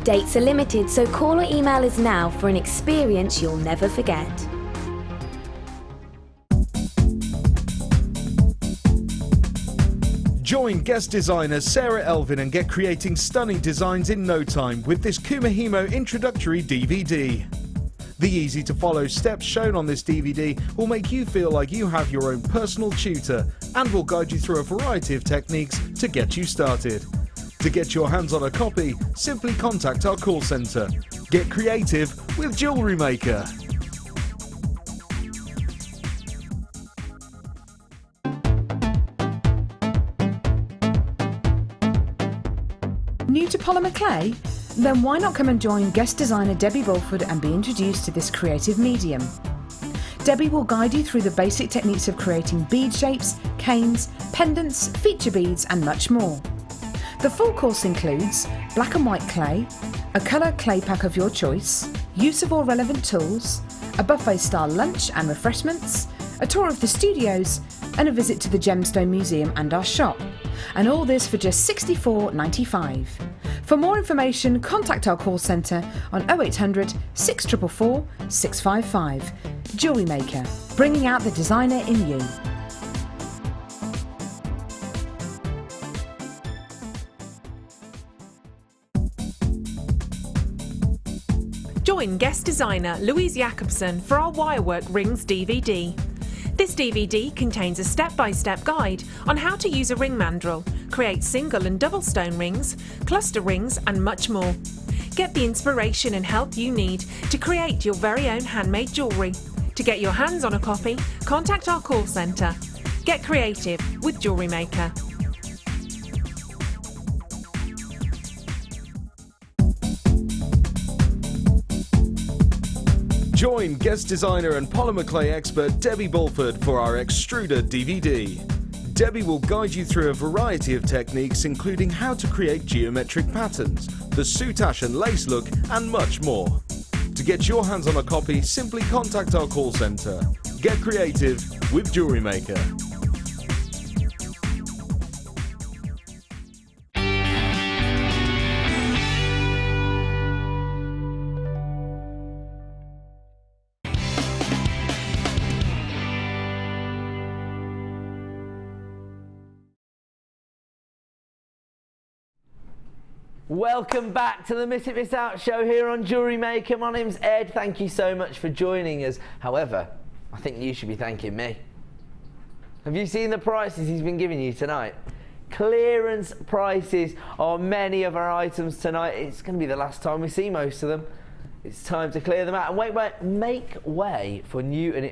Dates are limited, so call or email us now for an experience you'll never forget. Join guest designer Sarah Elvin and get creating stunning designs in no time with this Kumahimo introductory DVD. The easy-to-follow steps shown on this DVD will make you feel like you have your own personal tutor and will guide you through a variety of techniques to get you started. To get your hands on a copy, simply contact our call centre. Get creative with JewelleryMaker. New to polymer clay? Then why not come and join guest designer Debbie Bulford and be introduced to this creative medium? Debbie will guide you through the basic techniques of creating bead shapes, canes, pendants, feature beads and much more. The full course includes black and white clay, a colour clay pack of your choice, use of all relevant tools, a buffet-style lunch and refreshments, a tour of the studios, and a visit to the Gemstone Museum and our shop. And all this for just $64.95. For more information, contact our call centre on 0800 644 655. Jewellery Maker, bringing out the designer in you. Join guest designer Louise Jacobson for our Wirework Rings DVD. This DVD contains a step-by-step guide on how to use a ring mandrel, create single and double stone rings, cluster rings and much more. Get the inspiration and help you need to create your very own handmade jewellery. To get your hands on a copy, contact our call centre. Get creative with Jewellery Maker. Join guest designer and polymer clay expert Debbie Bulford for our Extruder DVD. Debbie will guide you through a variety of techniques, including how to create geometric patterns, the soutache and lace look, and much more. To get your hands on a copy, simply contact our call centre. Get creative with Jewellery Maker. Welcome back to the Miss It Miss Out show here on Jewellery Maker. My name's Ed. Thank you so much for joining us. However, I think you should be thanking me. Have you seen the prices he's been giving you tonight? Clearance prices on many of our items tonight. It's going to be the last time we see most of them. It's time to clear them out and make way for new and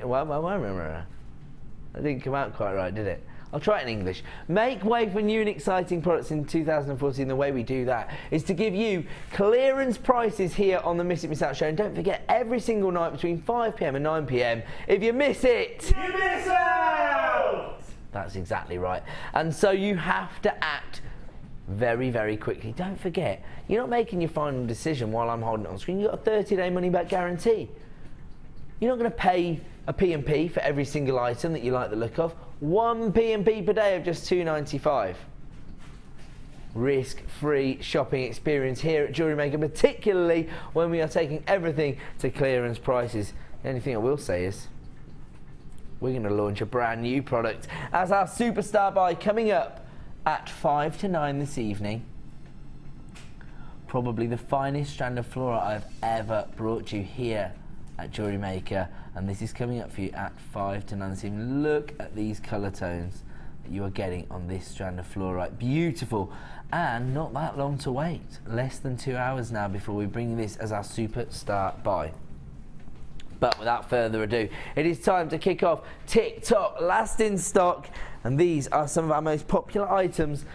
that didn't come out quite right, did it? I'll try it in English. Make way for new and exciting products in 2014. The way we do that is to give you clearance prices here on the Miss It Miss Out show. And don't forget, every single night between 5 PM and 9 PM, if you miss it, You miss out! that's exactly right. And so you have to act very, very quickly. Don't forget, you're not making your final decision while I'm holding it on screen. You've got a 30-day money-back guarantee. You're not going to pay a P&P for every single item that you like the look of. One P&P per day of just $2.95. Risk-free shopping experience here at Jewellery Maker, particularly when we are taking everything to clearance prices. The only thing I will say is we're going to launch a brand new product as our superstar buy coming up at 5 to 9 this evening. Probably the finest strand of flora I've ever brought you here at Jewellery Maker, and this is coming up for you at 5 to 9 this evening. Look at these colour tones that you are getting on this strand of fluorite. Beautiful, and not that long to wait. Less than 2 hours now before we bring this as our superstar buy. But without further ado, it is time to kick off TikTok last in stock, and these are some of our most popular items.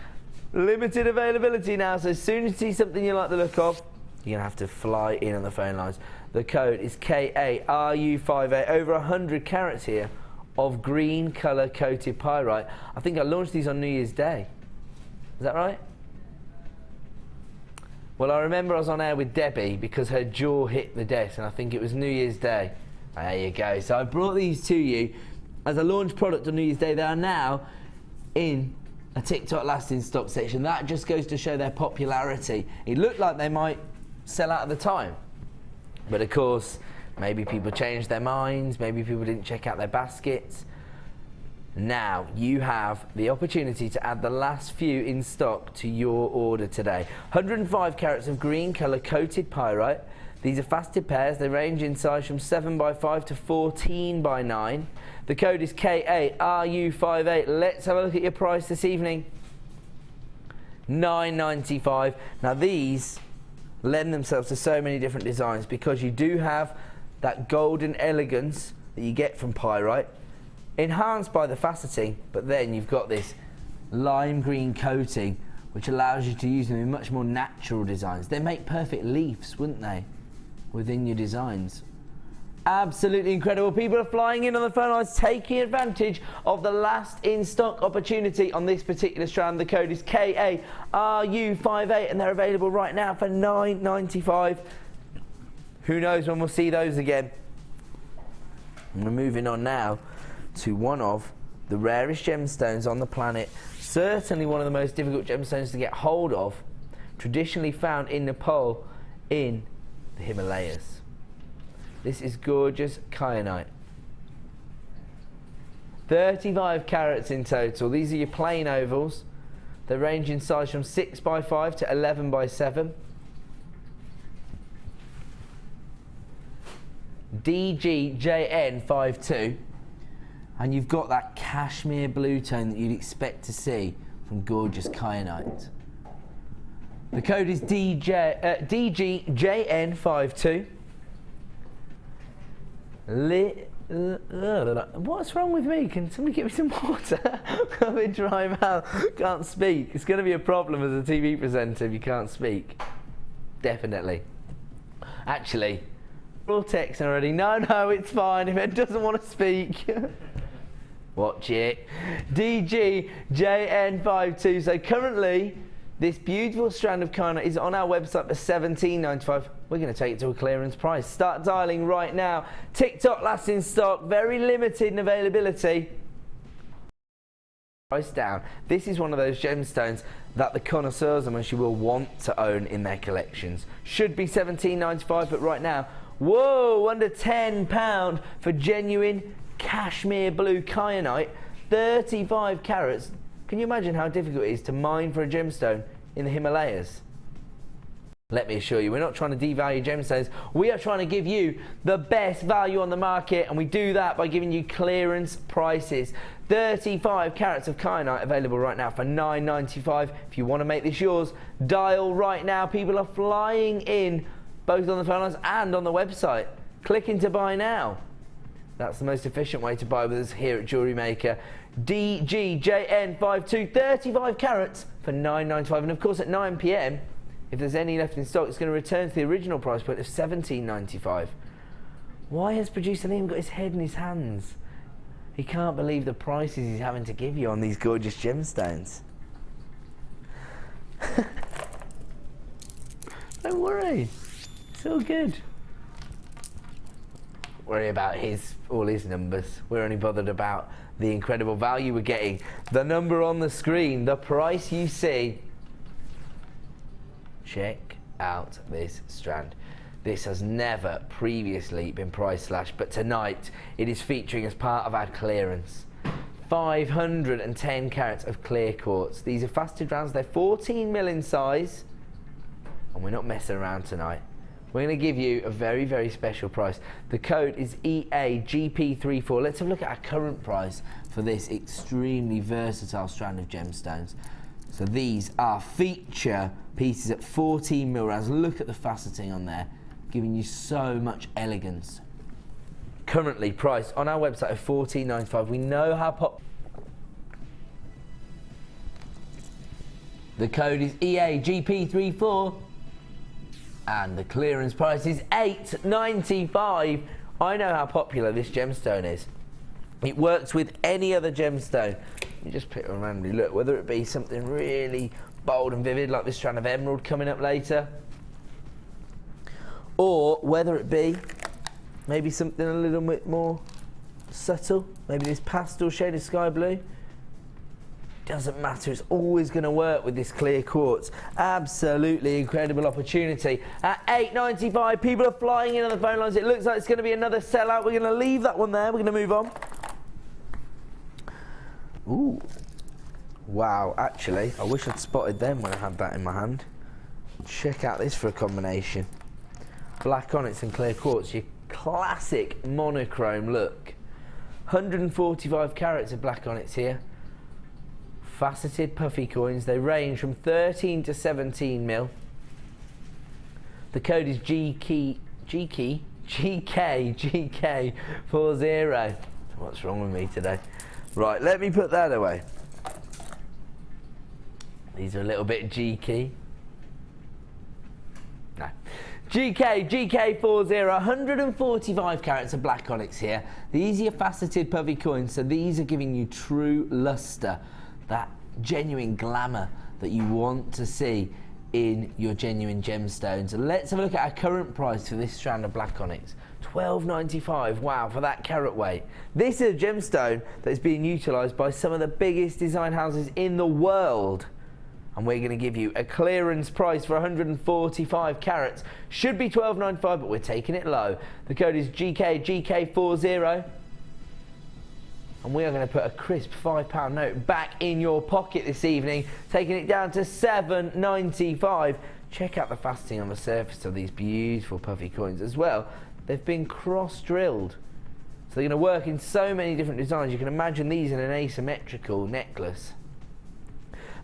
Limited availability now, so as soon as you see something you like the look of, you're going to have to fly in on the phone lines. The code is KARU58. Over 100 carats here of green colour coated pyrite. I think I launched these on New Year's Day. Is that right? Well, I remember I was on air with Debbie because her jaw hit the desk, and I think it was New Year's Day. There you go. So I brought these to you as a launch product on New Year's Day. They are now in a TikTok last in stock section. That just goes to show their popularity. It looked like they might sell out at the time, but of course maybe people changed their minds, maybe people didn't check out their baskets. Now you have the opportunity to add the last few in stock to your order today. 105 carats of green colour coated pyrite. These are faceted pairs. They range in size from 7x5 to 14x9. The code is KARU58. Let's have a look at your price this evening. $9.95. Now these lend themselves to so many different designs because you do have that golden elegance that you get from pyrite, enhanced by the faceting, but then you've got this lime green coating which allows you to use them in much more natural designs. They make perfect leaves, wouldn't they, within your designs? Absolutely incredible. People are flying in on the phone lines, taking advantage of the last in stock opportunity on this particular strand. The code is KARU58 and they're available right now for $9.95. Who knows when we'll see those again? And we're moving on now to one of the rarest gemstones on the planet, certainly one of the most difficult gemstones to get hold of, traditionally found in Nepal in the Himalayas. This is gorgeous kyanite. 35 carats in total. These are your plain ovals. They range in size from 6x5 to 11x7. DGJN52. And you've got that cashmere blue tone that you'd expect to see from gorgeous kyanite. The code is DGJN52. What's wrong with me? Can somebody give me some water? I'm in dry mouth, can't speak. It's going to be a problem as a TV presenter if you can't speak. Definitely. Actually, we're all texting already. No, it's fine if it doesn't want to speak. Watch it. DGJN52. So currently, this beautiful strand of kyanite is on our website for $17.95. We're going to take it to a clearance price. Start dialing right now. TikTok last in stock, very limited in availability. Price down. This is one of those gemstones that the connoisseurs amongst you will want to own in their collections. Should be $17.95, but right now, whoa, under £10 for genuine cashmere blue kyanite, 35 carats. Can you imagine how difficult it is to mine for a gemstone in the Himalayas? Let me assure you, we're not trying to devalue gemstones. We are trying to give you the best value on the market, and we do that by giving you clearance prices. 35 carats of kyanite available right now for $9.95. If you want to make this yours, dial right now. People are flying in, both on the phone lines and on the website. Clicking to buy now. That's the most efficient way to buy with us here at JewelleryMaker. DGJN52, 35 carats for $9.95. And of course at 9 PM, if there's any left in stock, it's going to return to the original price point of $17.95. Why has producer Liam got his head in his hands? He can't believe the prices he's having to give you on these gorgeous gemstones. Don't worry, it's all good. Worry about all his numbers. We're only bothered about the incredible value we're getting. The number on the screen, the price you see. Check out this strand. This has never previously been price slashed, but tonight it is featuring as part of our clearance. 510 carats of clear quartz. These are faceted rounds, they're 14mm in size, and we're not messing around tonight. We're going to give you a very, very special price. The code is EAGP34. Let's have a look at our current price for this extremely versatile strand of gemstones. So these are feature pieces at 14mm rounds. Look at the faceting on there, giving you so much elegance. Currently priced on our website of $14.95. We know how the code is EAGP34. And the clearance price is $8.95. I know how popular this gemstone is. It works with any other gemstone. You just pick one randomly. Look, whether it be something really bold and vivid like this strand of emerald coming up later, or whether it be maybe something a little bit more subtle, maybe this pastel shade of sky blue. Doesn't matter, it's always going to work with this clear quartz. Absolutely incredible opportunity. At $8.95, people are flying in on the phone lines. It looks like it's going to be another sellout. We're going to leave that one there. We're going to move on. Ooh. Wow, actually, I wish I'd spotted them when I had that in my hand. Check out this for a combination. Black onyx and clear quartz, your classic monochrome look. 145 carats of black onyx here. Faceted puffy coins, they range from 13 to 17mm. The code is GK40. What's wrong with me today? Right, let me put that away. These are a little bit geeky. No. GK40, 145 carats of black onyx here. These are your faceted puffy coins, so these are giving you true luster. That genuine glamour that you want to see in your genuine gemstones. Let's have a look at our current price for this strand of black onyx. $12.95, wow, for that carat weight. This is a gemstone that is being utilised by some of the biggest design houses in the world. And we're going to give you a clearance price for 145 carats. Should be $12.95, but we're taking it low. The code is GK40. And we are going to put a crisp £5 note back in your pocket this evening, taking it down to $7.95. Check out the faceting on the surface of these beautiful puffy coins as well. They've been cross-drilled. So they're going to work in so many different designs. You can imagine these in an asymmetrical necklace.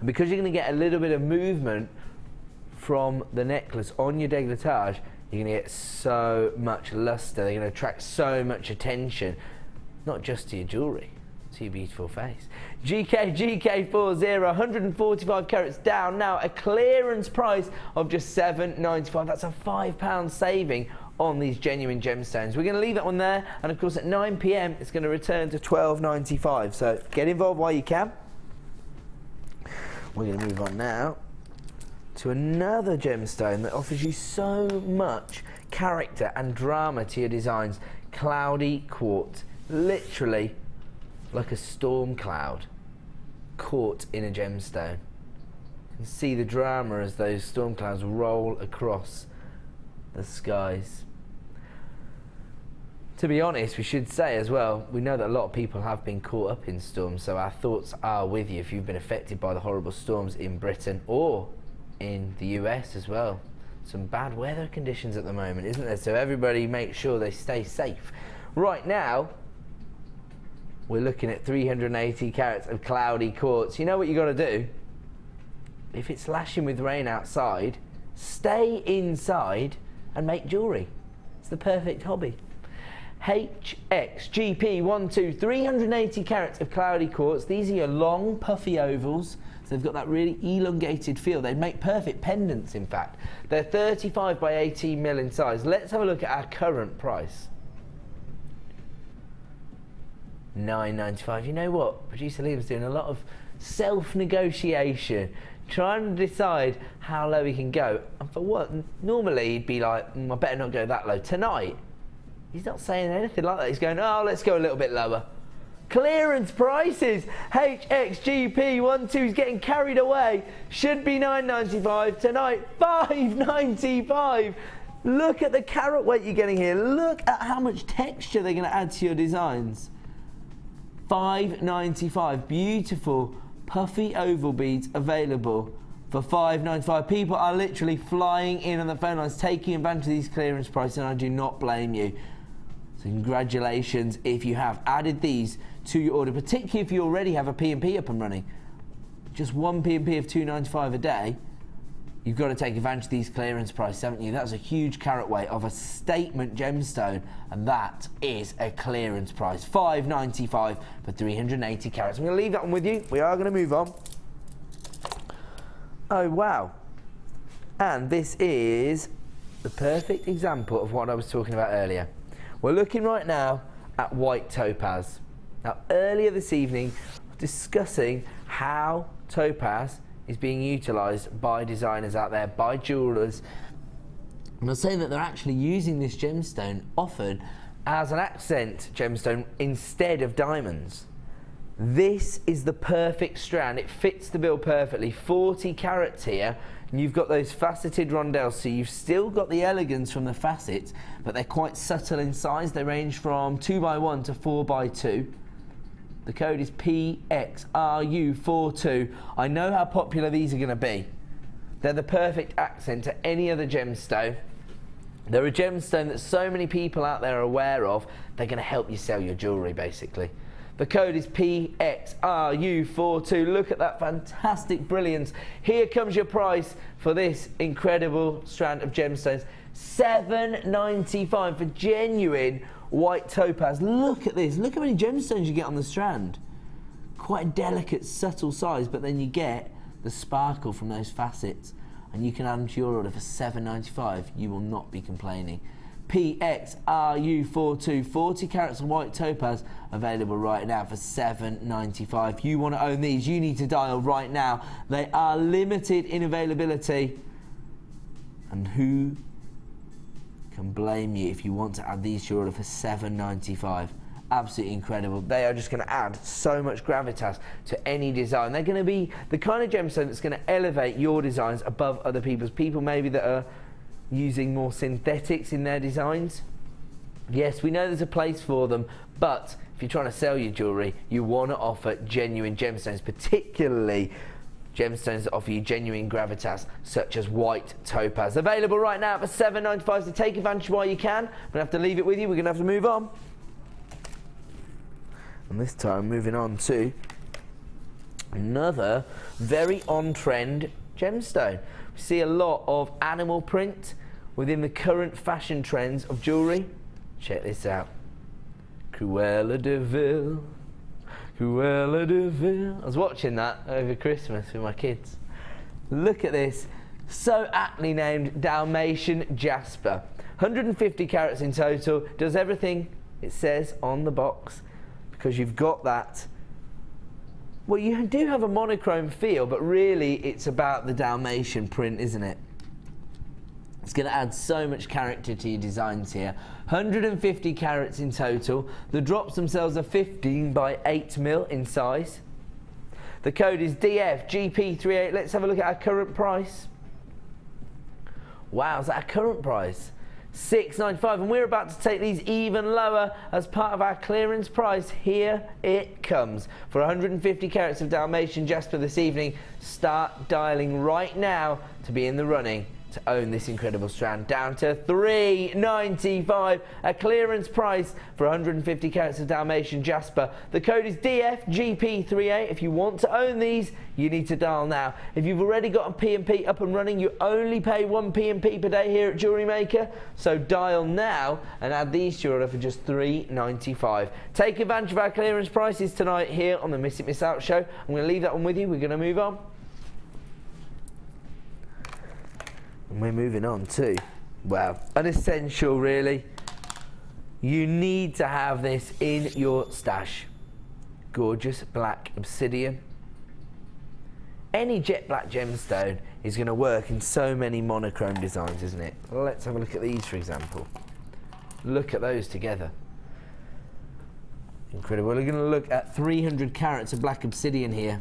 And because you're going to get a little bit of movement from the necklace on your décolletage, you're going to get so much luster. They're going to attract so much attention, not just to your jewellery, to your beautiful face. GK40, 145 carats down now, a clearance price of just $7.95. That's a £5 saving on these genuine gemstones. We're going to leave that one there, and of course at 9 PM it's going to return to $12.95. So get involved while you can. We're going to move on now to another gemstone that offers you so much character and drama to your designs. Cloudy quartz, literally like a storm cloud caught in a gemstone. You can see the drama as those storm clouds roll across the skies. To be honest, we should say as well, we know that a lot of people have been caught up in storms, so our thoughts are with you if you've been affected by the horrible storms in Britain or in the US as well. Some bad weather conditions at the moment, isn't there? So everybody make sure they stay safe. Right now, we're looking at 380 carats of cloudy quartz. You know what you got to do? If it's lashing with rain outside, stay inside and make jewellery. It's the perfect hobby. HXGP12, 380 carats of cloudy quartz. These are your long, puffy ovals. So they've got that really elongated feel. They make perfect pendants, in fact. They're 35 by 18 mil in size. Let's have a look at our current price. $9.95. You know what? Producer Liam's doing a lot of self-negotiation, trying to decide how low he can go. And for what? Normally he'd be like, I better not go that low. Tonight, he's not saying anything like that. He's going, oh, let's go a little bit lower. Clearance prices. HXGP12 is getting carried away. Should be $9.95. Tonight, $5.95. Look at the carat weight you're getting here. Look at how much texture they're going to add to your designs. $5.95. Beautiful puffy oval beads available for $5.95. People are literally flying in on the phone lines, taking advantage of these clearance prices, and I do not blame you. So congratulations if you have added these to your order, particularly if you already have a P&P up and running. Just one P&P of $2.95 a day. You've got to take advantage of these clearance prices, haven't you? That's a huge carat weight of a statement gemstone, and that is a clearance price. $5.95 for 380 carats. I'm going to leave that one with you. We are going to move on. Oh, wow. And this is the perfect example of what I was talking about earlier. We're looking right now at white topaz. Now, earlier this evening, discussing how topaz is being utilised by designers out there, by jewellers. And I'm saying that they're actually using this gemstone often as an accent gemstone instead of diamonds. This is the perfect strand. It fits the bill perfectly. 40 carats here, and you've got those faceted rondelles, so you've still got the elegance from the facets, but they're quite subtle in size. They range from 2x1 to 4x2. The code is PXRU42. I know how popular these are going to be. They're the perfect accent to any other gemstone. They're a gemstone that so many people out there are aware of. They're going to help you sell your jewellery, basically. The code is PXRU42. Look at that fantastic brilliance. Here comes your price for this incredible strand of gemstones. $7.95 for genuine white topaz. Look at this. Look how many gemstones you get on the strand. Quite a delicate, subtle size, but then you get the sparkle from those facets, and you can add them to your order for $7.95. You will not be complaining. PXRU42, 40 carats of white topaz available right now for $7.95. You want to own these, you need to dial right now. They are limited in availability. And who can blame you if you want to add these to your order for $7.95. Absolutely incredible. They are just going to add so much gravitas to any design. They're going to be the kind of gemstone that's going to elevate your designs above other people's. People maybe that are using more synthetics in their designs. Yes, we know there's a place for them, but if you're trying to sell your jewellery, you want to offer genuine gemstones, particularly gemstones that offer you genuine gravitas, such as white topaz. Available right now for $7.95, so take advantage while you can. I'm going to have to leave it with you. We're going to have to move on. And this time, moving on to another very on-trend gemstone. We see a lot of animal print within the current fashion trends of jewellery. Check this out. Cruella de Vil. Cruella de Vil. I was watching that over Christmas with my kids. Look at this. So aptly named Dalmatian Jasper. 150 carats in total. Does everything it says on the box. Because you've got that. Well, you do have a monochrome feel, but really it's about the Dalmatian print, isn't it? It's going to add so much character to your designs here. 150 carats in total. The drops themselves are 15 by 8 mil in size. The code is DFGP38. Let's have a look at our current price. Wow, is that our current price? $6.95, and we're about to take these even lower as part of our clearance price. Here it comes. For 150 carats of Dalmatian Jasper this evening, start dialing right now to be in the running to own this incredible strand. Down to $3.95, a clearance price for 150 carats of Dalmatian Jasper. The code is DFGP38. If you want to own these, you need to dial now. If you've already got a P&P up and running, you only pay 1 P&P per day here at JewelleryMaker. So dial now and add these to your order for just $3.95. Take advantage of our clearance prices tonight here on the Miss It Miss Out show. I'm going to leave that one with you. We're going to move on. And we're moving on to, well, an essential really. You need to have this in your stash. Gorgeous black obsidian. Any jet black gemstone is going to work in so many monochrome designs, isn't it? Well, let's have a look at these, for example. Look at those together. Incredible. We're going to look at 300 carats of black obsidian here.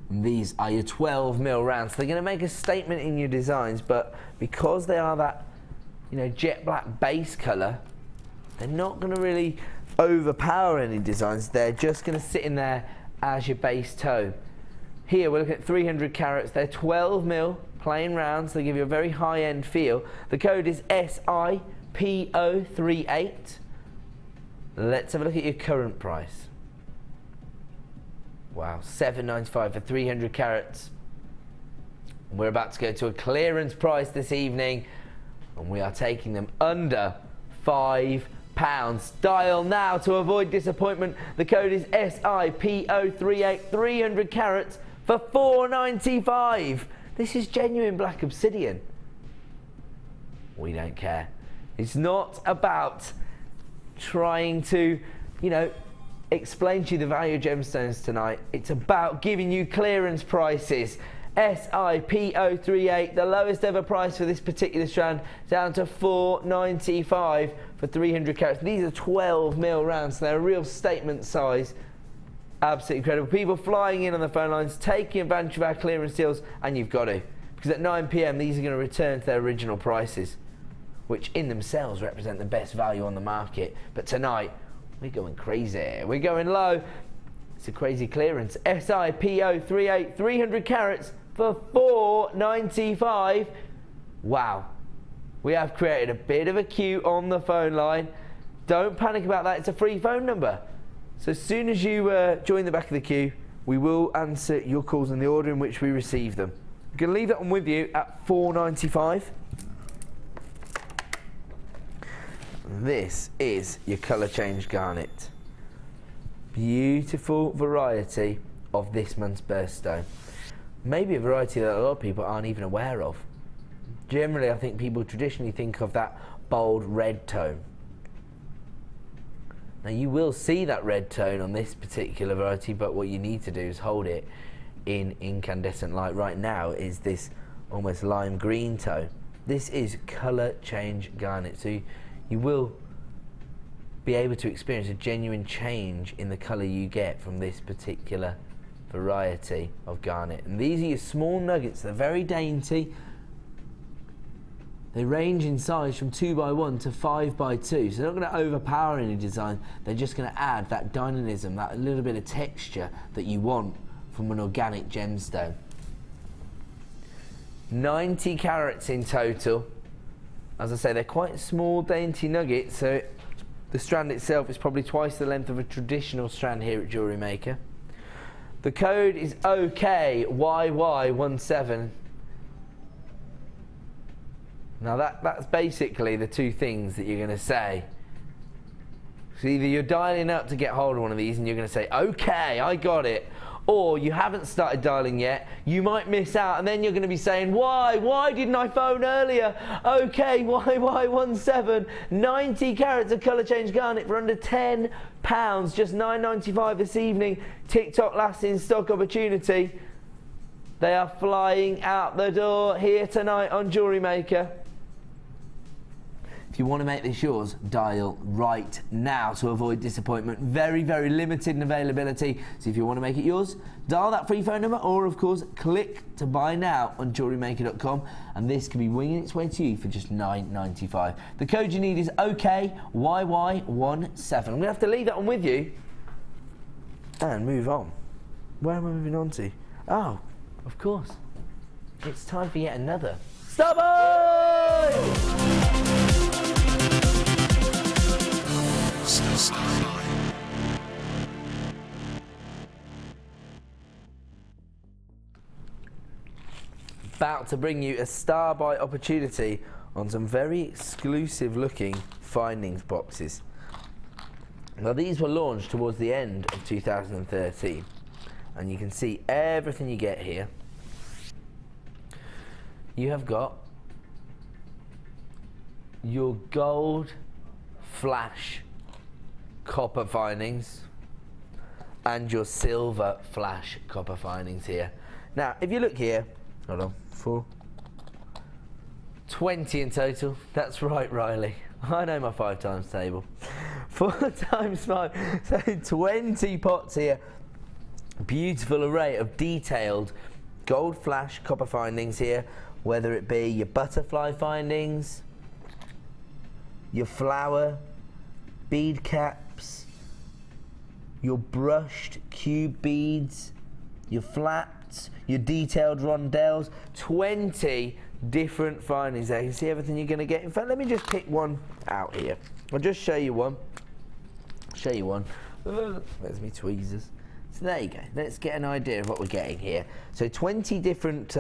These are your 12 mil rounds. They're going to make a statement in your designs, but because they are that, you know, jet black base colour, they're not going to really overpower any designs. They're just going to sit in there as your base tone. Here we're looking at 300 carats. They're 12 mil plain rounds. They give you a very high-end feel. The code is SIPO38. Let's have a look at your current price. Wow, $7.95 for 300 carats. We're about to go to a clearance price this evening, and we are taking them under £5. Dial now to avoid disappointment. The code is SIPO38, 300 carats for $4.95. This is genuine black obsidian. We don't care. It's not about trying to, you know, explain to you the value of gemstones tonight. It's about giving you clearance prices. SIPO38, the lowest ever price for this particular strand, down to $4.95 for 300 carats. These are 12 mil rounds, so they're a real statement size. Absolutely incredible. People flying in on the phone lines, taking advantage of our clearance deals, and you've got to, because at 9 PM these are going to return to their original prices, which in themselves represent the best value on the market. But tonight we're going crazy. We're going low. It's a crazy clearance. SIPO38, 300 carats for $4.95. Wow. We have created a bit of a queue on the phone line. Don't panic about that. It's a free phone number. So as soon as you join the back of the queue, we will answer your calls in the order in which we receive them. I'm going to leave that one with you at $4.95. This is your colour change garnet. Beautiful variety of this month's birthstone. Maybe a variety that a lot of people aren't even aware of. Generally, I think people traditionally think of that bold red tone. Now you will see that red tone on this particular variety, but what you need to do is hold it in incandescent light. Right now is this almost lime green tone. This is colour change garnet, so you will be able to experience a genuine change in the colour you get from this particular variety of garnet. And these are your small nuggets. They're very dainty. They range in size from 2x1 to 5x2, so they're not going to overpower any design. They're just going to add that dynamism, that little bit of texture that you want from an organic gemstone. 90 carats in total. As I say, they're quite small, dainty nuggets, so the strand itself is probably twice the length of a traditional strand here at JewelleryMaker. The code is OKYY17. Now that's basically the two things that you're going to say. So either you're dialing up to get hold of one of these and you're going to say, okay, I got it. Or you haven't started dialing yet, you might miss out, and then you're going to be saying, why didn't I phone earlier? Okay, YY17, 90 carats of colour change garnet for under £10, just £9.95 this evening. TikTok last in stock opportunity. They are flying out the door here tonight on JewelleryMaker. If you want to make this yours, dial right now to avoid disappointment. Very, very limited in availability. So if you want to make it yours, dial that free phone number, or of course, click to buy now on JewelleryMaker.com, and this can be winging its way to you for just £9.95. The code you need is OKYY17. I'm going to have to leave that one with you and move on. Where am I moving on to? Oh, of course. It's time for yet another Starboy! About to bring you a star buy opportunity on some very exclusive looking findings boxes. Now these were launched towards the end of 2013, and you can see everything you get here. You have got your gold flash copper findings and your silver flash copper findings here. Now if you look here, hold on, 20 in total. That's right, Riley. I know my 5 times table. 4 times 5, so 20 pots here. Beautiful array of detailed gold flash copper findings here, whether it be your butterfly findings, your flower, bead caps, your brushed cube beads, your flats, your detailed rondelles. 20 different findings there. You can see everything you're going to get. In fact, let me just pick one out here. I'll just show you one. There's me tweezers. So there you go. Let's get an idea of what we're getting here. So 20 different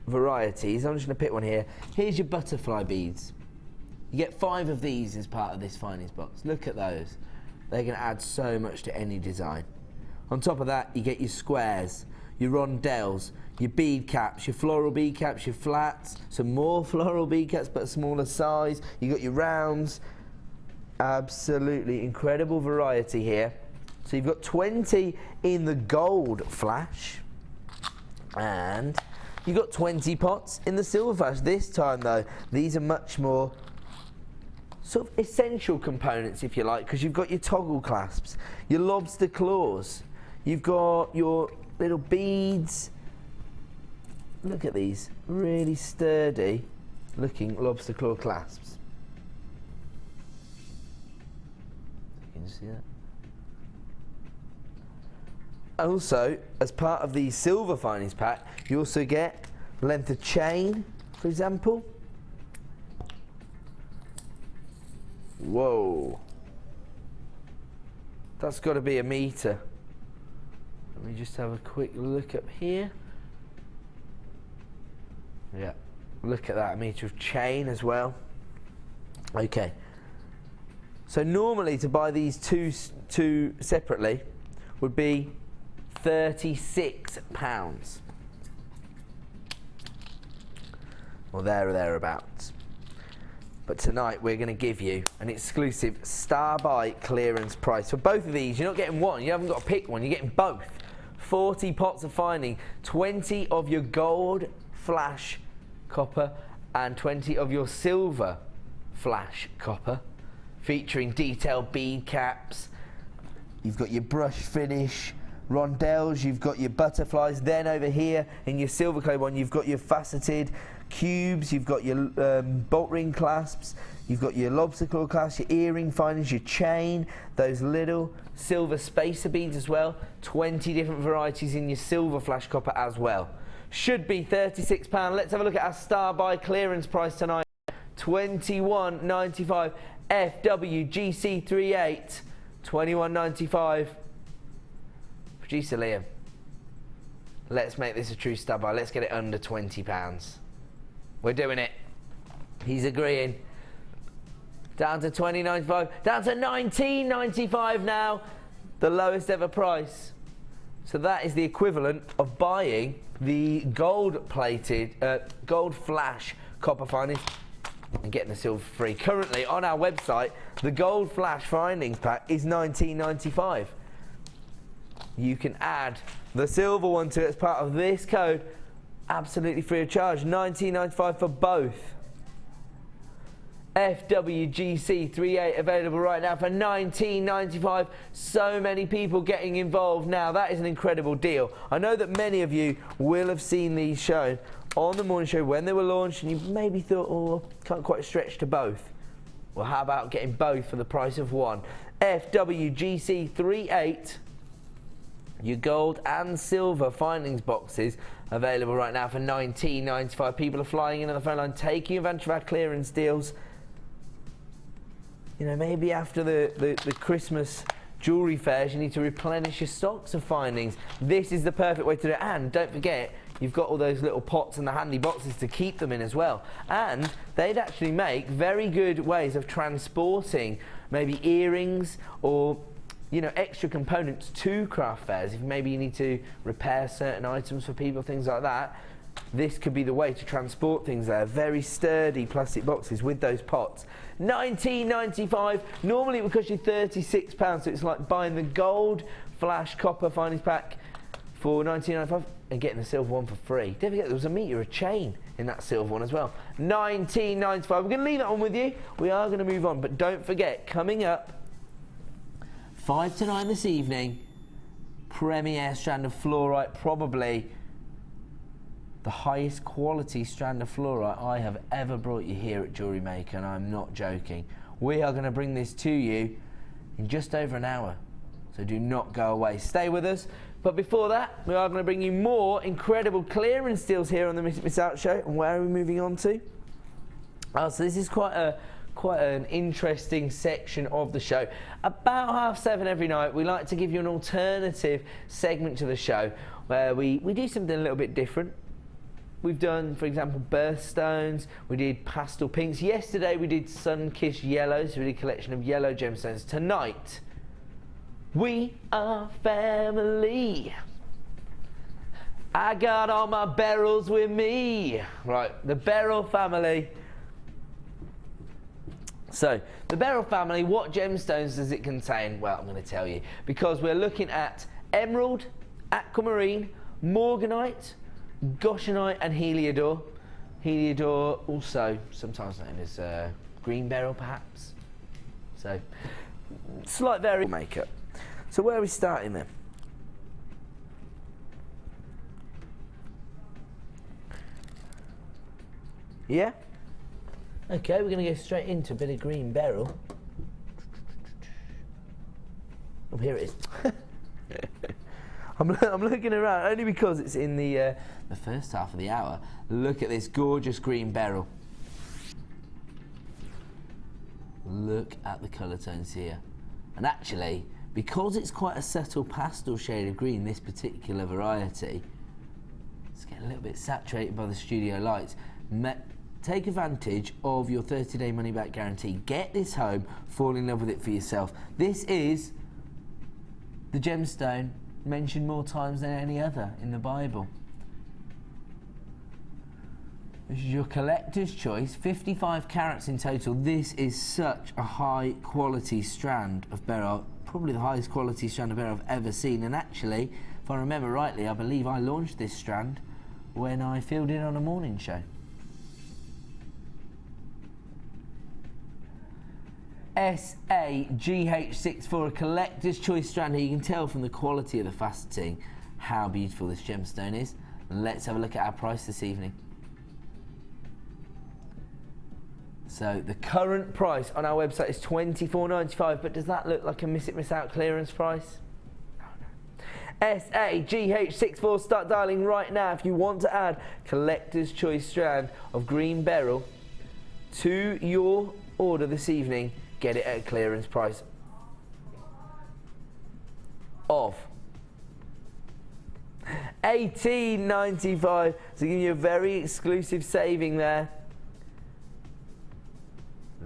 varieties. I'm just going to pick one here. Here's your butterfly beads. You get 5 of these as part of this findings box. Look at those. They're going to add so much to any design. On top of that, you get your squares, your rondelles, your bead caps, your floral bead caps, your flats, some more floral bead caps but a smaller size. You got your rounds. Absolutely incredible variety here. So you've got 20 in the gold flash, and you've got 20 pots in the silver flash. This time though, these are much more sort of essential components, if you like, because you've got your toggle clasps, your lobster claws, you've got your little beads. Look at these really sturdy looking lobster claw clasps. You can see that. Also, as part of the silver findings pack, you also get length of chain, for example. Whoa, that's got to be a metre. Let me just have a quick look up here. Yeah, look at that, a metre of chain as well. Okay, so normally to buy these two separately would be £36, or there or thereabouts. But tonight we're going to give you an exclusive star buy clearance price for both of these. You're not getting one, you haven't got to pick one, you're getting both. 40 pots of finding, 20 of your gold flash copper and 20 of your silver flash copper, featuring detailed bead caps. You've got your brush finish rondelles, you've got your butterflies. Then over here in your silver colored one, you've got your faceted cubes, you've got your bolt ring clasps, you've got your lobster claw clasps, your earring findings, your chain, those little silver spacer beads as well. 20 different varieties in your silver flash copper as well. Should be £36. Let's have a look at our star buy clearance price tonight. £21.95. FWGC38. £21.95. Producer Liam, let's make this a true star buy. Let's get it under £20. We're doing it. He's agreeing. Down to £20.95. Down to £19.95 now. The lowest ever price. So that is the equivalent of buying the gold-plated, gold flash copper findings and getting the silver free. Currently on our website, the gold flash findings pack is £19.95. You can add the silver one to it as part of this code, absolutely free of charge. £19.95 for both. FWGC38 available right now for £19.95. So many people getting involved now. That is an incredible deal. I know that many of you will have seen these shown on the morning show when they were launched, and you maybe thought, oh, can't quite stretch to both. Well, how about getting both for the price of one? FWGC38, your gold and silver findings boxes available right now for £19.95. People are flying in on the phone line, taking advantage of our clearance deals. You know, maybe after the Christmas jewellery fairs, you need to replenish your stocks of findings. This is the perfect way to do it. And don't forget, you've got all those little pots and the handy boxes to keep them in as well. And they'd actually make very good ways of transporting maybe earrings or, you know, extra components to craft fairs. If maybe you need to repair certain items for people, things like that, this could be the way to transport things there. Very sturdy plastic boxes with those pots. £19.95. Normally it would cost you £36, so it's like buying the gold flash copper findings pack for £19.95 and getting the silver one for free. Don't forget there was a meter of chain in that silver one as well. £19.95. We're going to leave that on with you. We are going to move on, but don't forget, coming up 5 to 9 this evening, premier strand of fluorite, probably the highest quality strand of fluorite I have ever brought you here at JewelleryMaker, and I'm not joking. We are going to bring this to you in just over an hour, so do not go away. Stay with us. But before that, we are going to bring you more incredible clearance deals here on the Miss Out Show. And where are we moving on to? So this is quite an interesting section of the show. About 7:30 every night, we like to give you an alternative segment to the show where we do something a little bit different. We've done, for example, birthstones. We did pastel pinks. Yesterday we did sun-kissed yellows. We did a collection of yellow gemstones. Tonight, we are family. I got all my beryls with me. Right, the beryl family. So, the beryl family, what gemstones does it contain? Well, I'm going to tell you. Because we're looking at emerald, aquamarine, morganite, goshenite and heliodor. Heliodor also sometimes known as green beryl perhaps. So, slight variation makeup. So where are we starting then? Yeah? Okay, we're going to go straight into a bit of green beryl. Oh, here it is. I'm looking around only because it's in the first half of the hour. Look at this gorgeous green beryl. Look at the colour tones here. And actually, because it's quite a subtle pastel shade of green, this particular variety, it's getting a little bit saturated by the studio lights. Take advantage of your 30-day money-back guarantee. Get this home, fall in love with it for yourself. This is the gemstone mentioned more times than any other in the Bible. This is your collector's choice, 55 carats in total. This is such a high quality strand of beryl, probably the highest quality strand of beryl I've ever seen. And actually, if I remember rightly, I believe I launched this strand when I filled in on a morning show. SAGH64, a collector's choice strand here. You can tell from the quality of the faceting how beautiful this gemstone is. Let's have a look at our price this evening. So the current price on our website is $24.95, but does that look like a miss it, miss out clearance price? Oh no. SAGH64, start dialing right now if you want to add collector's choice strand of green beryl to your order this evening. Get it at a clearance price of $18.95, so give you a very exclusive saving there.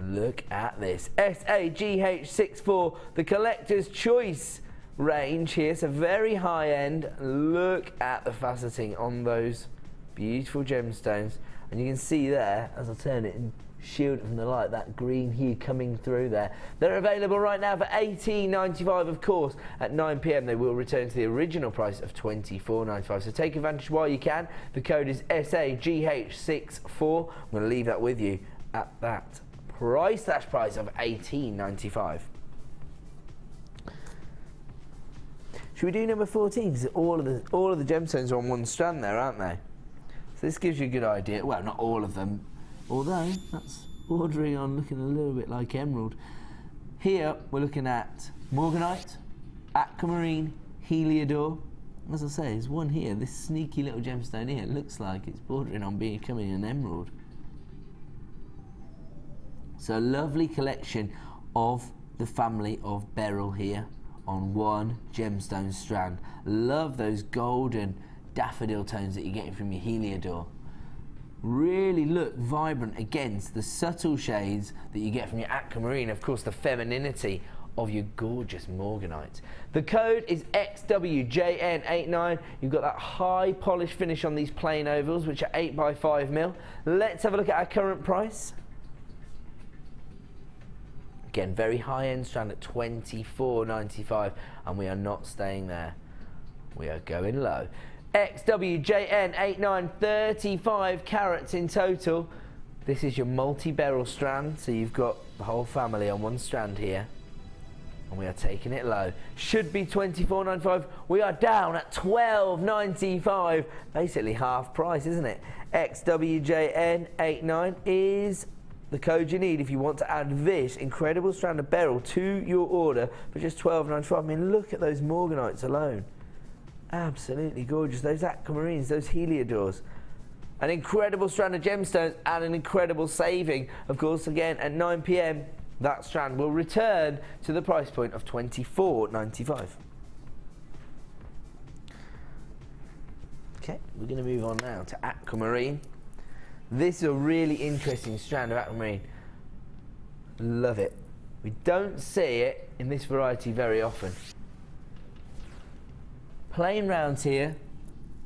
Look at this, SAGH64, the collector's choice range here. It's a very high end. Look at the faceting on those beautiful gemstones, and you can see there, as I turn it and shield it from the light, that green hue coming through there. They're available right now for $18.95. Of course, at 9 p.m. they will return to the original price of $24.95. So take advantage while you can. The code is SAGH64. I'm going to leave that with you at that price of $18.95. Should we do number 14? Because all of the gemstones are on one strand there, aren't they? So this gives you a good idea. Well, not all of them, although that's bordering on looking a little bit like emerald. Here we're looking at morganite, aquamarine, heliodor. As I say, there's one here, this sneaky little gemstone here. It looks like it's bordering on becoming an emerald. So a lovely collection of the family of beryl here on one gemstone strand. Love those golden daffodil tones that you're getting from your heliodor. Really look vibrant against the subtle shades that you get from your aquamarine. Of course, the femininity of your gorgeous morganite. The code is XWJN89. You've got that high polish finish on these plain ovals, which are 8x5mm. Let's have a look at our current price. Again, very high-end strand at $24.95, and we are not staying there. We are going low. XWJN89, 35 carats in total. This is your multi-beryl strand, so you've got the whole family on one strand here. And we are taking it low. Should be $24.95. We are down at $12.95. Basically half price, isn't it? XWJN89 is the code you need if you want to add this incredible strand of beryl to your order for just $12.95. I mean, look at those morganites alone. Absolutely gorgeous. Those aquamarines, those heliodors. An incredible strand of gemstones and an incredible saving. Of course, again, at 9 p.m, that strand will return to the price point of $24.95. Okay, we're going to move on now to aquamarine. This is a really interesting strand of aquamarine. Love it. We don't see it in this variety very often. Plain rounds here,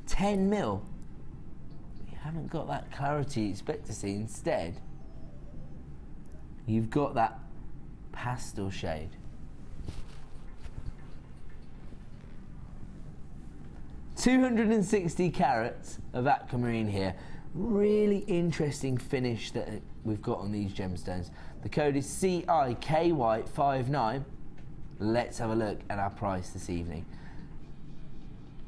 10mm. You haven't got that clarity you expect to see. Instead, you've got that pastel shade. $260 carats of aquamarine here. Really interesting finish that we've got on these gemstones. The code is CIKY59. Let's have a look at our price this evening.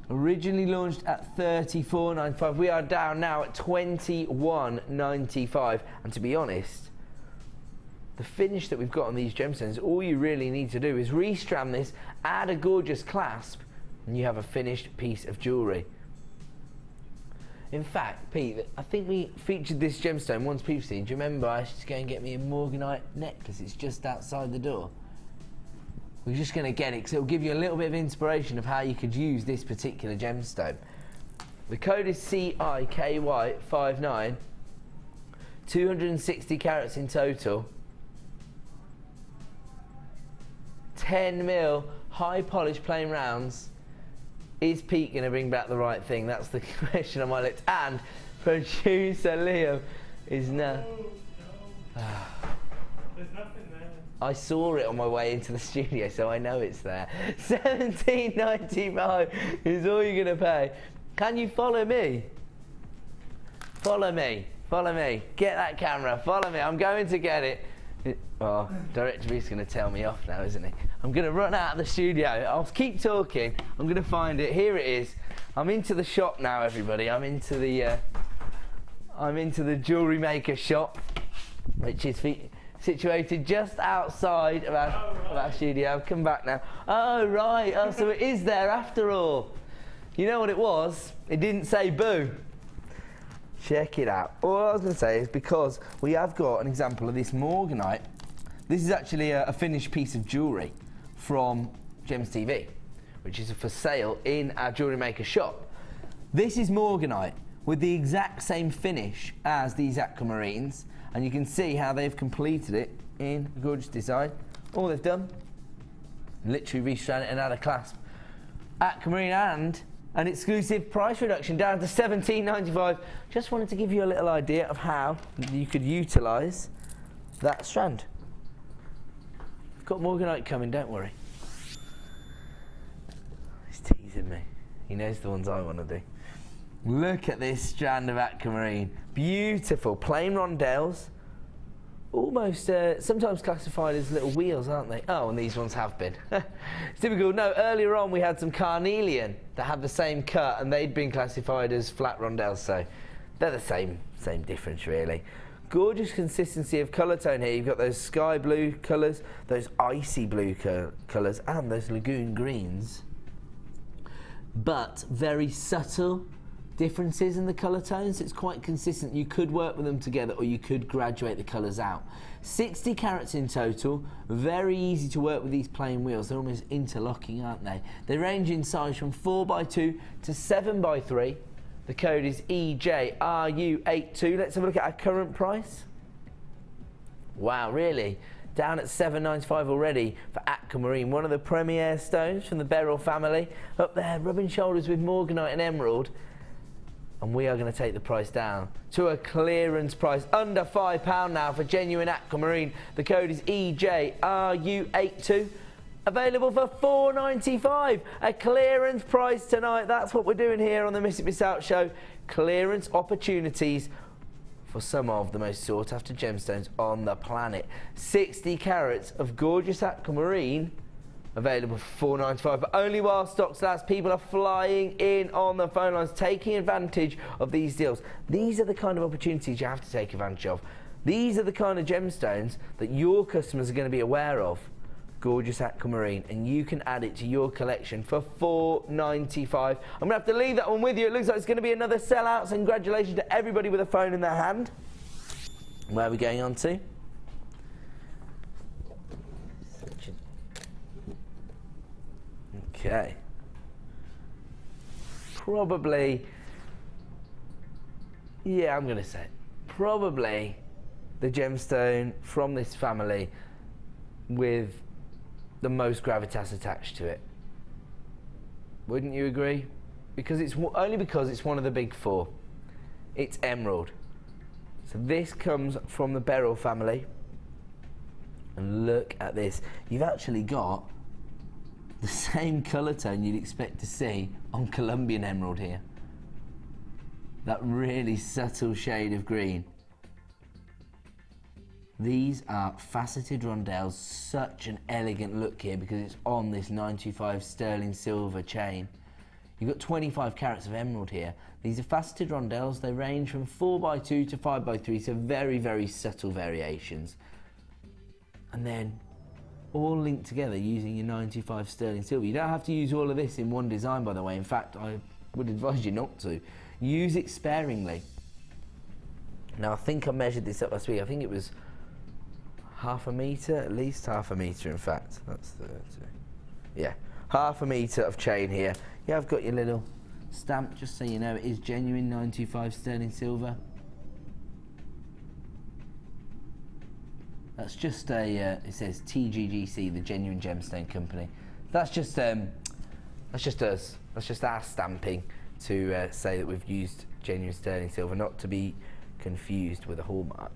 Originally launched at $34.95. We are down now at $21.95. And to be honest, the finish that we've got on these gemstones, all you really need to do is restrand this, add a gorgeous clasp, and you have a finished piece of jewellery. In fact, Pete, I think we featured this gemstone once previously. Do you remember I used to go and get me a morganite necklace? It's just outside the door. We're just going to get it because it'll give you a little bit of inspiration of how you could use this particular gemstone. The code is CIKY59. 260 carats in total. 10mm, high polish plain rounds. Is Pete going to bring back the right thing? That's the question on my lips. And producer Liam is now... No. There's nothing there. I saw it on my way into the studio, so I know it's there. $17.95 is all you're going to pay. Can you follow me? Follow me. Follow me. Get that camera. Follow me. I'm going to get it. Oh, Director Reese's going to tell me off now, isn't he? I'm going to run out of the studio. I'll keep talking. I'm going to find it. Here it is. I'm into the shop now, everybody. I'm into the JewelleryMaker shop, which is situated just outside of our studio. I've come back now. Oh, right. Oh, so it is there after all. You know what it was? It didn't say boo. Check it out. All I was going to say is because we have got an example of this morganite. This is actually a finished piece of jewellery from Gems TV, which is for sale in our JewelleryMaker shop. This is morganite with the exact same finish as these aquamarines, and you can see how they've completed it in a gorgeous design. All they've done, literally restrand it and add a clasp. Aquamarine and an exclusive price reduction down to $17.95. Just wanted to give you a little idea of how you could utilise that strand. We've got morganite coming, don't worry. He's teasing me. He knows the ones I want to do. Look at this strand of aquamarine. Beautiful, plain rondelles. Almost, sometimes classified as little wheels, aren't they? Oh, and these ones have been. It's typical. No, earlier on we had some carnelian that had the same cut, and they'd been classified as flat rondelles, so they're the same difference really. Gorgeous consistency of colour tone here. You've got those sky blue colours, those icy blue colours, and those lagoon greens. But very subtle differences in the colour tones. It's quite consistent. You could work with them together, or you could graduate the colours out. 60 carats in total. Very easy to work with these plain wheels. They're almost interlocking, aren't they? They range in size from 4x2 to 7x3. The code is EJRU82. Let's have a look at our current price. Wow, really? Down at $7.95 already for aquamarine, one of the premier stones from the beryl family. Up there, rubbing shoulders with morganite and emerald. And we are going to take the price down to a clearance price under £5 now for genuine aquamarine. The code is EJRU82. Available for $4.95. A clearance price tonight. That's what we're doing here on the Miss It Miss Out show. Clearance opportunities for some of the most sought after gemstones on the planet. 60 carats of gorgeous aquamarine. Available for $4.95, but only while stocks last. People are flying in on the phone lines, taking advantage of these deals. These are the kind of opportunities you have to take advantage of. These are the kind of gemstones that your customers are going to be aware of. Gorgeous aquamarine, and you can add it to your collection for $4.95. I'm going to have to leave that one with you. It looks like it's going to be another sellout, so congratulations to everybody with a phone in their hand. Where are we going on to? Okay. Probably, yeah, I'm going to say probably the gemstone from this family with the most gravitas attached to it. Wouldn't you agree? Because it's only because it's one of the big four. It's emerald. So this comes from the beryl family. And look at this. You've actually got the same colour tone you'd expect to see on Colombian emerald here. That really subtle shade of green. These are faceted rondelles, such an elegant look here because it's on this 925 sterling silver chain. You've got 25 carats of emerald here. These are faceted rondelles. They range from 4x2 to 5x3, so very, very subtle variations. And then all linked together using your 925 sterling silver. You don't have to use all of this in one design, by the way. In fact, I would advise you not to. Use it sparingly. Now, I think I measured this up last week. I think it was half a metre, at least half a metre, in fact. That's the, yeah, half a metre of chain here. Yeah, I've got your little stamp, just so you know, it is genuine 925 sterling silver. That's just a, it says TGGC, the Genuine Gemstone Company. That's just us. That's just our stamping to say that we've used genuine sterling silver, not to be confused with a hallmark.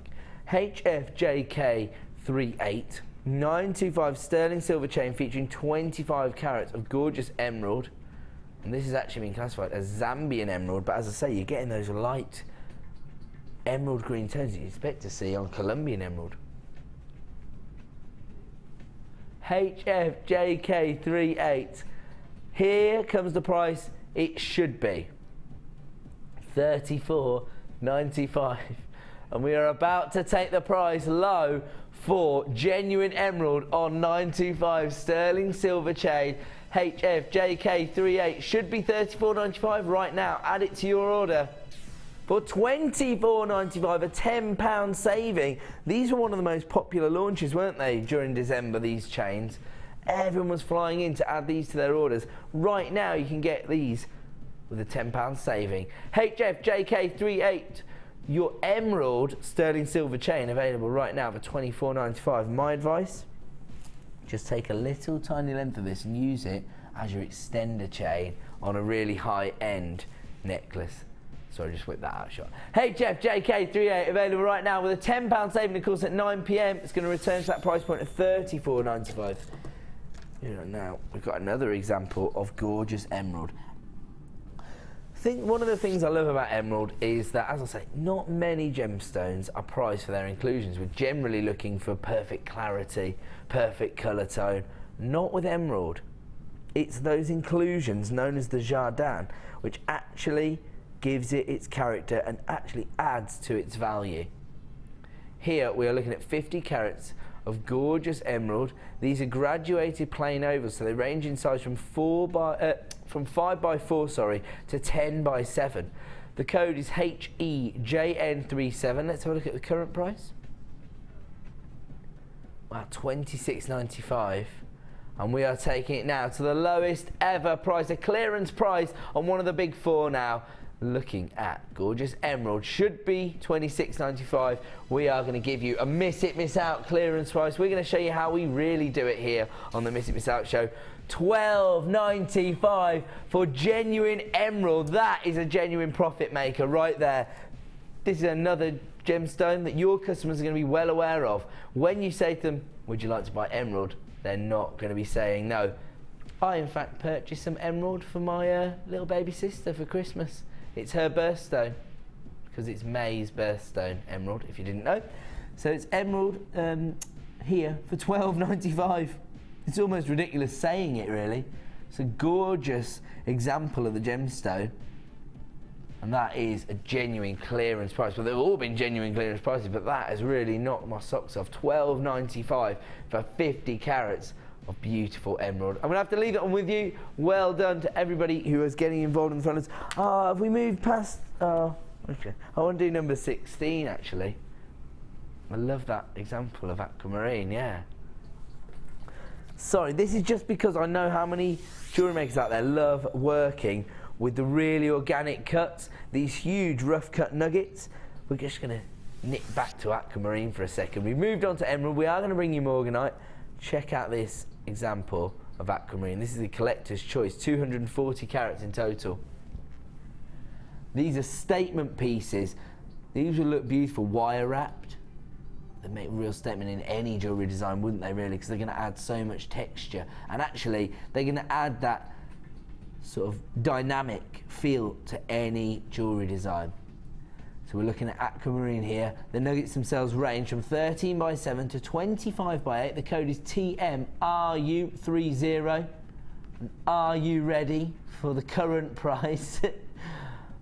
HFJK38, 925 sterling silver chain featuring 25 carats of gorgeous emerald. And this has actually been classified as Zambian emerald, but as I say, you're getting those light emerald green tones you expect to see on Colombian emerald. HFJK38. Here comes the price it should be. $34.95. And we are about to take the price low for genuine emerald on 925 sterling silver chain. HFJK38 should be $34.95 right now. Add it to your order for $24.95, a £10 saving. These were one of the most popular launches, weren't they, during December, these chains? Everyone was flying in to add these to their orders. Right now you can get these with a £10 saving. HFJK38, your emerald sterling silver chain, available right now for $24.95. My advice, just take a little tiny length of this and use it as your extender chain on a really high-end necklace. Sorry, just whip that out shot. HFJK38 available right now with a £10 saving, of course, at 9 PM. It's going to return to that price point of $34.95. You know, now we've got another example of gorgeous emerald. I think one of the things I love about emerald is that, as I say, not many gemstones are prized for their inclusions. We're generally looking for perfect clarity, perfect colour tone. Not with emerald. It's those inclusions known as the jardin which actually gives it its character and actually adds to its value. Here we are looking at 50 carats of gorgeous emerald. These are graduated plain ovals, so they range in size from 5x4 to 10x7. The code is HEJN37. Let's have a look at the current price. Wow, $26.95. And we are taking it now to the lowest ever price, a clearance price on one of the big four now. Looking at gorgeous emerald, should be $26.95. We are going to give you a miss it, miss out clearance price. We're going to show you how we really do it here on the Miss It, Miss Out show. $12.95 for genuine emerald. That is a genuine profit maker right there. This is another gemstone that your customers are going to be well aware of. When you say to them, would you like to buy emerald? They're not going to be saying no. I, in fact, purchased some emerald for my little baby sister for Christmas. It's her birthstone, because it's May's birthstone, emerald, if you didn't know. So it's emerald here for $12.95. It's almost ridiculous saying it, really. It's a gorgeous example of the gemstone. And that is a genuine clearance price. Well, they've all been genuine clearance prices, but that has really knocked my socks off. $12.95 for 50 carats of beautiful emerald. I'm going to have to leave it on with you. Well done to everybody who is getting involved in the front. Have we moved past? Okay. I want to do number 16, actually. I love that example of aquamarine, yeah. Sorry, this is just because I know how many jewellery makers out there love working with the really organic cuts, these huge rough cut nuggets. We're just going to nip back to aquamarine for a second. We've moved on to emerald. We are going to bring you morganite. Check out this example of aquamarine. This is the collector's choice, 240 carats in total. These are statement pieces. These will look beautiful wire wrapped. They'd make a real statement in any jewellery design, wouldn't they, really? Because they're going to add so much texture. And actually, they're going to add that sort of dynamic feel to any jewellery design. So we're looking at aquamarine here. The nuggets themselves range from 13x7 to 25x8. The code is TMRU30. And are you ready for the current price?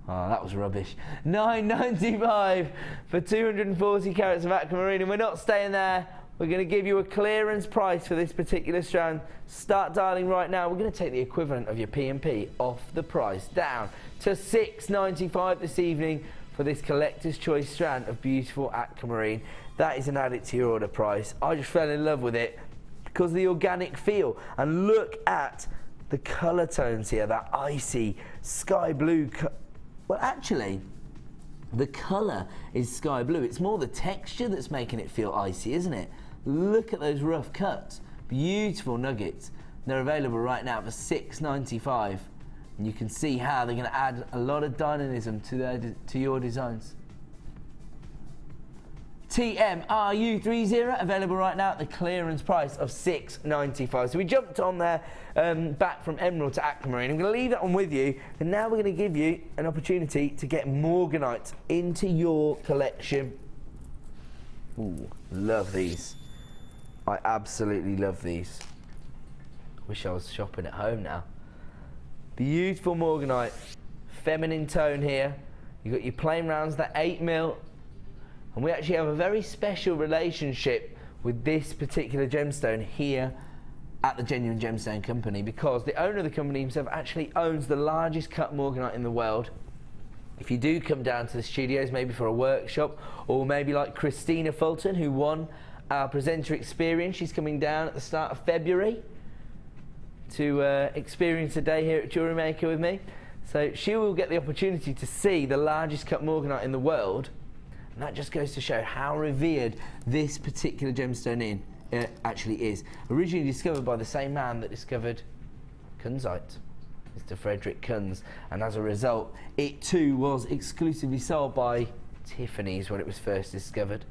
Oh, that was rubbish. $9.95 for 240 carats of aquamarine. And we're not staying there. We're going to give you a clearance price for this particular strand. Start dialing right now. We're going to take the equivalent of your P&P off the price, down to $6.95 this evening for this collector's choice strand of beautiful aquamarine. That is an add it to your order price. I just fell in love with it because of the organic feel. And look at the colour tones here, that icy sky blue. Well, actually, the colour is sky blue. It's more the texture that's making it feel icy, isn't it? Look at those rough cuts. Beautiful nuggets. They're available right now for $6.95. And you can see how they're going to add a lot of dynamism to your designs. TMRU30 available right now at the clearance price of $6.95. So we jumped on there back from emerald to aquamarine. I'm going to leave that one with you, and now we're going to give you an opportunity to get morganite into your collection. Ooh, love these. I absolutely love these. Wish I was shopping at home now. Beautiful morganite, feminine tone here. You've got your plain rounds, that 8mm, and we actually have a very special relationship with this particular gemstone here at the Genuine Gemstone Company, because the owner of the company himself actually owns the largest cut morganite in the world. If you do come down to the studios, maybe for a workshop, or maybe like Christina Fulton, who won our presenter experience, she's coming down at the start of February to experience a day here at JewelleryMaker with me. So she will get the opportunity to see the largest cut morganite in the world, and that just goes to show how revered this particular gemstone actually is. Originally discovered by the same man that discovered kunzite, Mr. Frederick Kunz, and as a result it too was exclusively sold by Tiffany's when it was first discovered.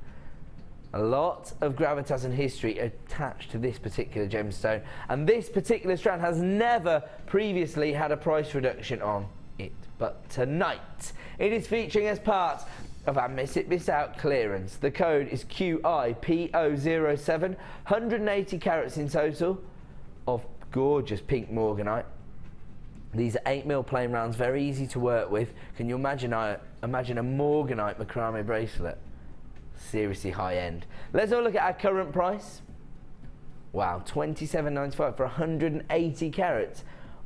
A lot of gravitas and history attached to this particular gemstone, and this particular strand has never previously had a price reduction on it, but tonight it is featuring as part of our Miss It Miss Out clearance. The code is QIPO07, 180 carats in total of gorgeous pink morganite. These are 8mm plain rounds, very easy to work with. Can you imagine a morganite macrame bracelet? Seriously high end. Let's have a look at our current price. Wow, $27.95 for 180 carats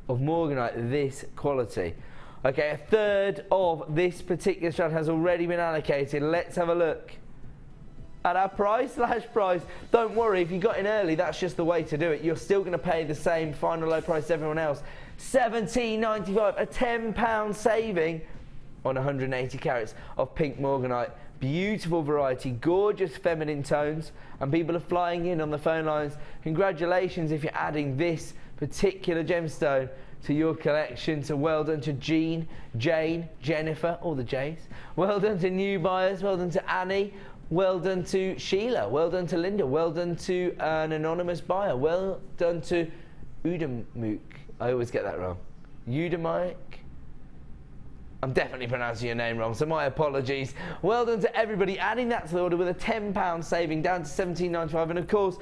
of morganite this quality. Okay, a third of this particular strand has already been allocated. Let's have a look at our price slash price. Don't worry, if you got in early, that's just the way to do it. You're still going to pay the same final low price as everyone else. $17.95, a £10 saving on 180 carats of pink morganite. Beautiful variety, gorgeous feminine tones, and people are flying in on the phone lines. Congratulations if you're adding this particular gemstone to your collection. So well done to Jean, Jane, Jennifer, all the J's. Well done to new buyers, well done to Annie, well done to Sheila, well done to Linda, well done to an anonymous buyer, well done to Udamuk. I always get that wrong. Udamike. I'm definitely pronouncing your name wrong, so my apologies. Well done to everybody adding that to the order with a £10 saving down to $17.95, and of course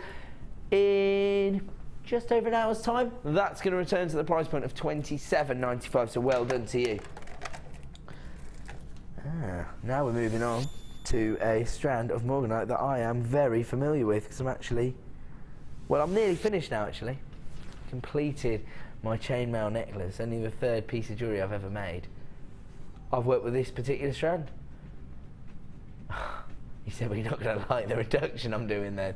in just over an hour's time that's going to return to the price point of $27.95, so well done to you. Now we're moving on to a strand of morganite that I am very familiar with, because I'm nearly finished now actually. Completed my chainmail necklace, only the third piece of jewellery I've ever made. I've worked with this particular strand. He said, well, you're not going to like the reduction I'm doing then.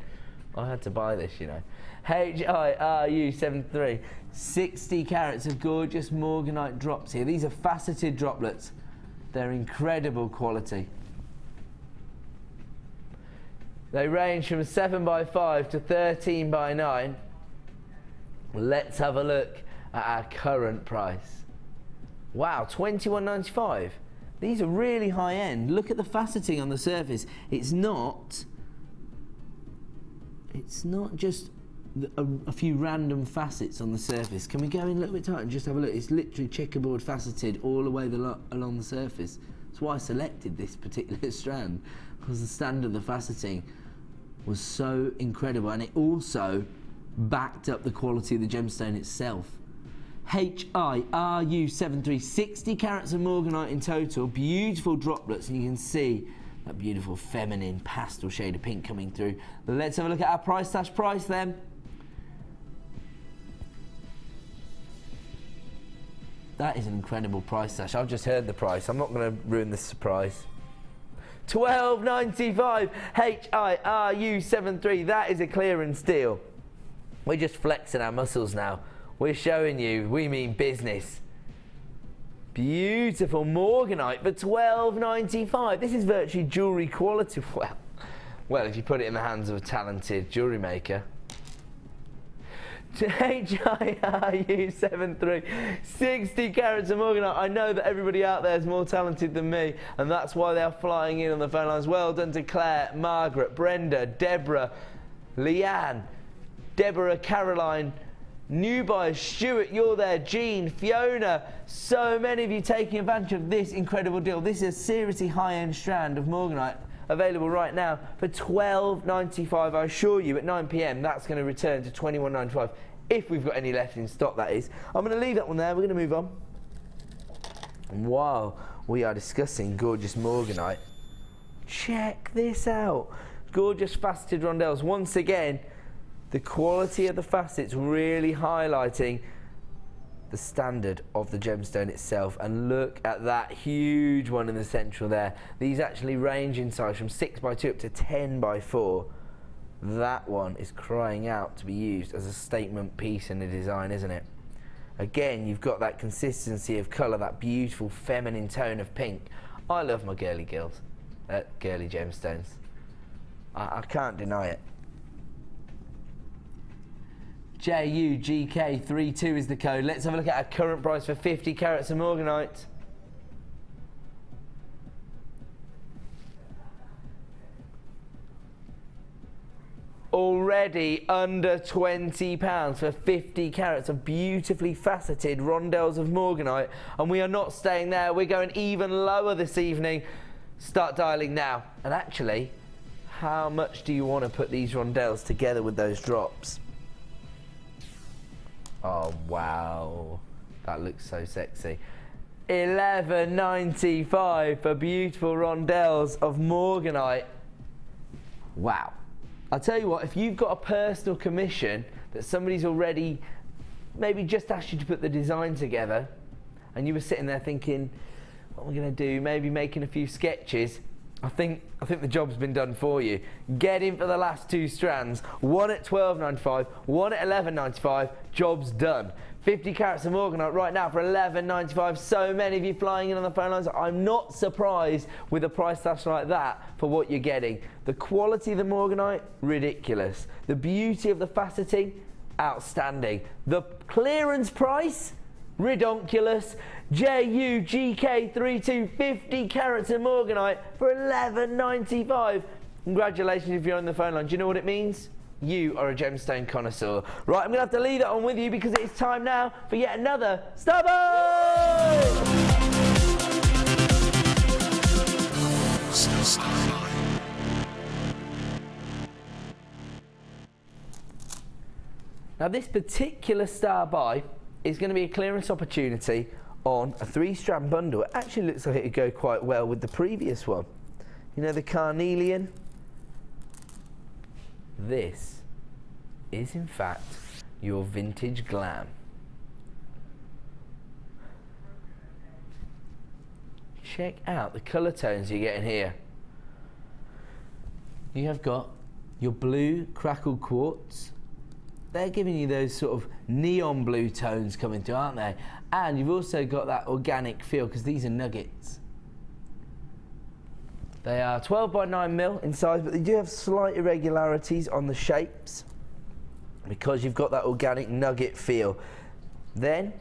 I had to buy this, you know. HIRU73, 60 carats of gorgeous morganite drops here. These are faceted droplets. They're incredible quality. They range from 7x5 to 13x9. Let's have a look at our current price. Wow, $21.95. These are really high end. Look at the faceting on the surface. It's not just a few random facets on the surface. Can we go in a little bit tighter and just have a look? It's literally checkerboard faceted all the way along the surface. That's why I selected this particular strand, because the standard of the faceting was so incredible, and it also backed up the quality of the gemstone itself. HIRU73, 60 carats of morganite in total, beautiful droplets, and you can see that beautiful feminine pastel shade of pink coming through. But let's have a look at our price slash price then. That is an incredible price slash. I've just heard the price. I'm not going to ruin this surprise. $12.95, HIRU73. That is a clearance deal. We're just flexing our muscles now. We're showing you we mean business. Beautiful morganite for $12.95. This is virtually jewellery quality. Well, if you put it in the hands of a talented jewellery maker. HIRU73, 60 carats of morganite. I know that everybody out there is more talented than me, and that's why they're flying in on the phone lines. Well done to Claire, Margaret, Brenda, Deborah, Leanne, Deborah, Caroline, new buyers, Stuart, you're there, Jean, Fiona, so many of you taking advantage of this incredible deal. This is a seriously high-end strand of morganite available right now for $12.95. I assure you at 9 PM that's going to return to $21.95 if we've got any left in stock, that is. I'm going to leave that one there. We're going to move on. And while we are discussing gorgeous morganite, check this out. Gorgeous faceted rondelles. Once again, the quality of the facets really highlighting the standard of the gemstone itself. And look at that huge one in the central there. These actually range in size from 6x2 up to 10x4. That one is crying out to be used as a statement piece in the design, isn't it? Again, you've got that consistency of colour, that beautiful feminine tone of pink. I love my girly gemstones. I can't deny it. JUGK32 is the code. Let's have a look at our current price for 50 carats of morganite. Already under £20 for 50 carats of beautifully faceted rondelles of morganite, and we are not staying there. We're going even lower this evening. Start dialing now. And actually, how much do you want to put these rondelles together with those drops? Oh wow, that looks so sexy. £11.95 for beautiful rondelles of morganite. Wow. I'll tell you what, if you've got a personal commission that somebody's already maybe just asked you to put the design together, and you were sitting there thinking, what am I going to do? Maybe making a few sketches. I think the job's been done for you. Get in for the last two strands. One at £12.95, one at £11.95. Job's done. 50 carats of morganite right now for £11.95. So many of you flying in on the phone lines. I'm not surprised with a price slash like that for what you're getting. The quality of the morganite, ridiculous. The beauty of the faceting, outstanding. The clearance price, redonkulous. JUGK32, 50 carats of morganite for £11.95. Congratulations if you're on the phone line. Do you know what it means? You are a gemstone connoisseur. Right, I'm going to have to leave that on with you because it's time now for yet another Starbucks! Now this particular star buy is going to be a clearance opportunity on a 3-strand bundle. It actually looks like it would go quite well with the previous one. You know, the carnelian? This is in fact your vintage glam. Check out the colour tones you're getting here. You have got your blue crackled quartz. They're giving you those sort of neon blue tones coming through, aren't they? And you've also got that organic feel because these are nuggets. They are 12x9mm in size, but they do have slight irregularities on the shapes because you've got that organic nugget feel. Then,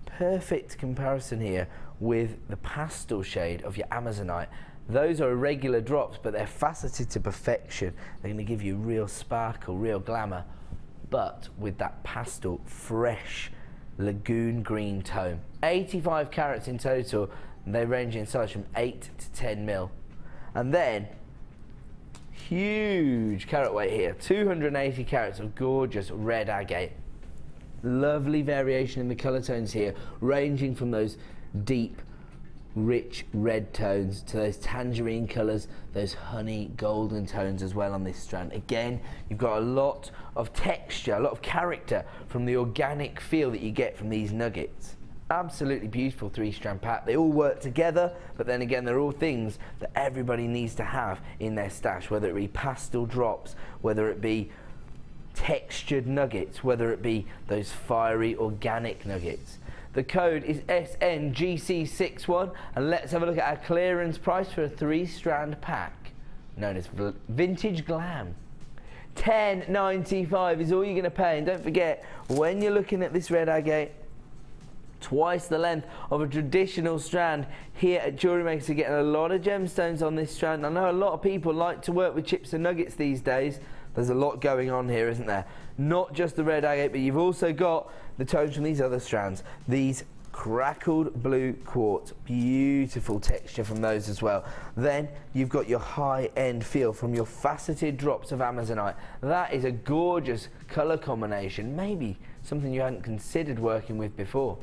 perfect comparison here with the pastel shade of your Amazonite. Those are irregular drops, but they're faceted to perfection. They're going to give you real sparkle, real glamour, but with that pastel, fresh, lagoon green tone. 85 carats in total, and they range in size from 8 to 10mm. And then, huge carat weight here, 280 carats of gorgeous red agate. Lovely variation in the colour tones here, ranging from those deep, rich red tones to those tangerine colours, those honey golden tones as well on this strand. Again, you've got a lot of texture, a lot of character from the organic feel that you get from these nuggets. Absolutely beautiful 3-strand pack. They all work together, but then again, they're all things that everybody needs to have in their stash, whether it be pastel drops, whether it be textured nuggets, whether it be those fiery organic nuggets. The code is SNGC61, and let's have a look at our clearance price for a 3-strand pack, known as Vintage Glam. $10.95 is all you're going to pay, and don't forget, when you're looking at this red agate, twice the length of a traditional strand. Here at JewelleryMaker, you're getting a lot of gemstones on this strand. I know a lot of people like to work with chips and nuggets these days. There's a lot going on here, isn't there? Not just the red agate, but you've also got the tones from these other strands. These crackled blue quartz, beautiful texture from those as well. Then you've got your high-end feel from your faceted drops of Amazonite. That is a gorgeous colour combination, maybe something you hadn't considered working with before.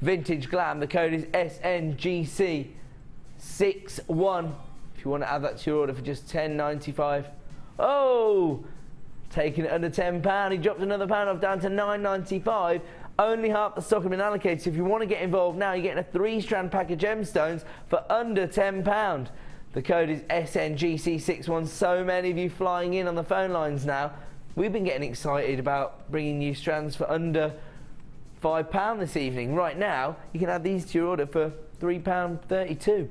Vintage Glam, the code is SNGC61. If you want to add that to your order for just $10.95. Oh, taking it under £10. He dropped another pound off down to $9.95. Only half the stock has been allocated, so if you want to get involved now, you're getting a 3-strand pack of gemstones for under £10. The code is SNGC61. So many of you flying in on the phone lines now. We've been getting excited about bringing you strands for under £5 this evening. Right now, you can add these to your order for £3.32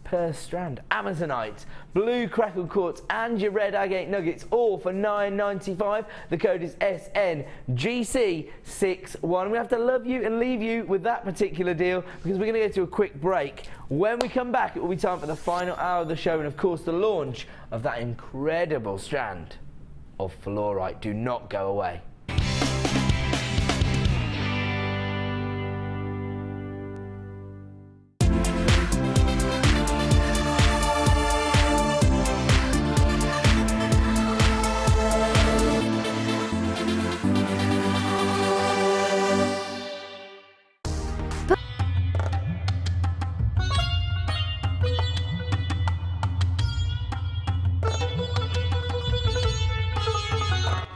per strand. Amazonite, blue crackled quartz and your red agate nuggets, all for $9.95. The code is SNGC61. We have to love you and leave you with that particular deal because we're going to go to a quick break. When we come back, it will be time for the final hour of the show and of course the launch of that incredible strand of fluorite. Do not go away.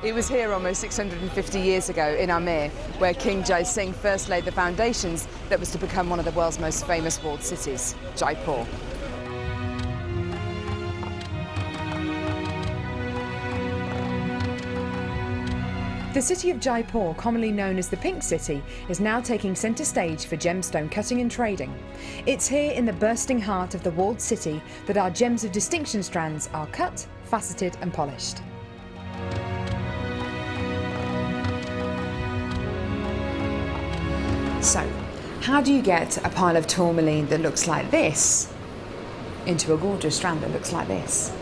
It was here almost 650 years ago in Amir, where King Jai Singh first laid the foundations that was to become one of the world's most famous walled cities, Jaipur. The city of Jaipur, commonly known as the Pink City, is now taking centre stage for gemstone cutting and trading. It's here in the bursting heart of the walled city that our gems of distinction strands are cut, faceted and polished. So, how do you get a pile of tourmaline that looks like this into a gorgeous strand that looks like this?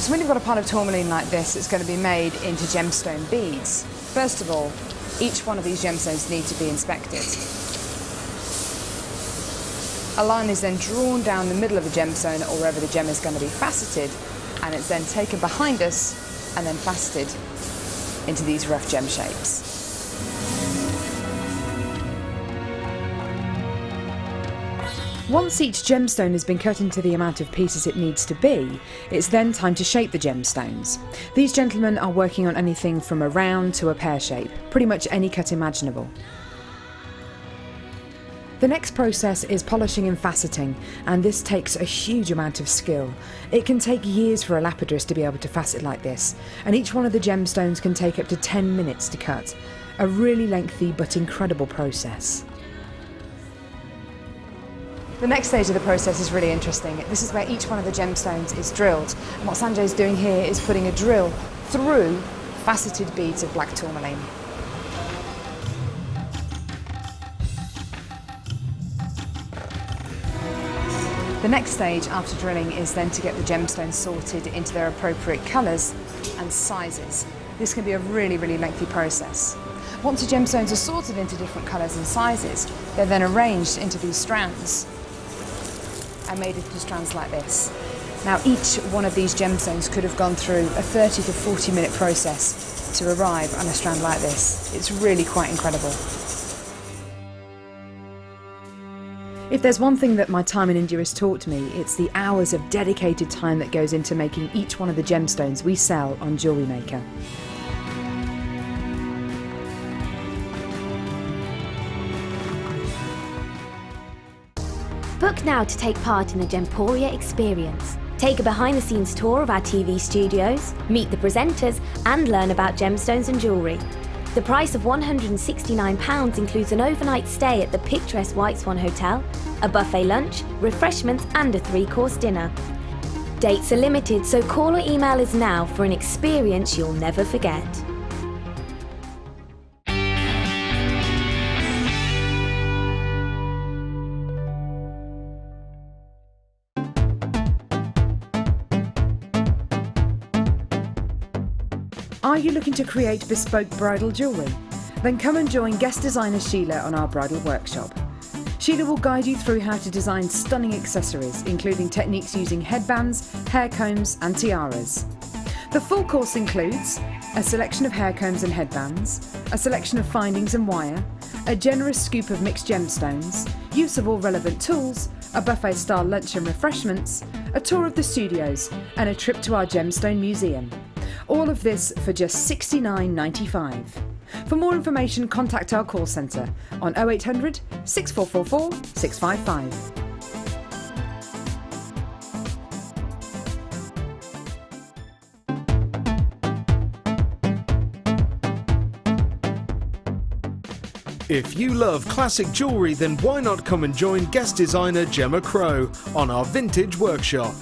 So when you've got a pile of tourmaline like this, it's going to be made into gemstone beads. First of all, each one of these gemstones need to be inspected. A line is then drawn down the middle of the gemstone or wherever the gem is going to be faceted, and it's then taken behind us and then faceted into these rough gem shapes. Once each gemstone has been cut into the amount of pieces it needs to be, it's then time to shape the gemstones. These gentlemen are working on anything from a round to a pear shape, pretty much any cut imaginable. The next process is polishing and faceting, and this takes a huge amount of skill. It can take years for a lapidrist to be able to facet like this, and each one of the gemstones can take up to 10 minutes to cut. A really lengthy but incredible process. The next stage of the process is really interesting. This is where each one of the gemstones is drilled, and what Sanjay's doing here is putting a drill through faceted beads of black tourmaline. The next stage after drilling is then to get the gemstones sorted into their appropriate colours and sizes. This can be a really, really lengthy process. Once the gemstones are sorted into different colours and sizes, they're then arranged into these strands and made into strands like this. Now each one of these gemstones could have gone through a 30 to 40 minute process to arrive on a strand like this. It's really quite incredible. If there's one thing that my time in India has taught me, it's the hours of dedicated time that goes into making each one of the gemstones we sell on JewelleryMaker. Book now to take part in the Gemporia experience. Take a behind-the-scenes tour of our TV studios, meet the presenters and learn about gemstones and jewellery. The price of £169 includes an overnight stay at the picturesque White Swan Hotel, a buffet lunch, refreshments and a 3-course dinner. Dates are limited, so call or email us now for an experience you'll never forget. Are you looking to create bespoke bridal jewellery? Then come and join guest designer Sheila on our bridal workshop. Sheila will guide you through how to design stunning accessories, including techniques using headbands, hair combs and tiaras. The full course includes a selection of hair combs and headbands, a selection of findings and wire, a generous scoop of mixed gemstones, use of all relevant tools, a buffet-style lunch and refreshments, a tour of the studios and a trip to our gemstone museum. All of this for just $69.95. For more information, contact our call centre on 0800 6444 655. If you love classic jewellery, then why not come and join guest designer Gemma Crow on our vintage workshop.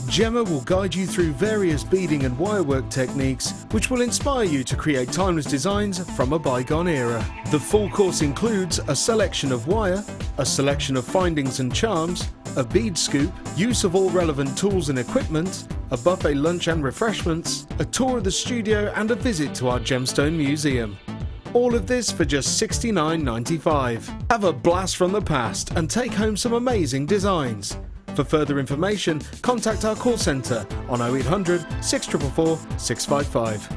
Gemma will guide you through various beading and wirework techniques which will inspire you to create timeless designs from a bygone era. The full course includes a selection of wire, a selection of findings and charms, a bead scoop, use of all relevant tools and equipment, a buffet lunch and refreshments, a tour of the studio and a visit to our gemstone museum. All of this for just $69.95. Have a blast from the past and take home some amazing designs. For further information, contact our call centre on 0800 644 655.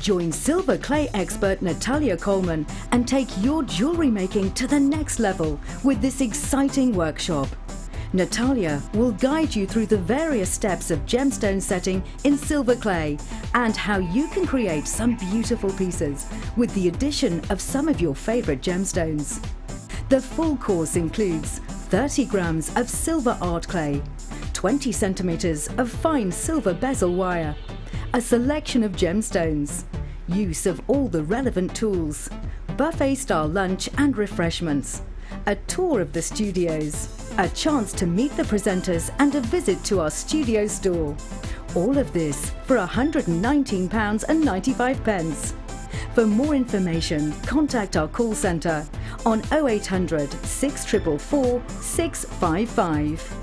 Join silver clay expert Natalia Coleman and take your jewellery making to the next level with this exciting workshop. Natalia will guide you through the various steps of gemstone setting in silver clay and how you can create some beautiful pieces with the addition of some of your favourite gemstones. The full course includes 30 grams of silver art clay, 20 centimetres of fine silver bezel wire, a selection of gemstones, use of all the relevant tools, buffet-style lunch and refreshments, a tour of the studios, a chance to meet the presenters and a visit to our studio store. All of this for £119.95. For more information, contact our call centre on 0800 644 655.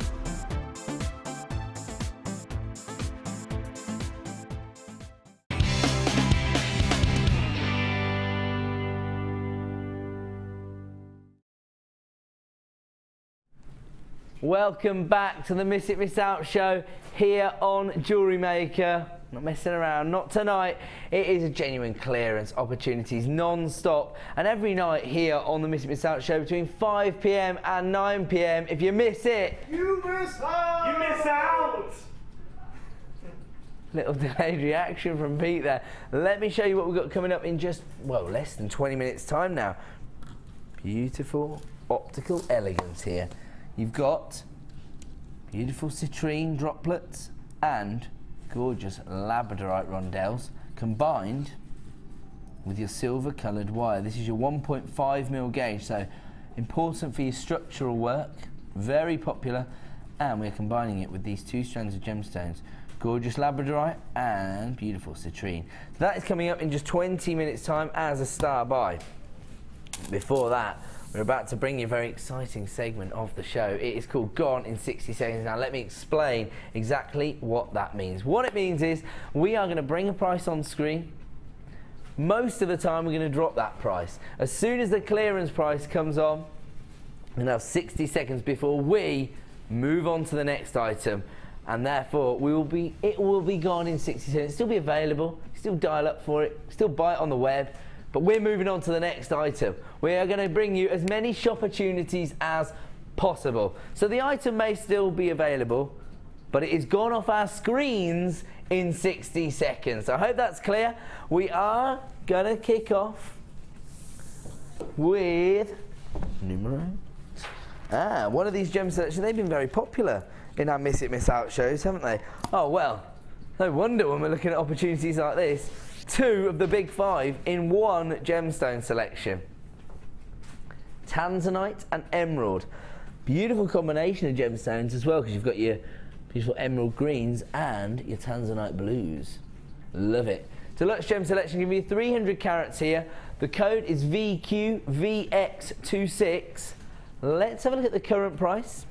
Welcome back to the Miss It Miss Out show here on Jewellery Maker. Not messing around, not tonight. It is a genuine clearance opportunities non-stop, and every night here on the Miss It Miss Out show between 5 p.m. and 9 p.m. If you miss it, you miss out. You miss out. Little delayed reaction from Pete there. Let me show you what we've got coming up in just, well, less than 20 minutes time now. Beautiful optical elegance here. You've got beautiful citrine droplets and gorgeous labradorite rondelles combined with your silver coloured wire. This is your 1.5mm gauge, so important for your structural work, very popular, and we're combining it with these two strands of gemstones, gorgeous labradorite and beautiful citrine. That is coming up in just 20 minutes time as a star buy. Before that, we're about to bring you a very exciting segment of the show. It is called Gone in 60 Seconds. Now let me explain exactly what that means. What it means is we are going to bring a price on screen. Most of the time we're going to drop that price. As soon as the clearance price comes on, we're going to have 60 seconds before we move on to the next item. And therefore it will be gone in 60 seconds. Still be available, still dial up for it, still buy it on the web. But we're moving on to the next item. We are going to bring you as many shop opportunities as possible. So the item may still be available, but it is gone off our screens in 60 seconds. So I hope that's clear. We are going to kick off with numero. One of these gem selections. They've been very popular in our Miss It Miss Out shows, haven't they? Oh well, no wonder when we're looking at opportunities like this. 2 of the big 5 in one gemstone selection. Tanzanite and emerald. Beautiful combination of gemstones as well, because you've got your beautiful emerald greens and your tanzanite blues. Love it. Deluxe gem selection, give you 300 carats here. The code is VQVX26. Let's have a look at the current price.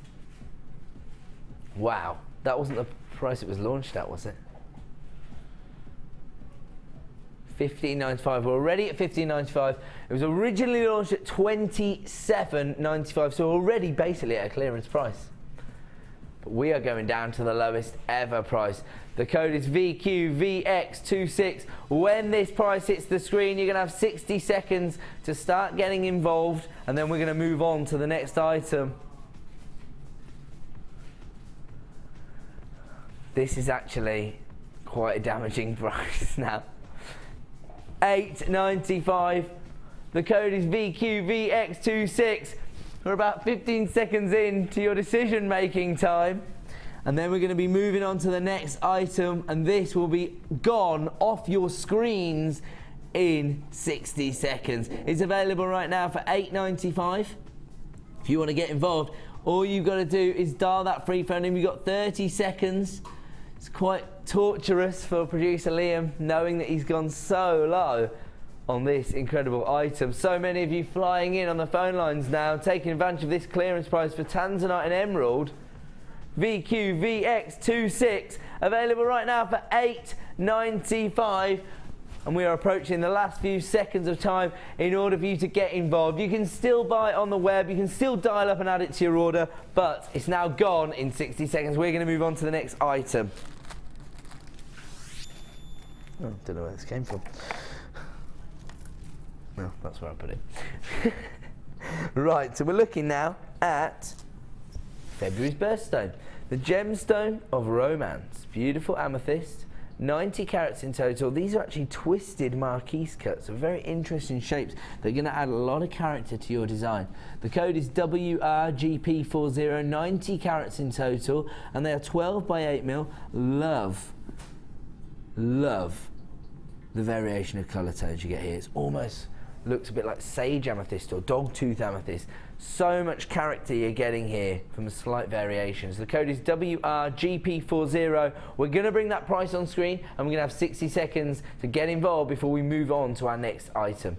Wow, that wasn't the price it was launched at, was it? $15.95. We're already at $15.95. It was originally launched at $27.95, so already basically at a clearance price. But we are going down to the lowest ever price. The code is VQVX26. When this price hits the screen, you're going to have 60 seconds to start getting involved, and then we're going to move on to the next item. This is actually quite a damaging price now. $8.95. The code is VQVX26. We're about 15 seconds in to your decision making time, and then we're going to be moving on to the next item, and this will be gone off your screens in 60 seconds. It's available right now for $8.95. If you want to get involved, all you've got to do is dial that free phone in. You've got 30 seconds. It's quite torturous for producer Liam, knowing that he's gone so low on this incredible item. So many of you flying in on the phone lines now, taking advantage of this clearance price for Tanzanite and Emerald. VQVX26, available right now for $8.95. And we are approaching the last few seconds of time in order for you to get involved. You can still buy it on the web, you can still dial up and add it to your order, but it's now gone in 60 seconds. We're going to move on to the next item. Oh, don't know where this came from. Well, that's where I put it. Right, so we're looking now at February's birthstone. The gemstone of romance. Beautiful amethyst. 90 carats in total. These are actually twisted marquise cuts, so very interesting shapes. They're going to add a lot of character to your design. The code is WRGP40, 90 carats in total, and they are 12 by 8 mil. Love the variation of colour tones you get here. It's almost looks a bit like sage amethyst or dogtooth amethyst. So much character you're getting here from the slight variations. The code is WRGP40. We're going to bring that price on screen, and we're going to have 60 seconds to get involved before we move on to our next item.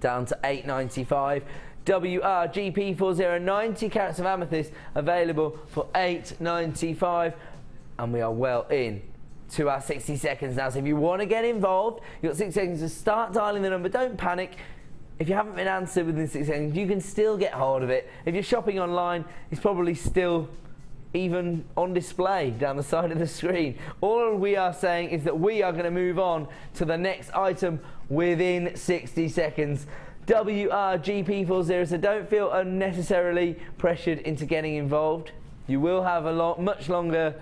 Down to $8.95. WRGP40, 90 carats of amethyst, available for $8.95. And we are well in to our 60 seconds now. So if you want to get involved, you've got 60 seconds to start dialing the number. Don't panic. If you haven't been answered within 60 seconds, you can still get hold of it. If you're shopping online, it's probably still even on display down the side of the screen. All we are saying is that we are going to move on to the next item within 60 seconds. WRGP40, so don't feel unnecessarily pressured into getting involved. You will have a much longer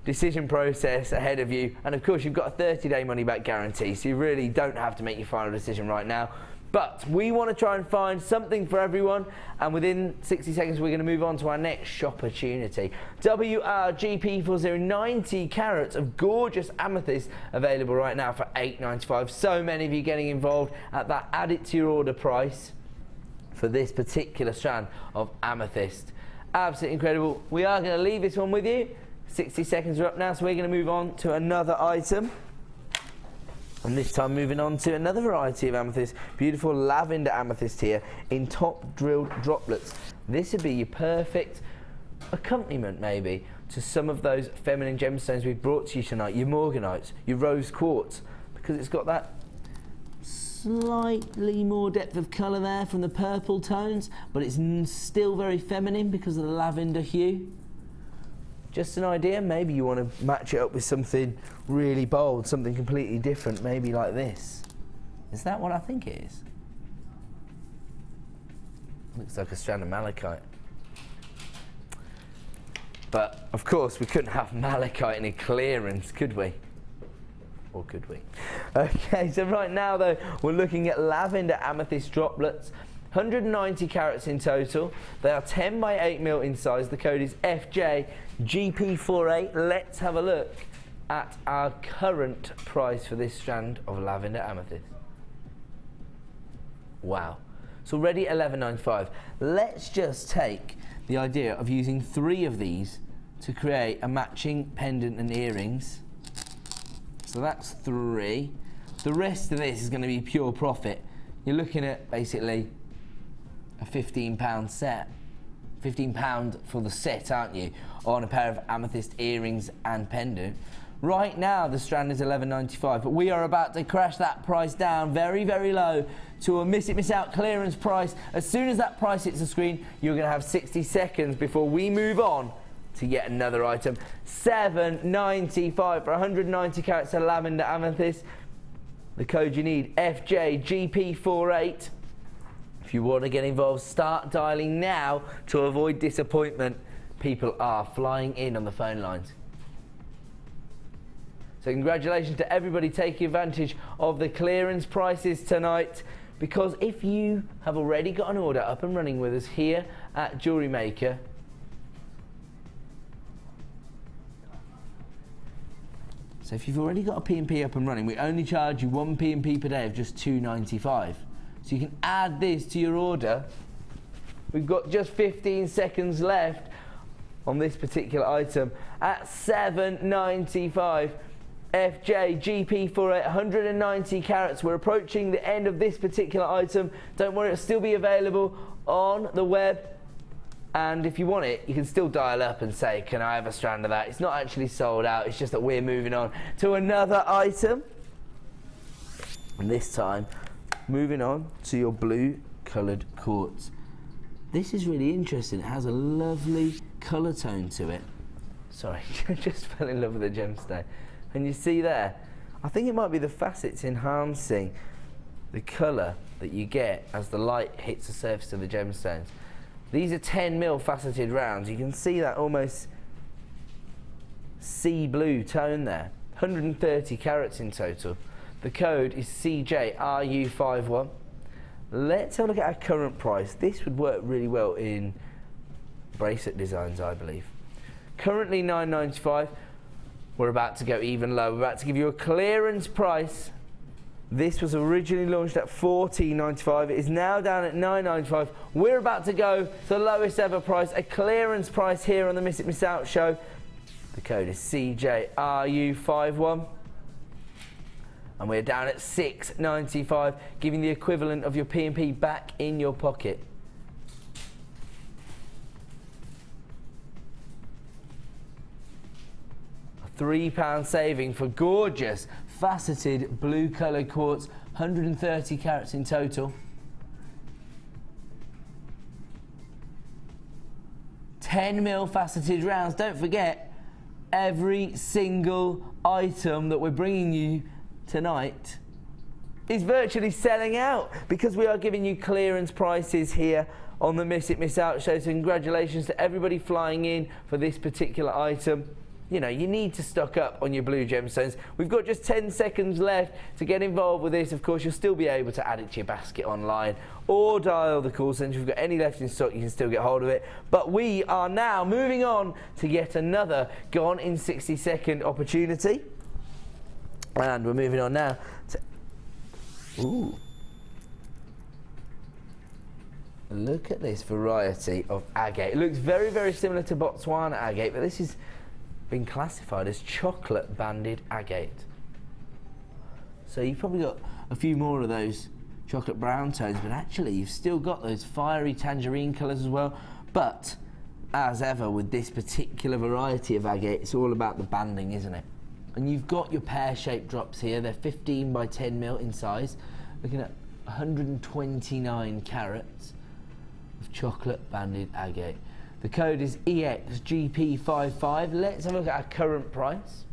decision process ahead of you, and of course you've got a 30-day money-back guarantee, so you really don't have to make your final decision right now. But we want to try and find something for everyone, and within 60 seconds we're going to move on to our next shop opportunity. WRGP40, 90 carats of gorgeous amethyst, available right now for $8.95. So many of you getting involved at that add it to your order price for this particular strand of amethyst. Absolutely incredible. We are going to leave this one with you. 60 seconds are up now, so we're going to move on to another item. And this time moving on to another variety of amethyst. Beautiful lavender amethyst here in top drilled droplets. This would be your perfect accompaniment maybe to some of those feminine gemstones we've brought to you tonight. Your morganites, your rose quartz, because it's got that slightly more depth of colour there from the purple tones, but it's still very feminine because of the lavender hue. Just an idea, maybe you want to match it up with something really bold, something completely different, maybe like this. Is that what I think it is? Looks like a strand of malachite. But, of course, we couldn't have malachite in a clearance, could we? Or could we? Okay, so right now, though, we're looking at lavender amethyst droplets. 190 carats in total. They are 10 by 8 mil in size. The code is FJGP48. Let's have a look at our current price for this strand of lavender amethyst. Wow. It's already $11.95. Let's just take the idea of using 3 of these to create a matching pendant and earrings. So that's 3. The rest of this is going to be pure profit. You're looking at basically a £15 set. £15 for the set, aren't you? On a pair of amethyst earrings and pendant. Right now the strand is $11.95, but we are about to crash that price down very, very low to a miss it, miss out clearance price. As soon as that price hits the screen, you're going to have 60 seconds before we move on to yet another item. $7.95 for 190 carats of lavender amethyst. The code you need, FJGP48. If you want to get involved, start dialing now to avoid disappointment. People are flying in on the phone lines. So congratulations to everybody taking advantage of the clearance prices tonight, because if you have already got an order up and running with us here at JewelleryMaker, so if you've already got a P&P up and running, we only charge you 1 P&P per day of just $2.95. So you can add this to your order. We've got just 15 seconds left on this particular item at $7.95. FJGP for 190 carats. We're approaching the end of this particular item. Don't worry, it'll still be available on the web. And if you want it, you can still dial up and say, can I have a strand of that? It's not actually sold out, it's just that we're moving on to another item. And this time, moving on to your blue coloured quartz. This is really interesting. It has a lovely colour tone to it. Sorry, I just fell in love with the gemstone. And you see there, I think it might be the facets enhancing the colour that you get as the light hits the surface of the gemstones. These are 10mm faceted rounds. You can see that almost sea blue tone there. 130 carats in total. The code is CJRU51. Let's have a look at our current price. This would work really well in bracelet designs, I believe. Currently $9.95. We're about to go even lower. We're about to give you a clearance price. This was originally launched at $14.95. It is now down at $9.95. We're about to go to the lowest ever price, a clearance price here on the Miss It Miss Out show. The code is CJRU51. And we're down at $6.95, giving the equivalent of your P&P back in your pocket. £3 saving for gorgeous faceted blue coloured quartz, 130 carats in total. 10mm faceted rounds. Don't forget, every single item that we're bringing you tonight is virtually selling out because we are giving you clearance prices here on the Miss It Miss Out show. So congratulations to everybody flying in for this particular item. You know, you need to stock up on your blue gemstones. We've got just 10 seconds left to get involved with this. Of course, you'll still be able to add it to your basket online or dial the call centre. If you've got any left in stock, you can still get hold of it. But we are now moving on to yet another gone in 60-second opportunity. And we're moving on now to... Ooh. Look at this variety of agate. It looks very, very similar to Botswana agate, but this is been classified as chocolate banded agate. So you've probably got a few more of those chocolate brown tones, but actually you've still got those fiery tangerine colours as well. But as ever with this particular variety of agate, it's all about the banding, isn't it? And you've got your pear-shaped drops here. They're 15 by 10mm in size, looking at 129 carats of chocolate banded agate. The code is EXGP55. Let's have a look at our current price.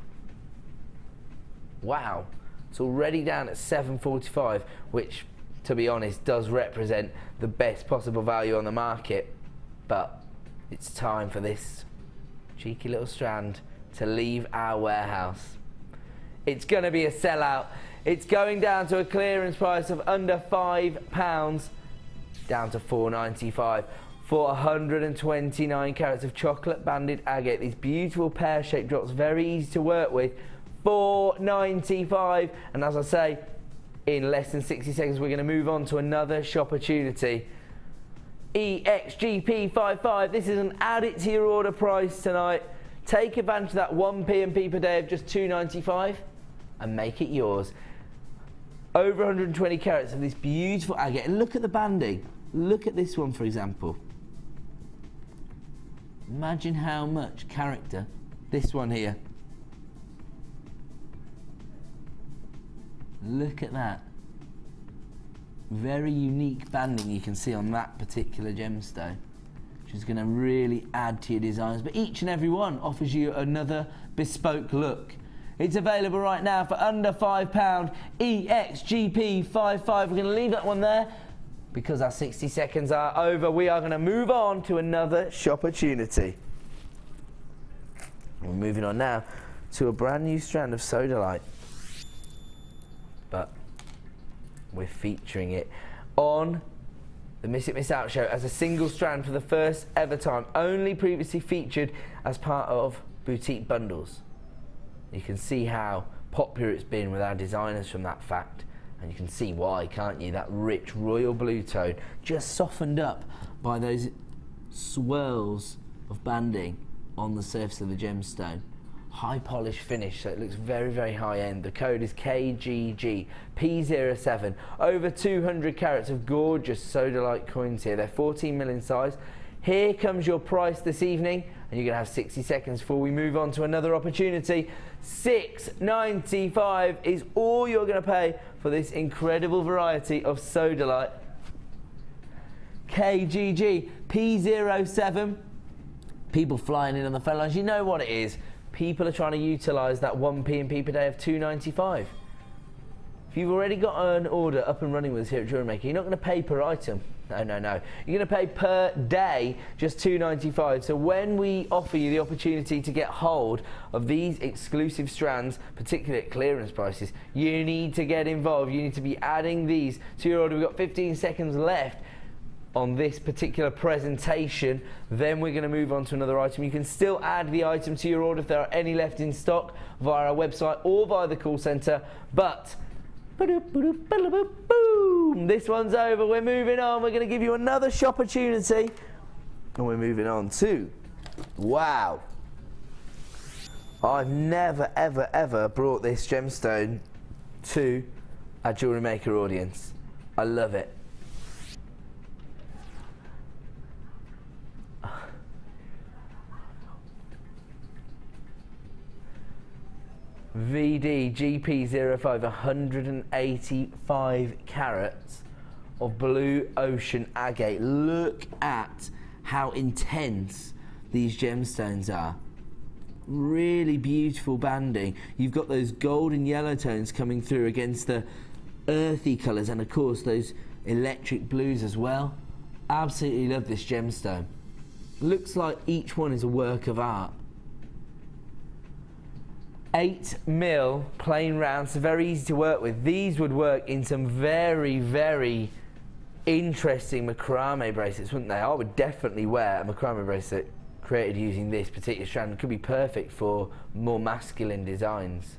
Wow, it's already down at $7.45, which, to be honest, does represent the best possible value on the market. But it's time for this cheeky little strand to leave our warehouse. It's going to be a sellout. It's going down to a clearance price of under £5, down to $4.95. For 129 carats of chocolate banded agate. These beautiful pear-shaped drops, very easy to work with. $4.95. And as I say, in less than 60 seconds, we're going to move on to another shopportunity. EXGP55. This is an add it to your order price tonight. Take advantage of that 1 P&P per day of just $2.95 and make it yours. Over 120 carats of this beautiful agate. And look at the banding. Look at this one, for example. Imagine how much character this one here. Look at that. Very unique banding you can see on that particular gemstone, which is going to really add to your designs. But each and every one offers you another bespoke look. It's available right now for under £5. EXGP55. We're going to leave that one there because our 60 seconds are over. We are going to move on to another shopportunity. We're moving on now to a brand new strand of sodalite, but we're featuring it on the Miss It Miss Out show as a single strand for the first ever time, only previously featured as part of boutique bundles. You can see how popular it's been with our designers from that fact, and you can see why, can't you? That rich royal blue tone just softened up by those swirls of banding on the surface of the gemstone. High polish finish, so it looks very, very high end. The code is KGG P07. Over 200 carats of gorgeous sodalite coins here. They're 14 mil in size. Here comes your price this evening, and you're going to have 60 seconds before we move on to another opportunity. $6.95 is all you're going to pay for this incredible variety of sodalite. KGG P07. People flying in on the phone lines, you know what it is. People are trying to utilise that 1 P&P per day of $2.95. If you've already got an order up and running with us here at JewelleryMaker, you're not going to pay per item. No. You're going to pay per day, just $2.95. So when we offer you the opportunity to get hold of these exclusive strands, particularly at clearance prices, you need to get involved. You need to be adding these to your order. We've got 15 seconds left on this particular presentation. Then we're going to move on to another item. You can still add the item to your order if there are any left in stock via our website or via the call centre. But boom, this one's over. We're moving on. We're going to give you another shop opportunity, and we're moving on to, wow, I've never ever brought this gemstone to our JewelleryMaker audience. I love it. VD GP05, 185 carats of blue ocean agate. Look at how intense these gemstones are. Really beautiful banding. You've got those golden yellow tones coming through against the earthy colours, and of course those electric blues as well. Absolutely love this gemstone. Looks like each one is a work of art. 8 mil plain round, so very easy to work with. These would work in some very, very interesting macrame bracelets, wouldn't they? I would definitely wear a macrame bracelet created using this particular strand. It could be perfect for more masculine designs.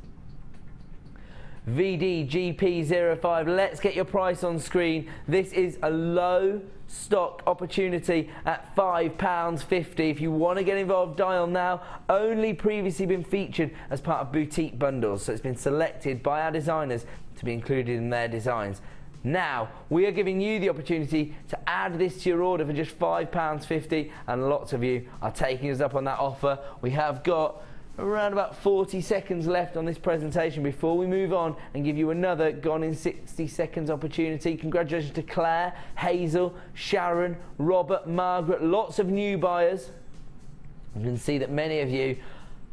VD GP05, let's get your price on screen. This is a low stock opportunity at £5.50. If you want to get involved, dial now. Only previously been featured as part of boutique bundles, so it's been selected by our designers to be included in their designs. Now we are giving you the opportunity to add this to your order for just £5.50, and lots of you are taking us up on that offer. We have got around about 40 seconds left on this presentation before we move on and give you another gone in 60 seconds opportunity. Congratulations to Claire, Hazel, Sharon, Robert, Margaret, lots of new buyers. You can see that many of you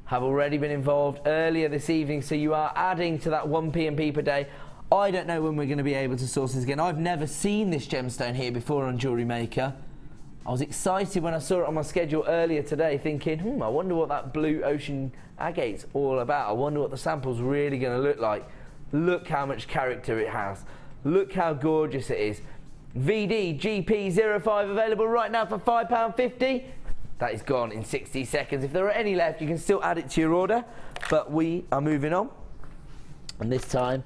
have already been involved earlier this evening, so you are adding to that 1 P&P per day. I don't know when we're going to be able to source this again. I've never seen this gemstone here before on JewelleryMaker. I was excited when I saw it on my schedule earlier today, thinking, I wonder what that blue ocean agate's all about. I wonder what the sample's really going to look like. Look how much character it has. Look how gorgeous it is. VD GP05 available right now for £5.50. That is gone in 60 seconds. If there are any left, you can still add it to your order, but we are moving on And this time,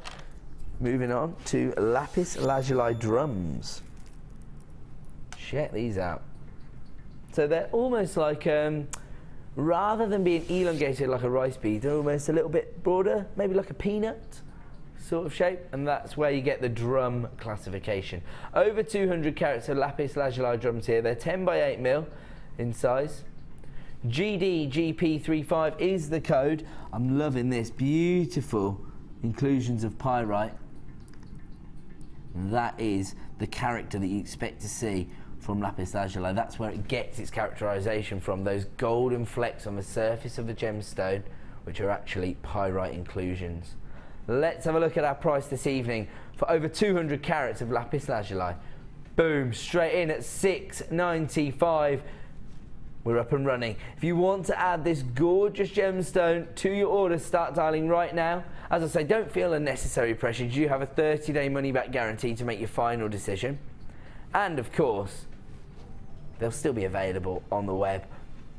moving on to lapis lazuli drums. Check these out. So they're almost like, rather than being elongated like a rice bead, they're almost a little bit broader, maybe like a peanut sort of shape, and that's where you get the drum classification. Over 200 carats of lapis lazuli drums here. They're 10 by 8 mil in size. GDGP35 is the code. I'm loving this. Beautiful inclusions of pyrite. That is the character that you expect to see from lapis lazuli. That's where it gets its characterization from, those golden flecks on the surface of the gemstone, which are actually pyrite inclusions. Let's have a look at our price this evening for over 200 carats of lapis lazuli. Boom, straight in at $6.95. We're up and running. If you want to add this gorgeous gemstone to your order, start dialing right now. As I say, don't feel unnecessary pressure. You have a 30-day money-back guarantee to make your final decision. And of course, they'll still be available on the web.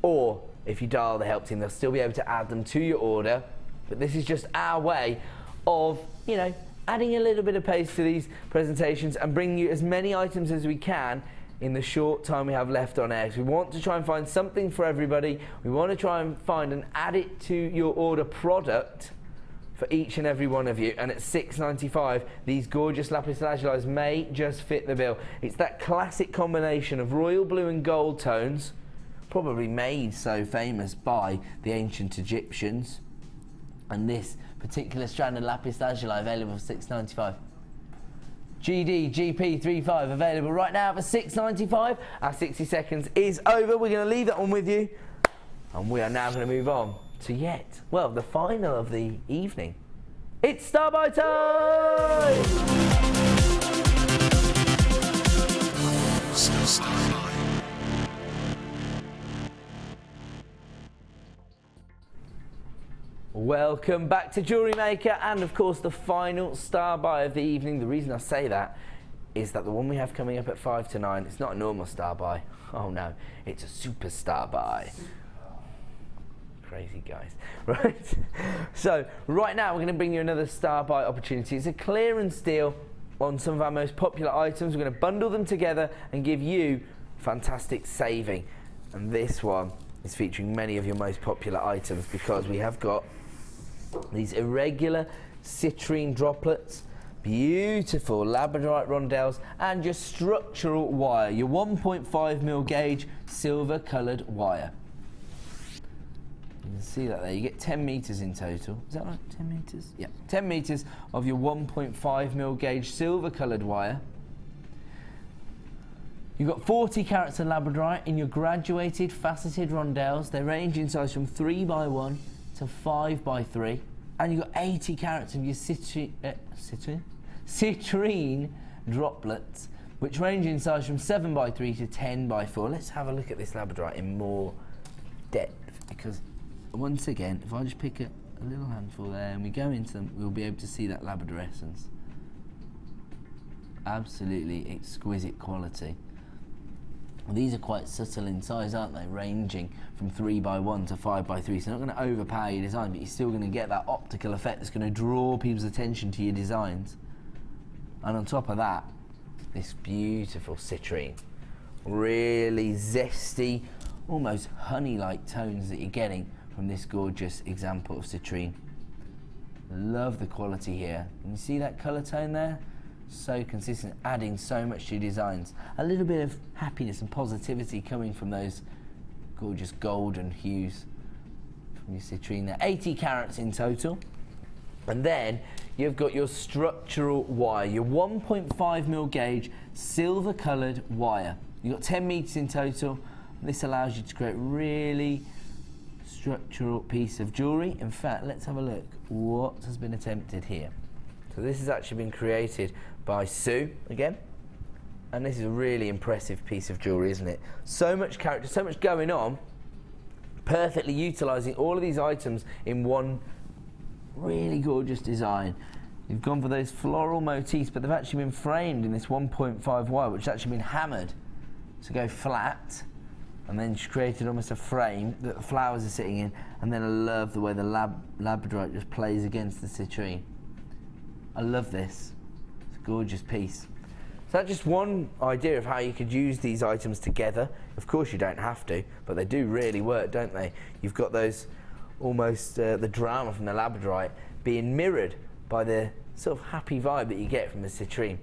Or if you dial the help team, they'll still be able to add them to your order. But this is just our way of, you know, adding a little bit of pace to these presentations and bringing you as many items as we can in the short time we have left on air. So we want to try and find something for everybody. We want to try and find and add it to your order product for each and every one of you. And at $6.95, these gorgeous lapis lazuli may just fit the bill. It's that classic combination of royal blue and gold tones, probably made so famous by the ancient Egyptians. And this particular strand of lapis lazuli available for $6.95. GDGP35 available right now for $6.95. Our 60 seconds is over. We're going to leave that one with you. And we are now going to move on to the final of the evening. It's Star Buy time! Welcome back to Jewellery Maker, and of course the final star buy of the evening. The reason I say that is that the one we have coming up at 5 to 9, it's not a normal star buy. Oh no, it's a super star buy. Crazy guys. Right, so right now we're going to bring you another star buy opportunity. It's a clearance deal on some of our most popular items. We're going to bundle them together and give you fantastic saving. And this one is featuring many of your most popular items because we have got these irregular citrine droplets, beautiful labradorite rondelles, and your structural wire, your 1.5mm gauge silver coloured wire. You can see that there. You get 10 metres in total. Is that right? 10 metres? Yeah. 10 metres of your 1.5mm gauge silver coloured wire. You've got 40 carats of labradorite in your graduated faceted rondelles. They range in size from 3x1 to 5x3. And you've got 80 carats of your citrine droplets, which range in size from 7x3 to 10x4. Let's have a look at this labradorite in more depth, because once again, if I just pick a little handful there and we go into them, we'll be able to see that labradorescence. Absolutely exquisite quality. These are quite subtle in size, aren't they? Ranging from 3x1 to 5x3. So not going to overpower your design, but you're still going to get that optical effect that's going to draw people's attention to your designs. And on top of that, this beautiful citrine. Really zesty, almost honey-like tones that you're getting from this gorgeous example of citrine. Love the quality here. Can you see that colour tone there? So consistent, adding so much to your designs. A little bit of happiness and positivity coming from those gorgeous golden hues from your citrine there. 80 carats in total. And then you've got your structural wire, your 1.5mm gauge silver coloured wire. You've got 10 metres in total. This allows you to create really structural piece of jewellery. In fact, let's have a look what has been attempted here. So this has actually been created by Sue again, and this is a really impressive piece of jewellery, isn't it? So much character, so much going on, perfectly utilising all of these items in one really gorgeous design. You've gone for those floral motifs, but they've actually been framed in this 1.5 wire, which has actually been hammered to go flat, and then she's created almost a frame that the flowers are sitting in. And then I love the way the labradorite just plays against the citrine. I love this. It's a gorgeous piece. So that's just one idea of how you could use these items together. Of course you don't have to, but they do really work, don't they? You've got those almost the drama from the labradorite being mirrored by the sort of happy vibe that you get from the citrine.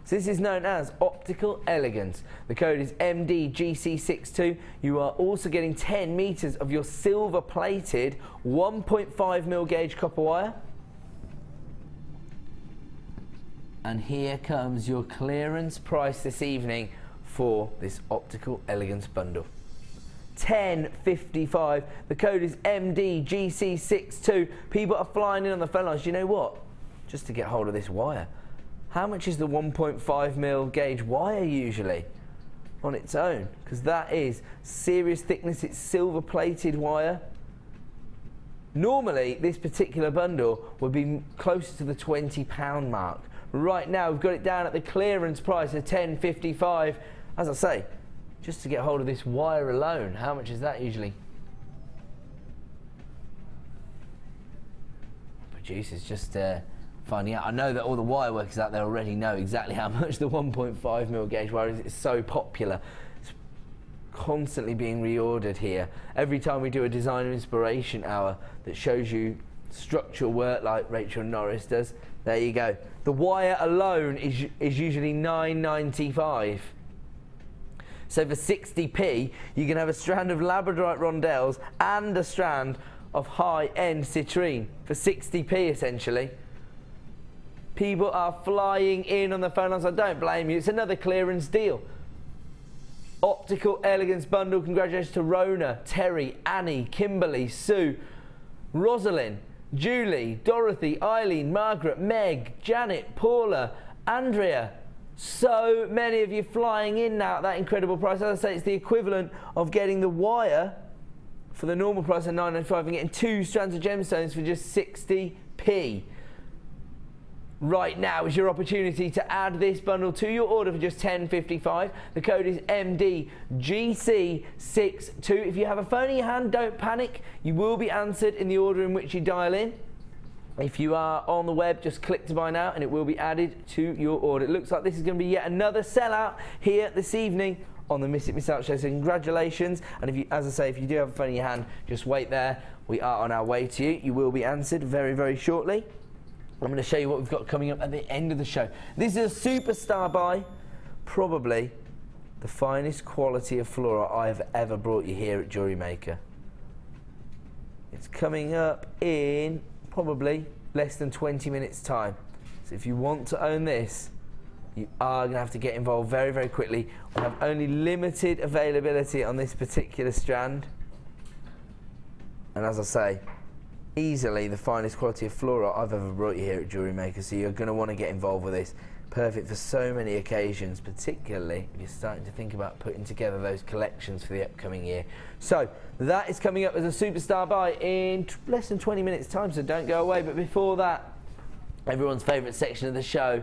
So this is known as optical elegance. The code is MDGC62. You are also getting 10 meters of your silver plated 1.5mm gauge copper wire. And here comes your clearance price this evening for this optical elegance bundle. $10.55. The code is MDGC62. People are flying in on the phone lines. You know what? Just to get hold of this wire. How much is the 1.5mm gauge wire usually on its own? Because that is serious thickness. It's silver plated wire. Normally this particular bundle would be closer to the £20 mark. Right now we've got it down at the clearance price of $10.55. As I say, just to get hold of this wire alone, how much is that usually? Producers just finding out. I know that all the wire workers out there already know exactly how much the 1.5mm gauge wire is. It's so popular. It's constantly being reordered here. Every time we do a designer inspiration hour that shows you structural work like Rachel Norris does, there you go. The wire alone is usually $9.95. So for 60p, you can have a strand of labradorite rondelles and a strand of high-end citrine for 60p essentially. People are flying in on the phone lines. I don't blame you. It's another clearance deal. Optical Elegance bundle. Congratulations to Rona, Terry, Annie, Kimberly, Sue, Rosalind, Julie, Dorothy, Eileen, Margaret, Meg, Janet, Paula, Andrea. So many of you flying in now at that incredible price. As I say, it's the equivalent of getting the wire for the normal price of $9.95 and getting 2 strands of gemstones for just 60p. Right now is your opportunity to add this bundle to your order for just $10.55. The code is MDGC62. If you have a phone in your hand, don't panic. You will be answered in the order in which you dial in. If you are on the web, just click to buy now and it will be added to your order. It looks like this is going to be yet another sellout here this evening on the Miss It Miss Out show. So congratulations. And if you, as I say, if you do have a phone in your hand, just wait there. We are on our way to you. You will be answered very, very shortly. I'm going to show you what we've got coming up at the end of the show. This is a superstar buy, probably the finest quality of flora I have ever brought you here at JewelleryMaker. It's coming up in probably less than 20 minutes time. So if you want to own this, you are going to have to get involved very, very quickly. We have only limited availability on this particular strand. And as I say, easily the finest quality of flora I've ever brought you here at JewelleryMaker, so you're going to want to get involved with this. Perfect for so many occasions, particularly if you're starting to think about putting together those collections for the upcoming year. So that is coming up as a superstar buy in less than 20 minutes time, so don't go away. But before that, everyone's favourite section of the show,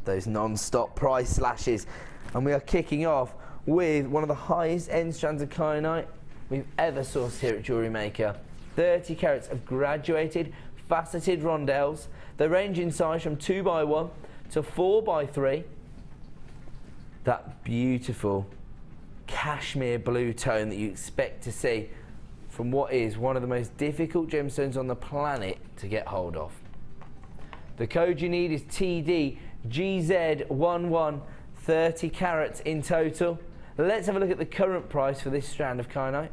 those non-stop price slashes. And we are kicking off with one of the highest end strands of kyanite we've ever sourced here at JewelleryMaker. 30 carats of graduated faceted rondelles. They range in size from 2x1 to 4x3. That beautiful cashmere blue tone that you expect to see from what is one of the most difficult gemstones on the planet to get hold of. The code you need is TDGZ11, 30 carats in total. Let's have a look at the current price for this strand of kyanite.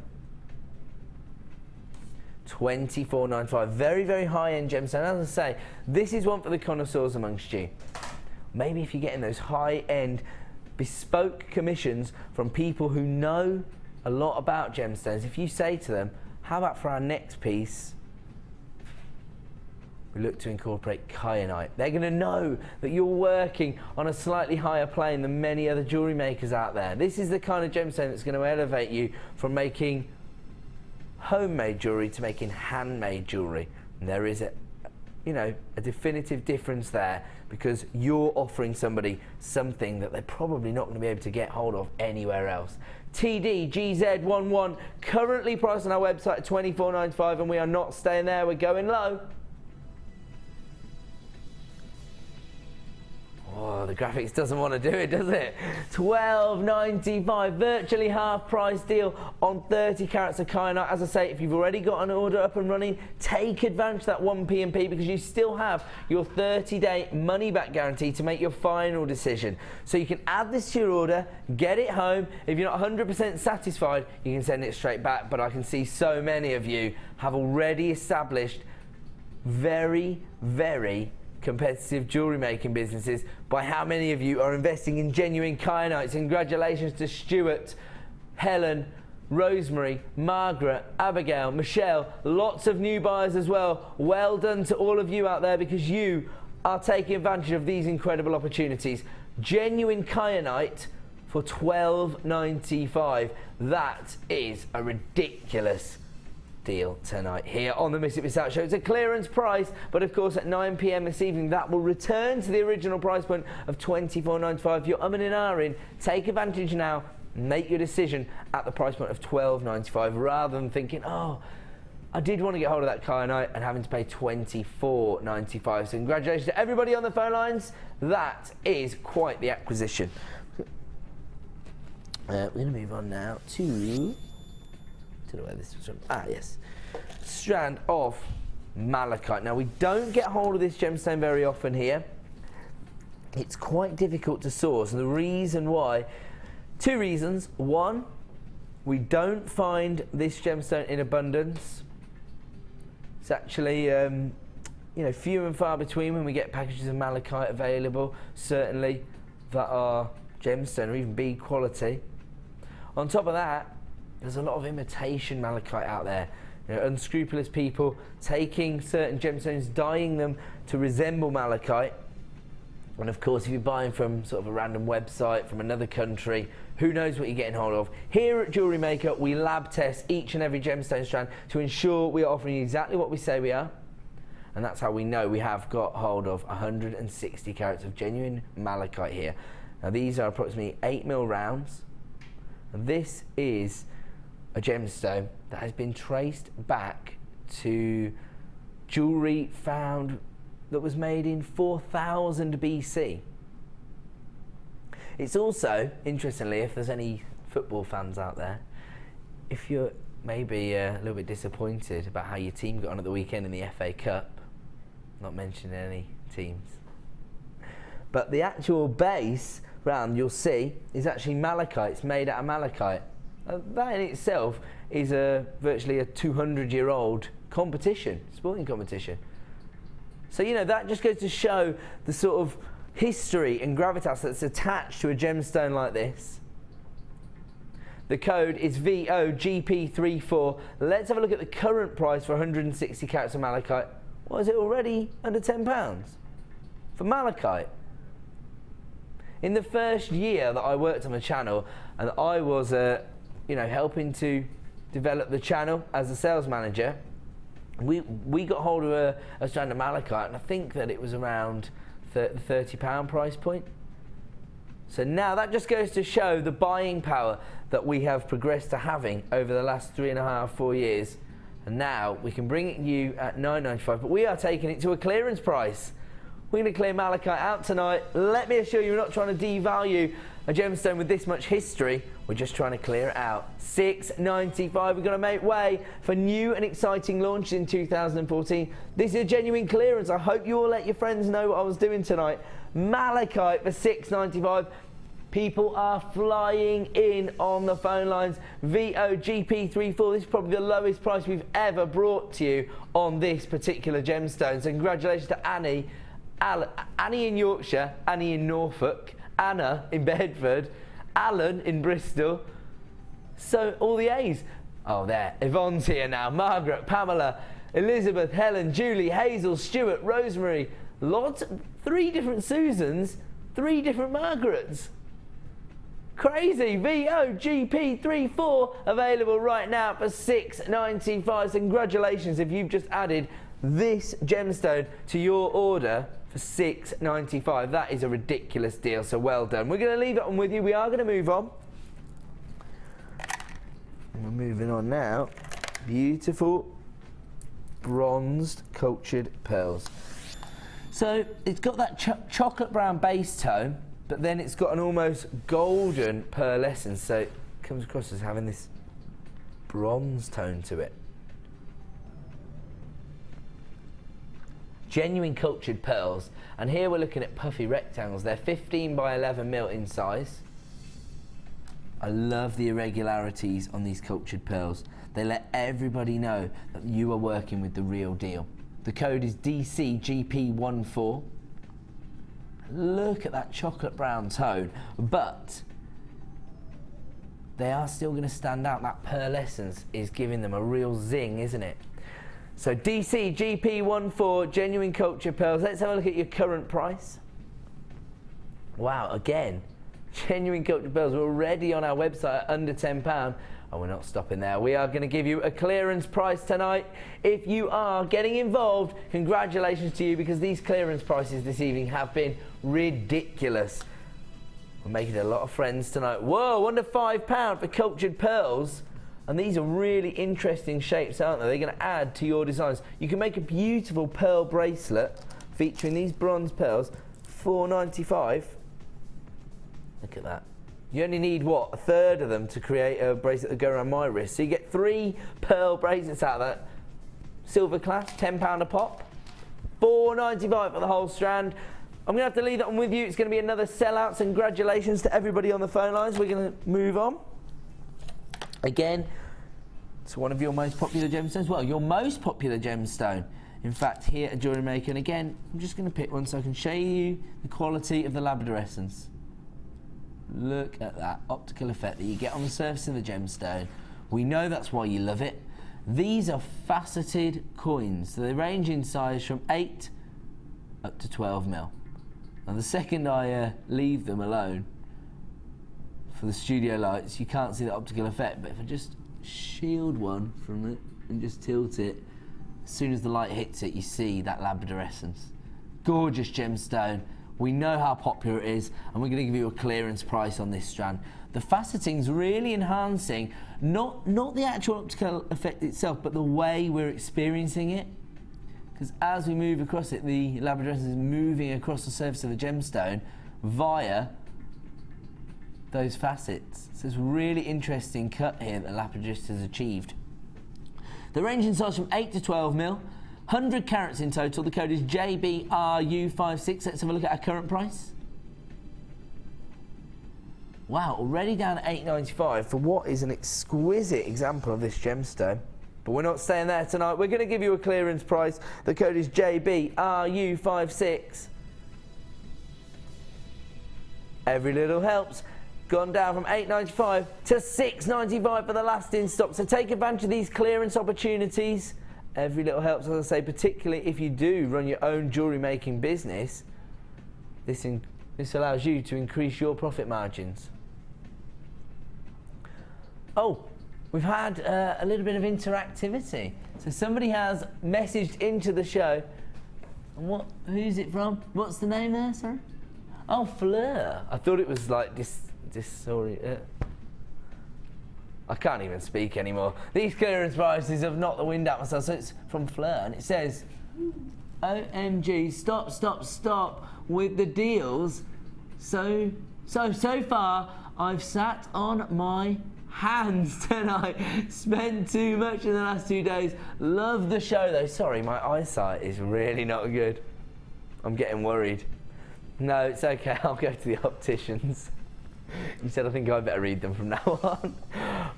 $24.95. Very, very high-end gemstone. As I say, this is one for the connoisseurs amongst you. Maybe if you're getting those high-end bespoke commissions from people who know a lot about gemstones, if you say to them, how about for our next piece, we look to incorporate kyanite. They're going to know that you're working on a slightly higher plane than many other jewellery makers out there. This is the kind of gemstone that's going to elevate you from making homemade jewellery to making handmade jewellery. And there is a definitive difference there, because you're offering somebody something that they're probably not going to be able to get hold of anywhere else. TDGZ11, currently priced on our website at $24.95, and we are not staying there, we're going low. Oh, the graphics doesn't want to do it, does it? $12.95, virtually half price deal on 30 carats of kyanite. As I say, if you've already got an order up and running, take advantage of that 1 P&P because you still have your 30-day money-back guarantee to make your final decision. So you can add this to your order, get it home. If you're not 100% satisfied, you can send it straight back. But I can see so many of you have already established very, very competitive jewellery making businesses by how many of you are investing in genuine kyanites. Congratulations to Stuart, Helen, Rosemary, Margaret, Abigail, Michelle, lots of new buyers as well. Well done to all of you out there because you are taking advantage of these incredible opportunities. Genuine kyanite for $12.95. That is a ridiculous deal tonight here on the Miss It Miss Out show. It's a clearance price, but of course at 9 p.m. this evening that will return to the original price point of $24.95. If you're umming and ahhing, take advantage now, make your decision at the price point of $12.95 rather than thinking, oh, I did want to get hold of that kyanite and having to pay $24.95. So congratulations to everybody on the phone lines. That is quite the acquisition. We're going to move on now to where this was from. Ah, yes. Strand of malachite. Now, we don't get hold of this gemstone very often here. It's quite difficult to source, and the reason why, two reasons. One, we don't find this gemstone in abundance. It's actually, you know, few and far between when we get packages of malachite available, certainly that are gemstone or even bead quality. On top of that, there's a lot of imitation malachite out there. You know, unscrupulous people taking certain gemstones, dyeing them to resemble malachite. And of course, if you're buying from sort of a random website from another country, who knows what you're getting hold of. Here at JewelleryMaker, we lab test each and every gemstone strand to ensure we are offering you exactly what we say we are. And that's how we know we have got hold of 160 carats of genuine malachite here. Now, these are approximately 8mm rounds. And this is a gemstone that has been traced back to jewellery found that was made in 4000 BC. It's also, interestingly, if there's any football fans out there, if you're maybe a little bit disappointed about how your team got on at the weekend in the FA Cup, not mentioning any teams, but the actual base round you'll see is actually malachite. It's made out of malachite. That in itself is virtually a 200-year-old competition, sporting competition. So, you know, that just goes to show the sort of history and gravitas that's attached to a gemstone like this. The code is VOGP34. Let's have a look at the current price for 160 carats of malachite. What is it already? Under £10 for malachite. In the first year that I worked on the channel, and I was you know, helping to develop the channel as a sales manager, we got hold of a strand of malachite, and I think that it was around the £30 price point. So now that just goes to show the buying power that we have progressed to having over the last 3.5, 4 years. And now we can bring it to you at $9.95, but we are taking it to a clearance price. We're going to clear malachite out tonight. Let me assure you, we're not trying to devalue a gemstone with this much history. We're just trying to clear it out. $6.95. We're going to make way for new and exciting launches in 2014. This is a genuine clearance. I hope you all let your friends know what I was doing tonight. Malachite for $6.95. People are flying in on the phone lines. VOGP34. This is probably the lowest price we've ever brought to you on this particular gemstone. So congratulations to Annie. Annie in Yorkshire, Annie in Norfolk, Anna in Bedford, Alan in Bristol. So all the A's. Oh, there. Yvonne's here now. Margaret, Pamela, Elizabeth, Helen, Julie, Hazel, Stuart, Rosemary. Lots. 3 different Susans, 3 different Margarets. Crazy. VOGP34 available right now for $6.95. So congratulations if you've just added this gemstone to your order for $6.95. That is a ridiculous deal, so well done. We're going to leave that one with you. We are going to move on. And we're moving on now. Beautiful bronzed cultured pearls. So it's got that chocolate brown base tone, but then it's got an almost golden pearlescence, so it comes across as having this bronze tone to it. Genuine cultured pearls, and here we're looking at puffy rectangles. They're 15 by 11 mil in size. I love the irregularities on these cultured pearls. They let everybody know that you are working with the real deal. The code is DCGP14. Look at that chocolate brown tone, but they are still going to stand out. That pearlescence is giving them a real zing, isn't it? So DCGP14, genuine culture pearls. Let's have a look at your current price. Wow, again, genuine culture pearls. We're already on our website at under £10. And we're not stopping there. We are going to give you a clearance price tonight. If you are getting involved, congratulations to you, because these clearance prices this evening have been ridiculous. We're making a lot of friends tonight. Whoa, under £5 for cultured pearls. And these are really interesting shapes, aren't they? They're going to add to your designs. You can make a beautiful pearl bracelet featuring these bronze pearls, £4.95. Look at that. You only need, what, a third of them to create a bracelet that go around my wrist. So you get 3 pearl bracelets out of that. Silver class, £10 a pop. £4.95 for the whole strand. I'm going to have to leave that one with you. It's going to be another sellout. So congratulations to everybody on the phone lines. We're going to move on. Again, it's one of your most popular gemstones. Well, your most popular gemstone. In fact, here at JewelleryMaker, and again, I'm just going to pick one so I can show you the quality of the labradorescence. Look at that optical effect that you get on the surface of the gemstone. We know that's why you love it. These are faceted coins, so they range in size from 8 up to 12 mil. And the second I leave them alone for the studio lights, you can't see the optical effect, but if I just shield one from it and just tilt it, as soon as the light hits it, you see that labradorescence. Gorgeous gemstone. We know how popular it is, and we're going to give you a clearance price on this strand. The faceting's really enhancing, not the actual optical effect itself, but the way we're experiencing it. Because as we move across it, the labradorescence is moving across the surface of the gemstone via those facets. So it's a really interesting cut here that labradorescence has achieved. The range in size from 8 to 12 mil. 100 carats in total. The code is JBRU56. Let's have a look at our current price. Wow, already down at £8.95 for what is an exquisite example of this gemstone. But we're not staying there tonight. We're going to give you a clearance price. The code is JBRU56. Every little helps. Gone down from £8.95 to £6.95 for the last in stock. So take advantage of these clearance opportunities. Every little helps, as I say, particularly if you do run your own jewellery making business. This allows you to increase your profit margins. Oh, we've had a little bit of interactivity. So somebody has messaged into the show. And who's it from? What's the name there, sorry? Oh, Fleur. I thought it was like sorry. I can't even speak anymore. These clearance prices have knocked the wind out myself. So it's from Fleur, and it says, OMG, stop with the deals. So far, I've sat on my hands tonight. Spent too much in the last 2 days. Love the show, though. Sorry, my eyesight is really not good. I'm getting worried. No, it's okay. I'll go to the opticians. You said I think I better read them from now on.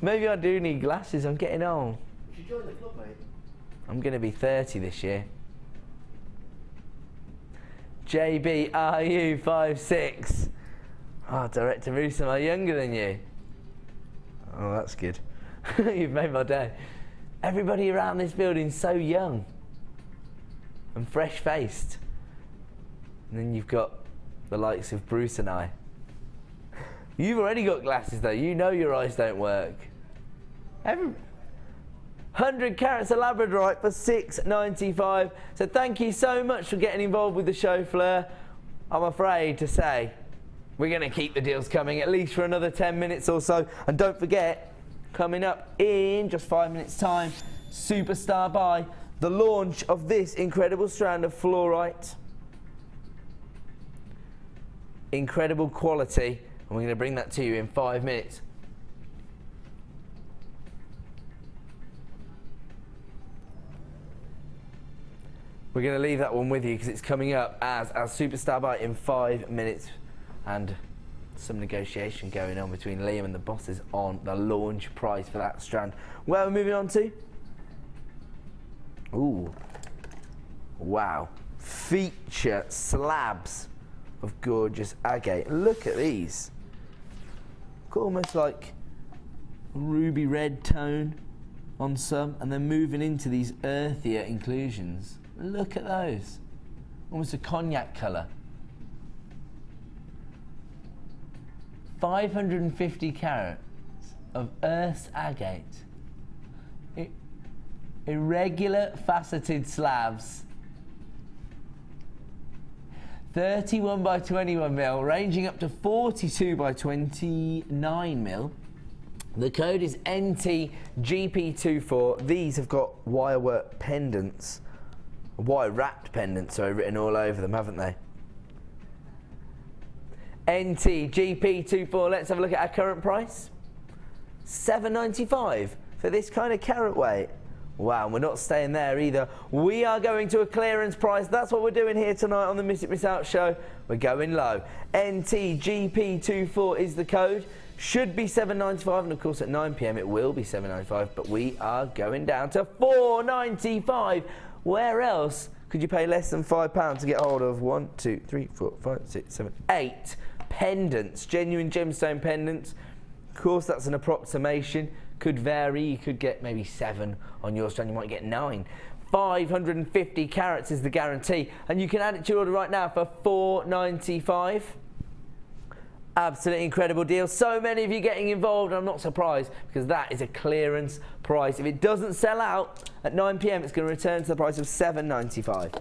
Maybe I do need glasses. I'm getting old. You should join the club, mate. I'm going to be 30 this year. JBRU56. Oh, Director Russo, am I younger than you? Oh, that's good. You've made my day. Everybody around this building's so young and fresh-faced. And then you've got the likes of Bruce and I. You've already got glasses, though. You know your eyes don't work. 100 carats of labradorite for £6.95. So thank you so much for getting involved with the show, Fleur. I'm afraid to say we're going to keep the deals coming at least for another 10 minutes or so. And don't forget, coming up in just 5 minutes' time, Superstar Buy, the launch of this incredible strand of fluorite. incredible quality, and we're going to bring that to you in 5 minutes. We're going to leave that one with you because it's coming up as our superstar buy in 5 minutes, and some negotiation going on between Liam and the bosses on the launch price for that strand. Where are we moving on to? Ooh, wow, feature slabs of gorgeous agate. Look at these, almost like ruby red tone on some, and then moving into these earthier inclusions. Look at those, almost a cognac colour. 550 carats of earth agate. Irregular faceted slabs. 31 by 21 mil, ranging up to 42 by 29 mil. The code is NTGP24. These have got wirework pendants, wire wrapped pendants, so written all over them, haven't they? NTGP24. Let's have a look at our current price. $7.95 for this kind of carat weight. Wow, and we're not staying there either. We are going to a clearance price. That's what we're doing here tonight on the Miss It Miss Out show. We're going low. NTGP24 is the code. Should be $7.95, and of course at 9 PM it will be $7.95, but we are going down to $4.95. Where else could you pay less than £5 to get hold of 1, 2, 3, 4, 5, 6, 7, 8 pendants, genuine gemstone pendants? Of course, that's an approximation. Could vary. You could get maybe 7 on your strand. You might get 9. 550 carats is the guarantee, and you can add it to your order right now for $4.95. Absolutely incredible deal. So many of you getting involved, and I'm not surprised because that is a clearance price. If it doesn't sell out at 9 PM, it's going to return to the price of $7.95.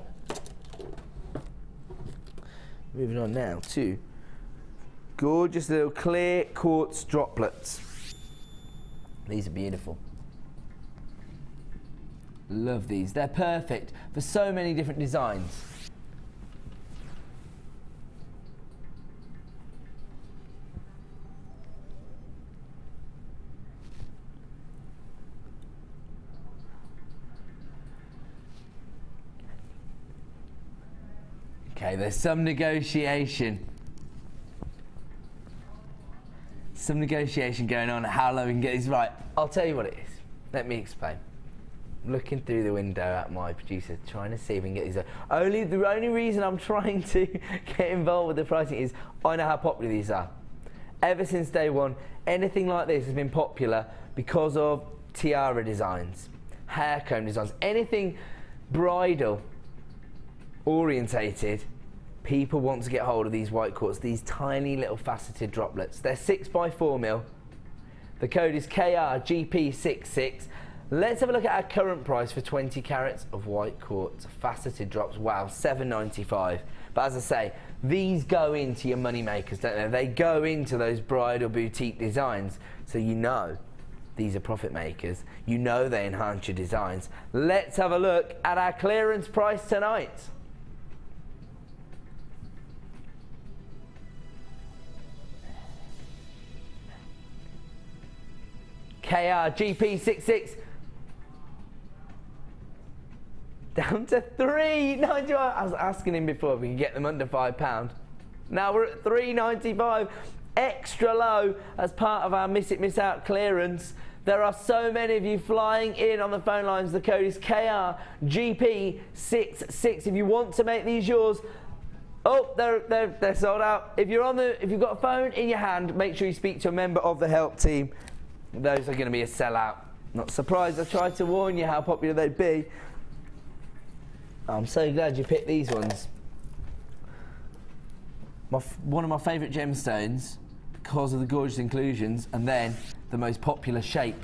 Moving on now to gorgeous little clear quartz droplets. These are beautiful. Love these. They're perfect for so many different designs. Okay, there's some negotiation. Some negotiation going on how low we can get these. Right, I'll tell you what it is. Let me explain. I'm looking through the window at my producer, trying to see if we can get these. The only reason I'm trying to get involved with the pricing is I know how popular these are. Ever since day one, anything like this has been popular because of tiara designs, hair comb designs, anything bridal orientated. People want to get hold of these white quartz, these tiny little faceted droplets. They're 6 by 4 mil. The code is KRGP66. Let's have a look at our current price for 20 carats of white quartz faceted drops. Wow, $7.95. But as I say, these go into your money makers, don't they? They go into those bridal boutique designs. So you know these are profit makers. You know they enhance your designs. Let's have a look at our clearance price tonight. KRGP66 down to $3.95. I was asking him before if we could get them under £5. Now we're at $3.95, extra low as part of our Miss It Miss Out clearance. There are so many of you flying in on the phone lines. The code is KRGP66. If you want to make these yours, oh, they're sold out. If you've got a phone in your hand, make sure you speak to a member of the help team. Those are going to be a sellout. Not surprised. I tried to warn you how popular they'd be. I'm so glad you picked these ones. One of my favourite gemstones because of the gorgeous inclusions, and then the most popular shape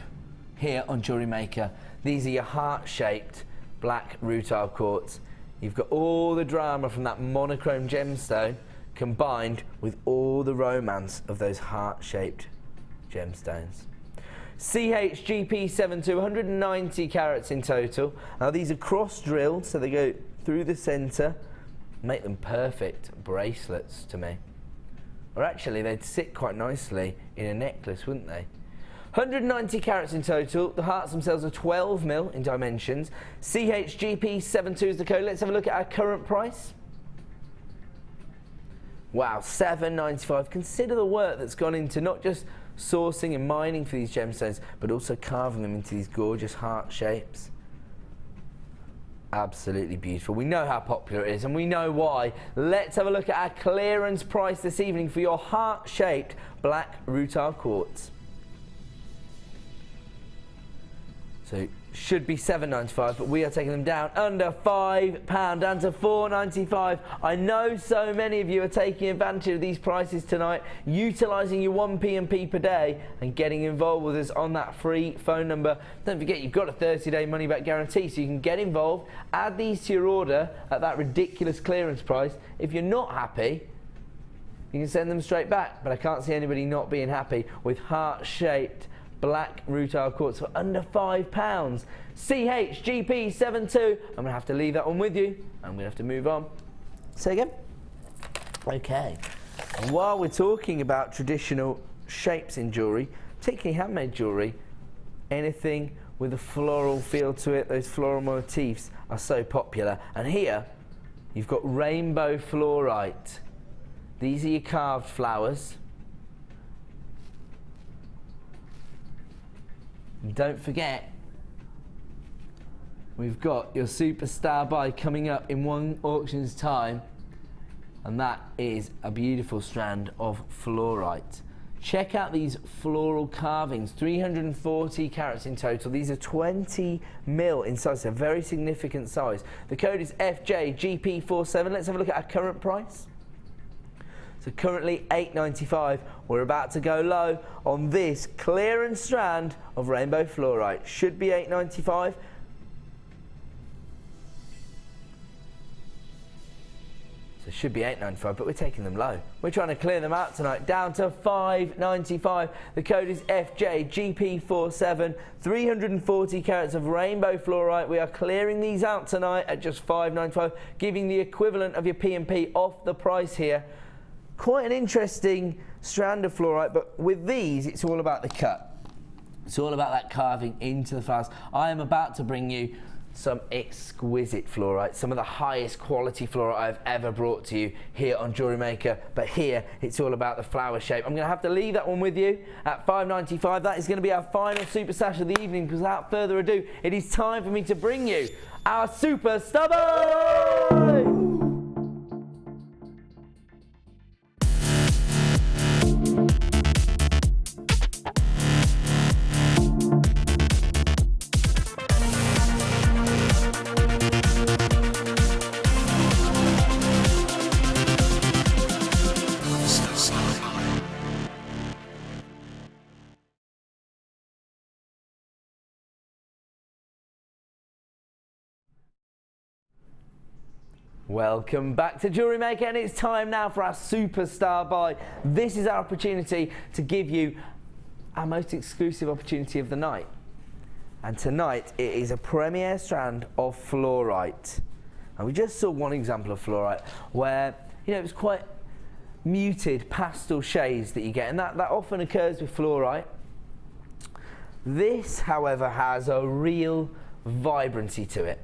here on JewelleryMaker. These are your heart-shaped black rutile quartz. You've got all the drama from that monochrome gemstone combined with all the romance of those heart-shaped gemstones. CHGP72, 190 carats in total. Now these are cross-drilled, so they go through the centre, make them perfect bracelets to me. or actually they'd sit quite nicely in a necklace, wouldn't they? 190 carats in total. The hearts themselves are 12 mil in dimensions. CHGP72 is the code. Let's have a look at our current price. Wow, $7.95. Consider the work that's gone into not just sourcing and mining for these gemstones, but also carving them into these gorgeous heart shapes. Absolutely beautiful. We know how popular it is and we know why. Let's have a look at our clearance price this evening for your heart-shaped black rutile quartz. So should be $7.95, but we are taking them down under £5, down to $4.95. I know so many of you are taking advantage of these prices tonight, utilising your 1 P&P per day and getting involved with us on that free phone number. Don't forget, you've got a 30-day money-back guarantee, so you can get involved, add these to your order at that ridiculous clearance price. If you're not happy, you can send them straight back, but I can't see anybody not being happy with heart-shaped black rutile quartz for under £5. CHGP72. I'm going to have to leave that one with you. I'm going to have to move on. Say again? Okay. And while we're talking about traditional shapes in jewellery, particularly handmade jewellery, anything with a floral feel to it, those floral motifs are so popular. And here, you've got rainbow fluorite. These are your carved flowers. And don't forget, we've got your superstar buy coming up in one auction's time, and that is a beautiful strand of fluorite. Check out these floral carvings, 340 carats in total. These are 20 mil in size, a very significant size. The code is FJGP47. Let's have a look at our current price. So currently $8.95. We're about to go low on this clearance strand of rainbow fluorite. Should be $8.95. So it should be $8.95, but we're taking them low. We're trying to clear them out tonight, down to $5.95. The code is FJGP47. 340 carats of rainbow fluorite. We are clearing these out tonight at just $5.95, giving the equivalent of your P&P off the price here. Quite an interesting strand of fluorite, but with these, it's all about the cut. It's all about that carving into the flowers. I am about to bring you some exquisite fluorite, some of the highest quality fluorite I've ever brought to you here on Jewellery Maker, but here it's all about the flower shape. I'm going to have to leave that one with you at $5.95. That is going to be our final super stash of the evening, because without further ado, it is time for me to bring you our super stubby! Welcome back to Jewellery Maker, and it's time now for our superstar buy. This is our opportunity to give you our most exclusive opportunity of the night. And tonight it is a premier strand of fluorite. And we just saw one example of fluorite where, you know, it was quite muted pastel shades that you get, and that often occurs with fluorite. This, however, has a real vibrancy to it,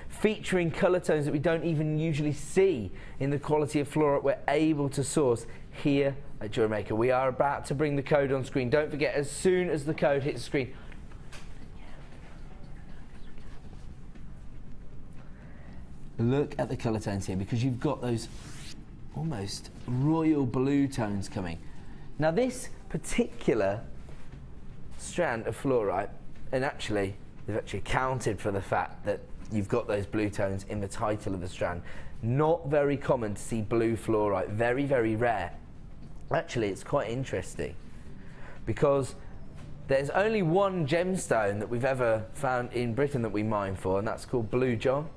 featuring colour tones that we don't even usually see in the quality of fluorite we're able to source here at Jewellery Maker. We are about to bring the code on screen. Don't forget, as soon as the code hits the screen, look at the colour tones here, because you've got those almost royal blue tones coming. Now this particular strand of fluorite, and actually they've actually accounted for the fact that you've got those blue tones in the title of the strand. Not very common to see blue fluorite, very, very rare. Actually, it's quite interesting because there's only one gemstone that we've ever found in Britain that we mine for, and that's called Blue John.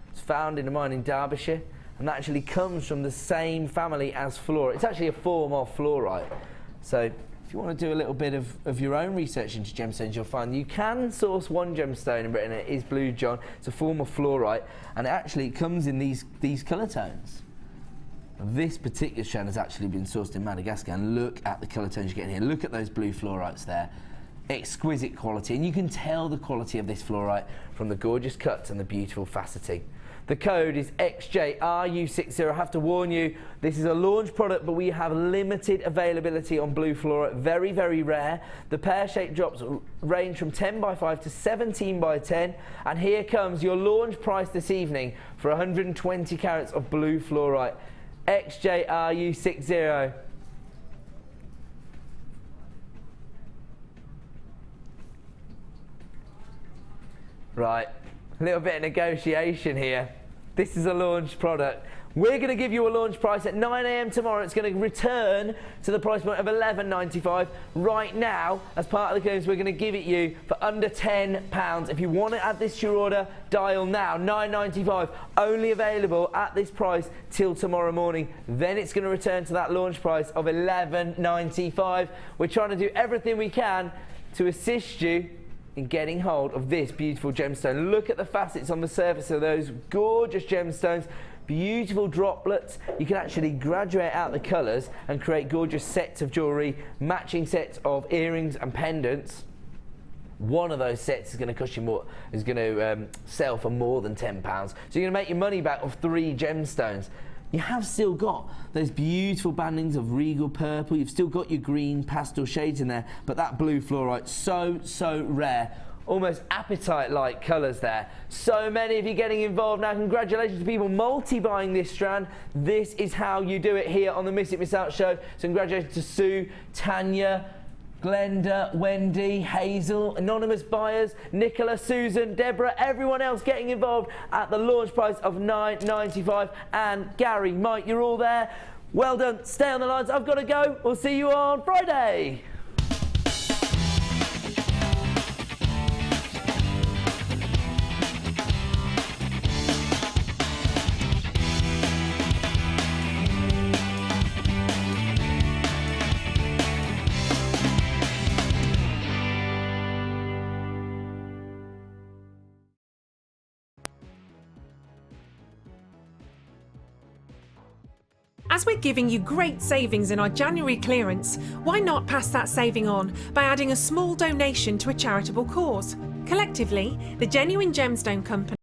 It's found in a mine in Derbyshire, and that actually comes from the same family as fluorite. It's actually a form of fluorite. So if you want to do a little bit of your own research into gemstones, you'll find you can source one gemstone in Britain. It is Blue John. It's a form of fluorite, and it actually comes in these colour tones. This particular strand has actually been sourced in Madagascar, and look at the colour tones you're getting here. Look at those blue fluorites there. Exquisite quality, and you can tell the quality of this fluorite from the gorgeous cuts and the beautiful faceting. The code is XJRU60. I have to warn you, this is a launch product, but we have limited availability on blue fluorite. Very, very rare. The pear-shaped drops range from 10 by 5 to 17 by 10. And here comes your launch price this evening for 120 carats of blue fluorite. XJRU60. Right, a little bit of negotiation here. This is a launch product. We're going to give you a launch price at 9 AM tomorrow. It's going to return to the price point of £11.95. Right now, as part of the claims, we're going to give it you for under £10. If you want to add this to your order, dial now, £9.95. Only available at this price till tomorrow morning. Then it's going to return to that launch price of £11.95. We're trying to do everything we can to assist you in getting hold of this beautiful gemstone. Look at the facets on the surface of those gorgeous gemstones. Beautiful droplets. You can actually graduate out the colours and create gorgeous sets of jewellery, matching sets of earrings and pendants. One of those sets is going to cost you more, is going to sell for more than £10. So you're going to make your money back of 3 gemstones. You have still got those beautiful bandings of regal purple. You've still got your green pastel shades in there, but that blue fluorite, so rare. Almost appetite-like colours there. So many of you getting involved now. Congratulations to people multi-buying this strand. This is how you do it here on the Miss It Miss Out show. So congratulations to Sue, Tanya, Glenda, Wendy, Hazel, anonymous buyers, Nicola, Susan, Deborah, everyone else getting involved at the launch price of £9.95. And Gary, Mike, you're all there. Well done. Stay on the lines. I've got to go. We'll see you on Friday. As we're giving you great savings in our January clearance, why not pass that saving on by adding a small donation to a charitable cause? Collectively, the Genuine Gemstone Company